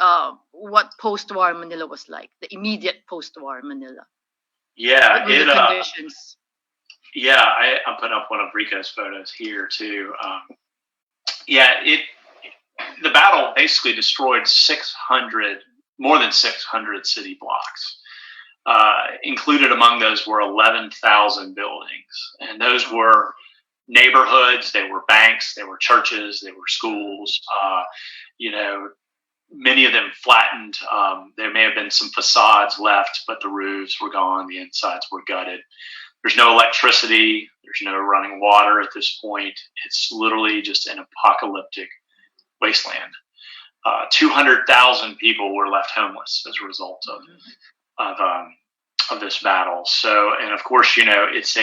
what post-war Manila was like, the immediate post-war Manila? Yeah, What were the conditions? I'm putting up one of Rico's photos here too. Yeah, the battle basically destroyed more than 600 city blocks. Included among those were 11,000 buildings, and those were neighborhoods. They were banks. They were churches. They were schools. Many of them flattened. There may have been some facades left, but the roofs were gone. The insides were gutted. There's no electricity. There's no running water at this point. It's literally just an apocalyptic wasteland. 200,000 people were left homeless as a result of this battle. So, and of course, it's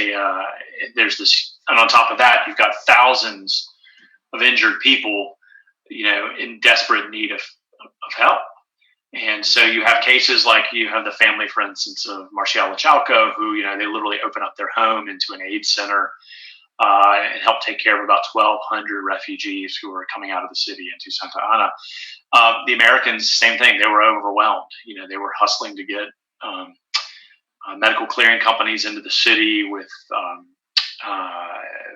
there's this, and on top of that, you've got thousands of injured people, in desperate need of help. And so you have cases like you have the family, for instance, of Marcial Chalco, who, they literally open up their home into an aid center and help take care of about 1,200 refugees who were coming out of the city into Santa Ana. The Americans, same thing. They were overwhelmed. They were hustling to get medical clearing companies into the city with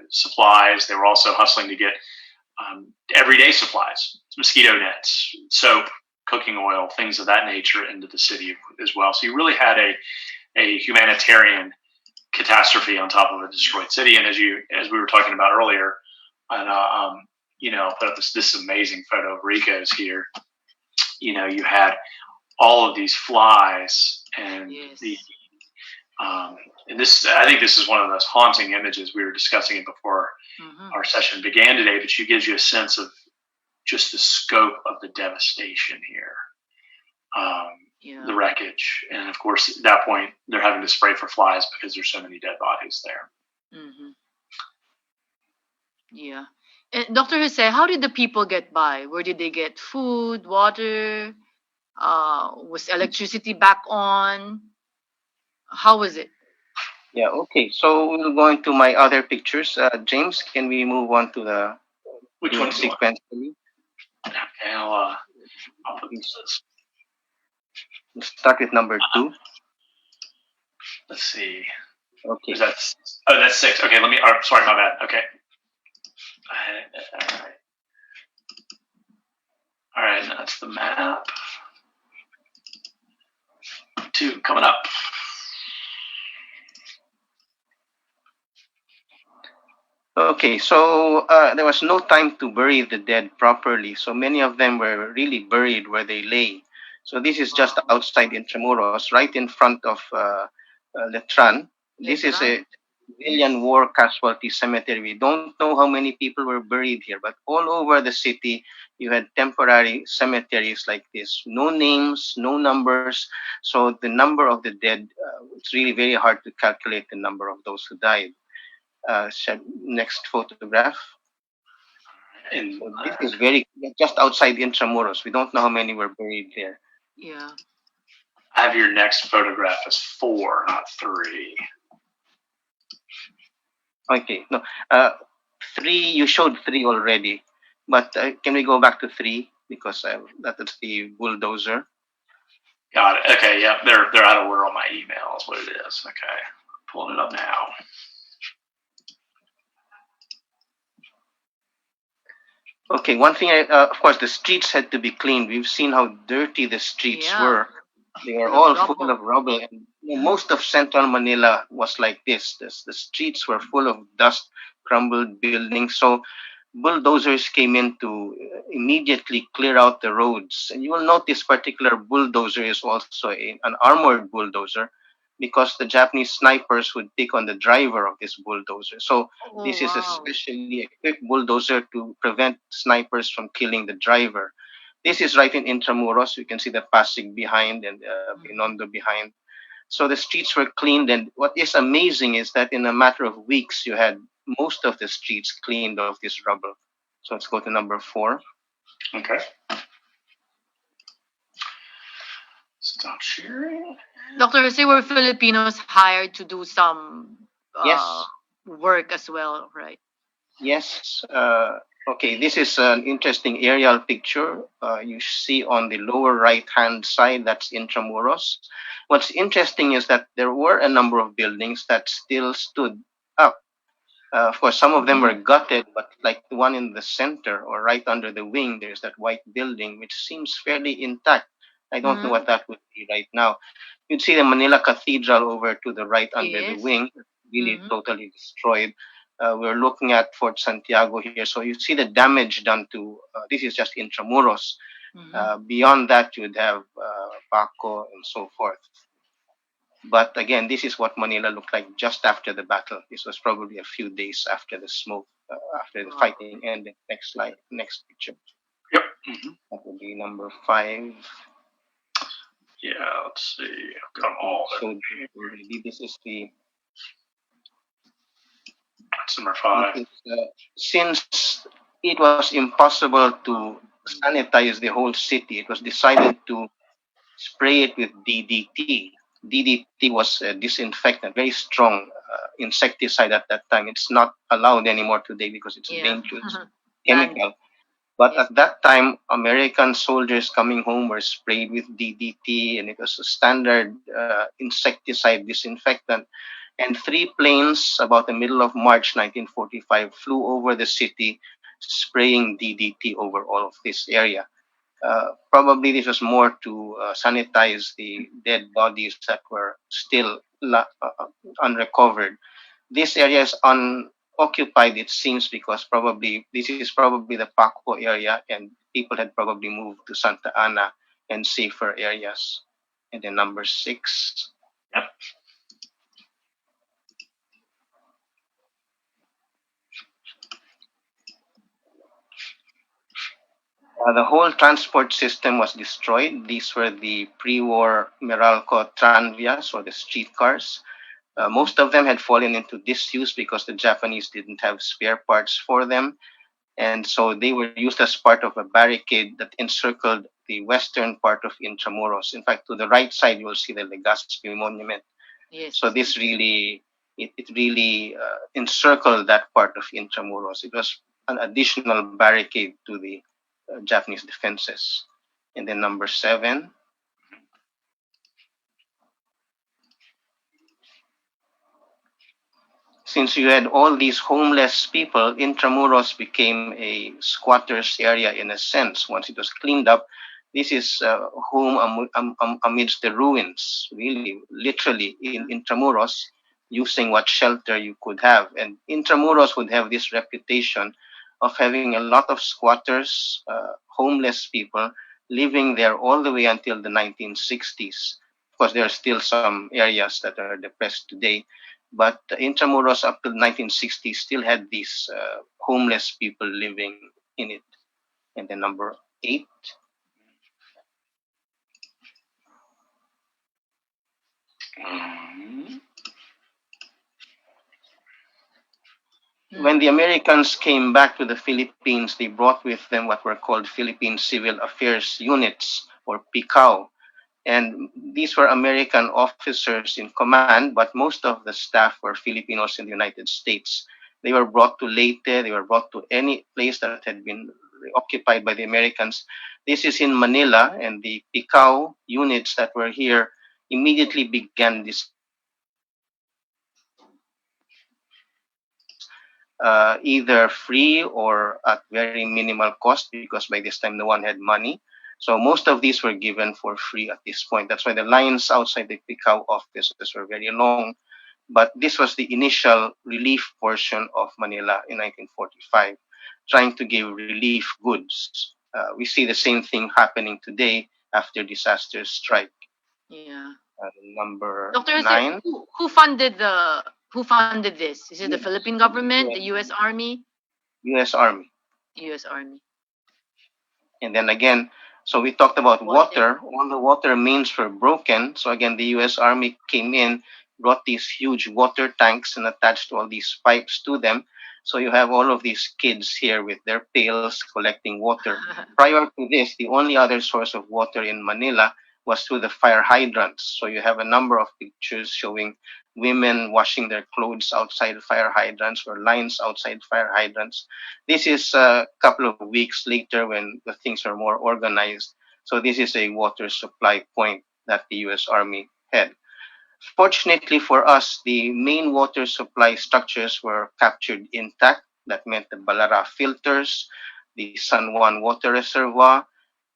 supplies. They were also hustling to get everyday supplies, mosquito nets, soap, cooking oil, things of that nature into the city as well. So you really had a humanitarian catastrophe on top of a destroyed city. And as we were talking about earlier, and I'll put up this amazing photo of Rico's here. You had all of these flies and Yes. and this, I think this is one of the most haunting images. We were discussing it before our session began today, but it gives you a sense of just the scope of the devastation here. The wreckage. And of course, at that point, they're having to spray for flies because there's so many dead bodies there. Mm-hmm. Yeah. And Dr. Jose, how did the people get by? Where did they get food, water? Was electricity back on? How was it? Yeah, okay. So we'll go into my other pictures. James, can we move on to the Which one? sequence? Please? Okay, I'll put this. We'll start with number 2. Let's see. Okay. That's 6. Okay, sorry, my bad. Okay. All right, that's the map. 2 coming up. Okay, so there was no time to bury the dead properly, so many of them were really buried where they lay. So this is just outside Intramuros, right in front of Letran. This is a civilian war casualty cemetery. We don't know how many people were buried here, but all over the city, you had temporary cemeteries like this. No names, no numbers. So the number of the dead, it's really very hard to calculate the number of those who died. Next photograph. And So this is just outside Intramuros. We don't know how many were buried there. Yeah. I have your next photograph as 4, not 3. Okay, no, 3. You showed 3 already, but can we go back to 3 because that is the bulldozer. Got it. Okay, yeah, they're out of order on my email. Is what it is. Okay, pulling it up now. Okay, one thing, of course, the streets had to be cleaned. We've seen how dirty the streets Yeah. were. They were Full of all full rubble. of rubble, and most of central Manila was like this. The streets were full of dust, crumbled buildings. So bulldozers came in to immediately clear out the roads. And you will note this particular bulldozer is also an armored bulldozer because the Japanese snipers would pick on the driver of this bulldozer. So Oh this is a wow. specially equipped bulldozer to prevent snipers from killing the driver. This is right in Intramuros. You can see the Pasig behind and Mhm. Binondo behind. So the streets were cleaned, and what is amazing is that in a matter of weeks, you had most of the streets cleaned of this rubble. So let's go to number 4. Okay. Stop sharing. Dr. Jose, were Filipinos hired to do some Yes, work as well, right? yes. Okay, this is an interesting aerial picture. You see on the lower right-hand side, that's Intramuros. What's interesting is that there were a number of buildings that still stood up. Of course, some of them were Mhm. gutted, but like the one in the center or right under the wing, there's that white building which seems fairly intact. I don't know Mhm. what that would be right now. You'd see the Manila Cathedral over to the right under the Yes. wing, really Mhm. totally destroyed. We're looking at Fort Santiago here, so you see the damage done to. This is just Intramuros. Mhm. Beyond that, you'd have Paco and so forth. But again, this is what Manila looked like just after the battle. This was probably a few days after the smoke, after the Wow. fighting ended. Next slide, next picture. Yep. Hmm. That would be number 5. Yeah. Let's see. I've got I them think I all. showed you already. This is the. That's number This 5. is since it was impossible to sanitize the whole city, it was decided to spray it with DDT. DDT was a disinfectant, very strong insecticide at that time. It's not allowed anymore today because it's a Yeah. dangerous Banned. chemical. But Yes. at that time, American soldiers coming home were sprayed with DDT, and it was a standard insecticide disinfectant. And 3 planes, about the middle of March 1945, flew over the city, spraying DDT over all of this area. Probably this was more to sanitize the dead bodies that were still unrecovered. This area is unoccupied, it seems, because probably this is probably the Paco area, and people had probably moved to Santa Ana and safer areas. And then number 6. Yep. The whole transport system was destroyed. These were the pre-war Meralco tranvias or the streetcars. Mhm. Most of them had fallen into disuse because the Japanese didn't have spare parts for them. And so they were used as part of a barricade that encircled the western part of Intramuros. In fact, to the right side, you will see the Legazpi Monument. So Yes. this really, it really encircled that part of Intramuros. It was an additional barricade to the Japanese defenses. And then number 7, since you had all these homeless people, Intramuros became a squatters area in a sense. Once it was cleaned up, this is home amidst the ruins, really, literally in Intramuros, using what shelter you could have. And Intramuros would have this reputation of having a lot of squatters, homeless people living there all the way until the 1960s. Of course, there are still some areas that are depressed today, but Intramuros up to the 1960s still had these homeless people living in it. And then number 8, Um, when the Americans came back to the Philippines, they brought with them what were called Philippine Civil Affairs Units or PICAO. And these were American officers in command, but most of the staff were Filipinos in the United States. They were brought to Leyte, they were brought to any place that had been occupied by the Americans. This is in Manila, and the PICAO units that were here immediately began this either free or at very minimal cost because by this time no one had money. So most of these were given for free at this point. That's why the lines outside the Picao offices were very long. But this was the initial relief portion of Manila in 1945, trying to give relief goods. We see the same thing happening today after disasters strike. Yeah. Number Dr. Jose, 9. who funded this? Is it the Philippine government, the U.S. Army? U.S. Army. U.S. Army. And then again, so we talked about water. All the water mains were broken. So again, the U.S. Army came in, brought these huge water tanks and attached all these pipes to them. So you have all of these kids here with their pails collecting water. Prior to this, the only other source of water in Manila was through the fire hydrants. So you have a number of pictures showing women washing their clothes outside fire hydrants or lines outside fire hydrants. This is a couple of weeks later when the things are more organized. So this is a water supply point that the U.S. Army had. Fortunately for us, the main water supply structures were captured intact. That meant the Balara filters, the San Juan water reservoir,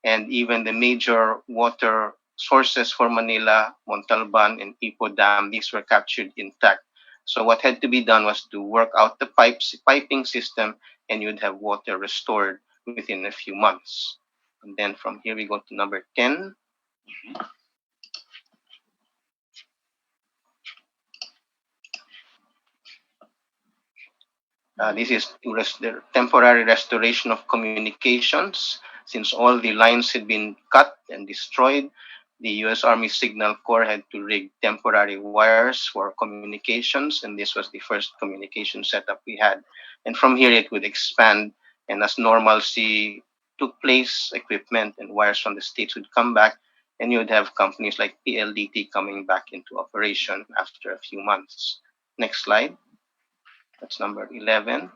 and even the major water sources for Manila, Montalban, and Ipo Dam. These were captured intact. So what had to be done was to work out the piping system, and you'd have water restored within a few months. And then from here we go to number 10. This is the temporary restoration of communications. Since all the lines had been cut and destroyed, the U.S. Army Signal Corps had to rig temporary wires for communications, and this was the first communication setup we had. And from here it would expand, and as normalcy took place, equipment and wires from the States would come back, and you would have companies like PLDT coming back into operation after a few months. Next slide. That's number 11.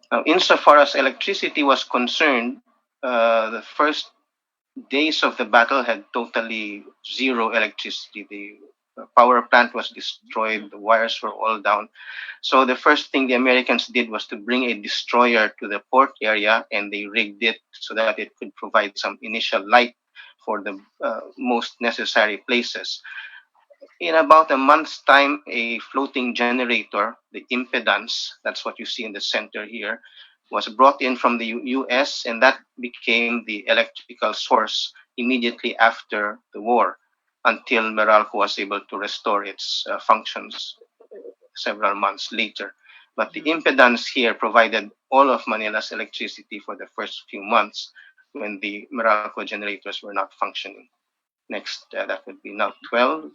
Now, insofar as electricity was concerned, the first days of the battle had totally zero electricity. The power plant was destroyed, the wires were all down. So the first thing the Americans did was to bring a destroyer to the port area, and they rigged it so that it could provide some initial light for the most necessary places. In about a month's time, a floating generator, the impedance, that's what you see in the center here, was brought in from the US, and that became the electrical source immediately after the war until Meralco was able to restore its functions several months later. But the impedance here provided all of Manila's electricity for the first few months when the Meralco generators were not functioning. Next, that would be now 12.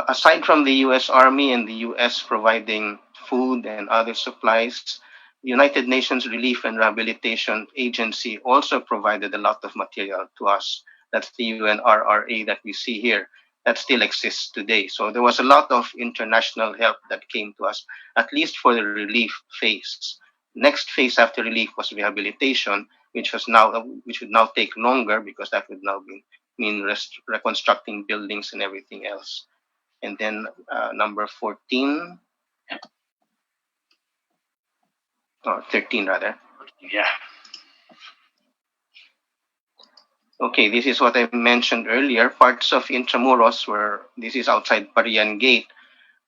Aside from the U.S. Army and the U.S. providing food and other supplies, the United Nations Relief and Rehabilitation Agency also provided a lot of material to us. That's the UNRRA that we see here. That still exists today. So there was a lot of international help that came to us, at least for the relief phase. Next phase after relief was rehabilitation, which would now take longer because that would now mean reconstructing buildings and everything else. And then number 14, or 13 rather. Yeah. Okay, this is what I mentioned earlier. Parts of Intramuros this is outside Parian Gate,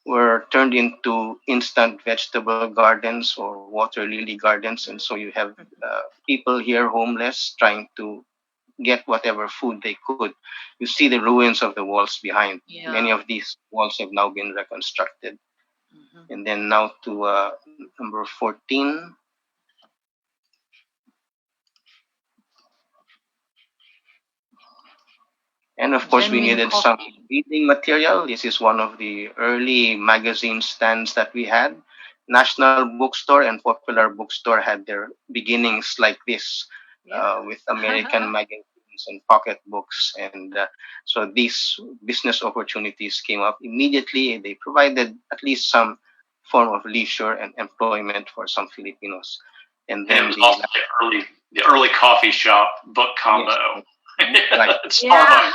were turned into instant vegetable gardens or water lily gardens. And so you have people here homeless trying to get whatever food they could. You see the ruins of the walls behind. Yeah. Many of these walls have now been reconstructed. And then now to number 14. And of course, we needed some reading material. This is one of the early magazine stands that we had. National Bookstore and Popular Bookstore had their beginnings like this, with American magazines and pocket books. And so these business opportunities came up immediately. They provided at least some form of leisure and employment for some Filipinos. And then it was also the early coffee shop book combo. Yes. Right. Yeah.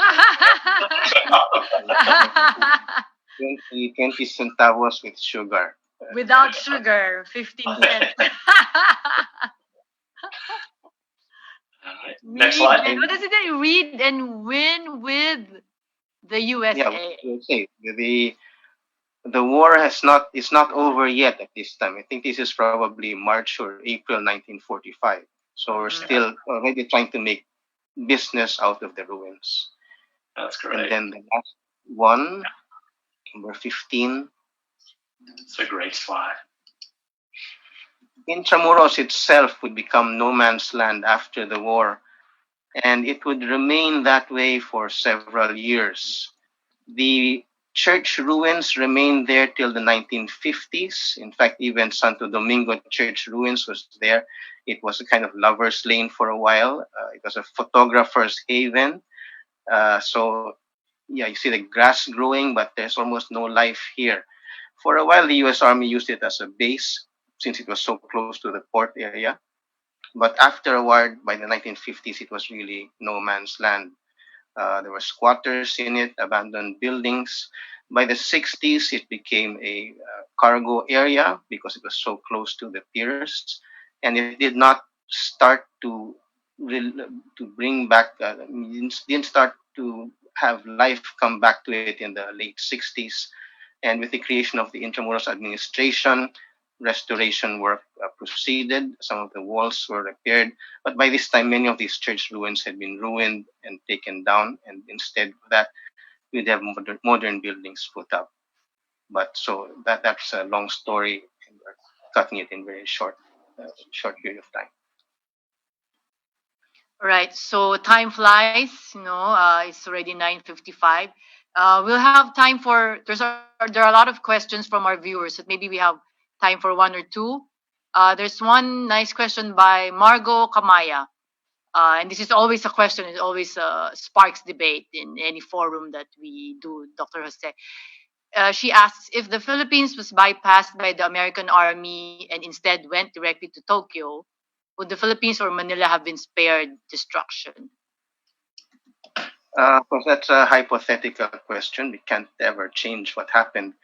20 centavos with sugar. Without sugar, 15 cents. All right. Next slide. What does it say? Read and win with the Yeah, USA. we'll say the war is not over yet at this time. I think this is probably March or April 1945. So we're still already trying to make business out of the ruins. That's And great. then the last one, number 15. It's a great slide. Intramuros itself would become no man's land after the war, and it would remain that way for several years. The church ruins remained there till the 1950s. In fact, even Santo Domingo church ruins was there. It was a kind of lover's lane for a while. It was a photographer's haven. So, yeah, you see the grass growing, but there's almost no life here. For a while, the U.S. Army used it as a base since it was so close to the port area. But after a while, by the 1950s, it was really no man's land. There were squatters in it, abandoned buildings. By the 60s, it became a cargo area because it was so close to the piers, and it did not start to bring back. Didn't start to have life come back to it in the late 60s, and with the creation of the Intramuros administration, restoration work proceeded. Some of the walls were repaired, but by this time, many of these church ruins had been ruined and taken down, and instead of that, we'd have modern buildings put up. But so that's a long story, and we're cutting it in very short period of time. Right. So time flies. It's already 9:55. We'll have time for there are a lot of questions from our viewers, so maybe we have time for one or two. There's one nice question by Margot Kamaya, and this is always a question. It always sparks debate in any forum that we do, Dr. Jose. She asks if the Philippines was bypassed by the American army and instead went directly to Tokyo, would the Philippines or Manila have been spared destruction? Of course, that's a hypothetical question. We can't ever change what happened.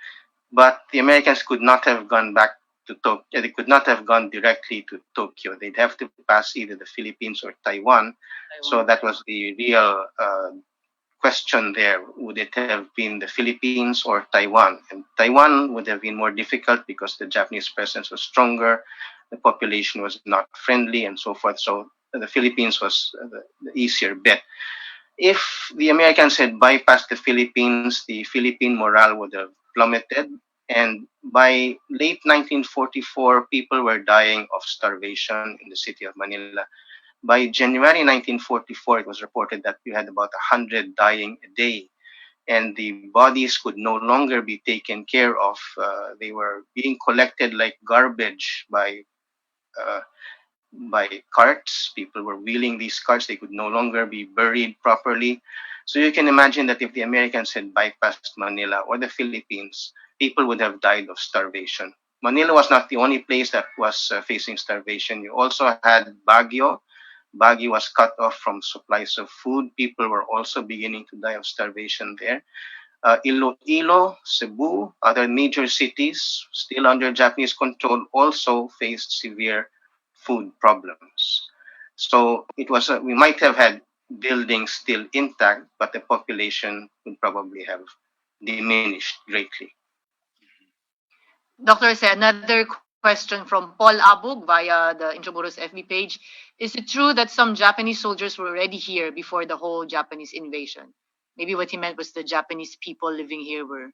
But the Americans could not have gone back to Tokyo. They could not have gone directly to Tokyo. They'd have to pass either the Philippines or Taiwan. So that was the real question there. Would it have been the Philippines or Taiwan? And Taiwan would have been more difficult because the Japanese presence was stronger, the population was not friendly, and so forth. So the Philippines was the easier bet. If the Americans had bypassed the Philippine morale would have plummeted. And by late 1944, people were dying of starvation in the city of Manila. By January 1944, it was reported that we had about 100 dying a day, and the bodies could no longer be taken care of. They were being collected like garbage uh, by carts. People were wheeling these carts. They could no longer be buried properly. So you can imagine that if the Americans had bypassed Manila or the Philippines, people would have died of starvation. Manila was not the only place that was facing starvation. You also had Baguio. Baguio was cut off from supplies of food. People were also beginning to die of starvation there. Iloilo, Cebu, other major cities still under Japanese control also faced severe food problems. So it was we might have had buildings still intact, but the population would probably have diminished greatly. Dr. Jose, another question from Paul Abug via the Intramuros FB page. Is it true that some Japanese soldiers were already here before the whole Japanese invasion? Maybe what he meant was the Japanese people living here were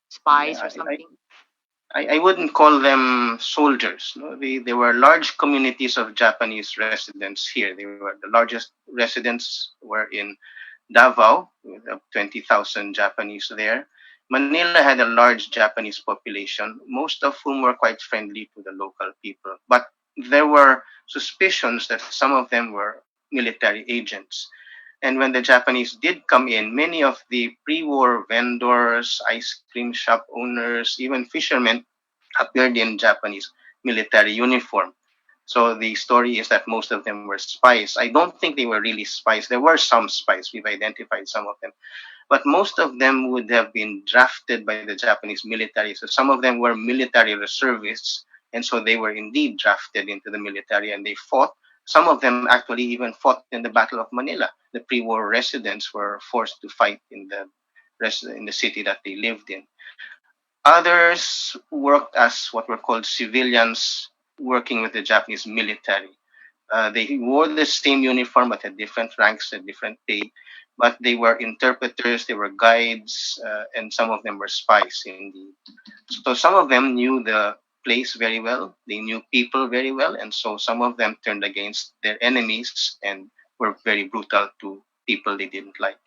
spies Yeah, or something. I wouldn't call them soldiers. No? There were large communities of Japanese residents here. The largest residents were in Davao, with 20,000 Japanese there. Manila had a large Japanese population, most of whom were quite friendly to the local people. But there were suspicions that some of them were military agents. And when the Japanese did come in, many of the pre-war vendors, ice cream shop owners, even fishermen appeared in Japanese military uniform. So the story is that most of them were spies. I don't think they were really spies. There were some spies. We've identified some of them, but most of them would have been drafted by the Japanese military. So some of them were military reservists, and so they were indeed drafted into the military and they fought. Some of them actually even fought in the Battle of Manila. The pre-war residents were forced to fight in the city that they lived in. Others worked as what were called civilians working with the Japanese military. They wore the same uniform but had different ranks and different pay. But they were interpreters, they were guides, and some of them were spies indeed. So some of them knew the place very well, they knew people very well, and so some of them turned against their enemies and were very brutal to people they didn't like.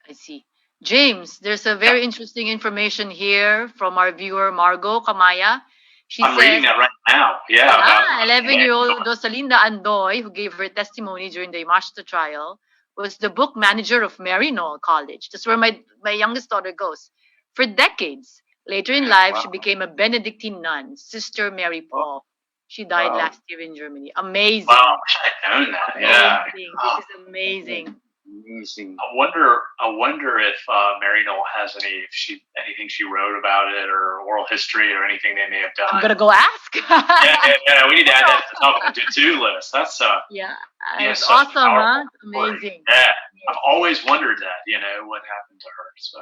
I see. James, there's a very interesting information here from our viewer Margot Kamaya. She I'm says, reading that right now. Yeah. yeah, 11-year-old Rosalinda Andoy, who gave her testimony during the Imashta trial, was the book manager of Maryknoll College. That's where my youngest daughter goes. For decades. Later in life, she became a Benedictine nun, Sister Mary Paul. She died last year in Germany. Amazing. Wow, I wish I'd known that. Yeah. Amazing. This is amazing. Amazing. I wonder if Mary Knoll has anything she wrote about it, or oral history, or anything they may have done. I'm gonna go ask. yeah. We need to add that to the top of the to-do list. That's yeah, it's it's awesome, huh? story. Amazing. Yeah, I've always wondered that. What happened to her. So.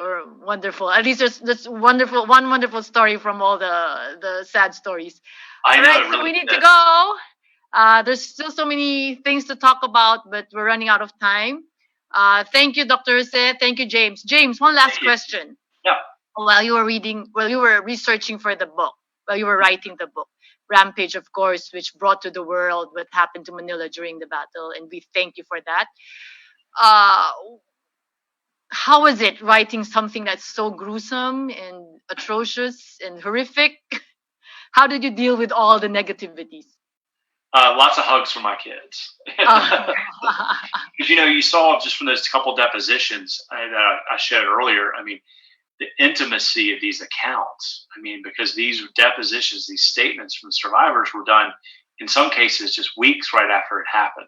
Or wonderful. At least there's one wonderful story from all the sad stories. I know. All right, really so we need to go. There's still so many things to talk about, but we're running out of time. Thank you, Dr. Jose. Thank you, James. James, one last question. Yeah. While you were researching for the book, while you were writing the book, Rampage, of course, which brought to the world what happened to Manila during the battle, and we thank you for that. How was it writing something that's so gruesome and atrocious and horrific? How did you deal with all the negativities? Lots of hugs from my kids. Because you saw just from those couple depositions I showed earlier. I mean, the intimacy of these accounts. I mean, because these depositions, these statements from survivors were done in some cases just weeks right after it happened.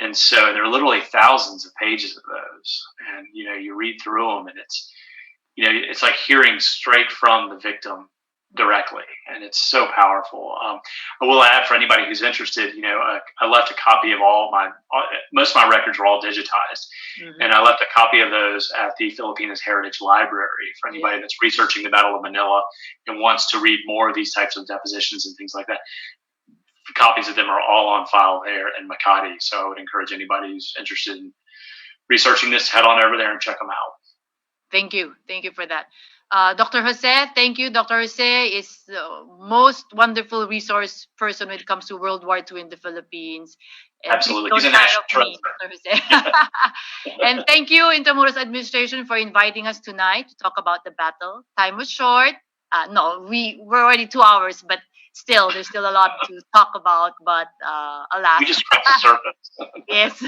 And so there are literally thousands of pages of those, and you read through them, and it's like hearing straight from the victim directly, and it's so powerful. I will add, for anybody who's interested, I left a copy of most of my records are all digitized, and I left a copy of those at the Filipinas Heritage Library for anybody that's researching the Battle of Manila and wants to read more of these types of depositions and things like that. Copies of them are all on file there in Makati, so I would encourage anybody who's interested in researching this, head on over there and check them out. Thank you for that. Dr. Jose, thank you. Dr. Jose is the most wonderful resource person when it comes to World War II in the Philippines. And absolutely, he's a national treasure. Dr. Jose. And thank you, Intramuros administration, for inviting us tonight to talk about the battle. Time was short. No, we're already 2 hours, but still, there's still a lot to talk about, but alas. We just scratched the surface. Yes.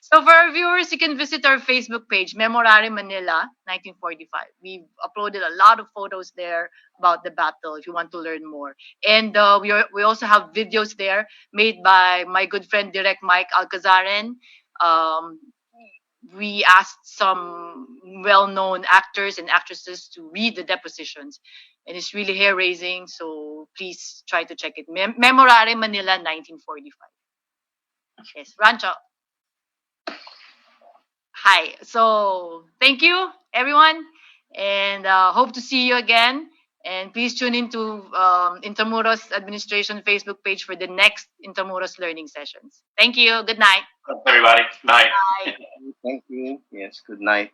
So for our viewers, you can visit our Facebook page, Memorare Manila 1945. We've uploaded a lot of photos there about the battle if you want to learn more. And we also have videos there made by my good friend, Direct Mike Alcazaren. We asked some well-known actors and actresses to read the depositions. And it's really hair-raising, so please try to check it. Memorare Manila 1945. Yes, Rancho. Hi. So thank you, everyone, and hope to see you again. And please tune into Intramuros Administration Facebook page for the next Intramuros learning sessions. Thank you. Good night. Thanks, everybody. Night. Bye. Thank you. Yes, good night.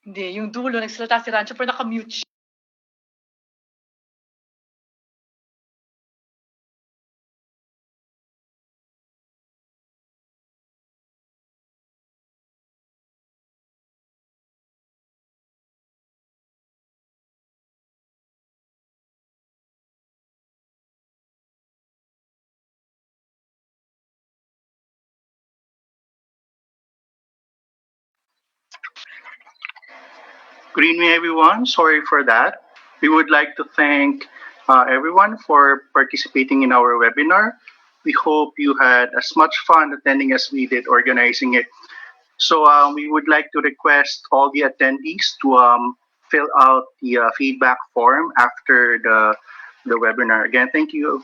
Hindi, yung dulo, nagsalita si Rancho pero nakamute siya. Good evening, everyone. Sorry for that. We would like to thank everyone for participating in our webinar. We hope you had as much fun attending as we did organizing it. So we would like to request all the attendees to fill out the feedback form after the webinar. Again, thank you.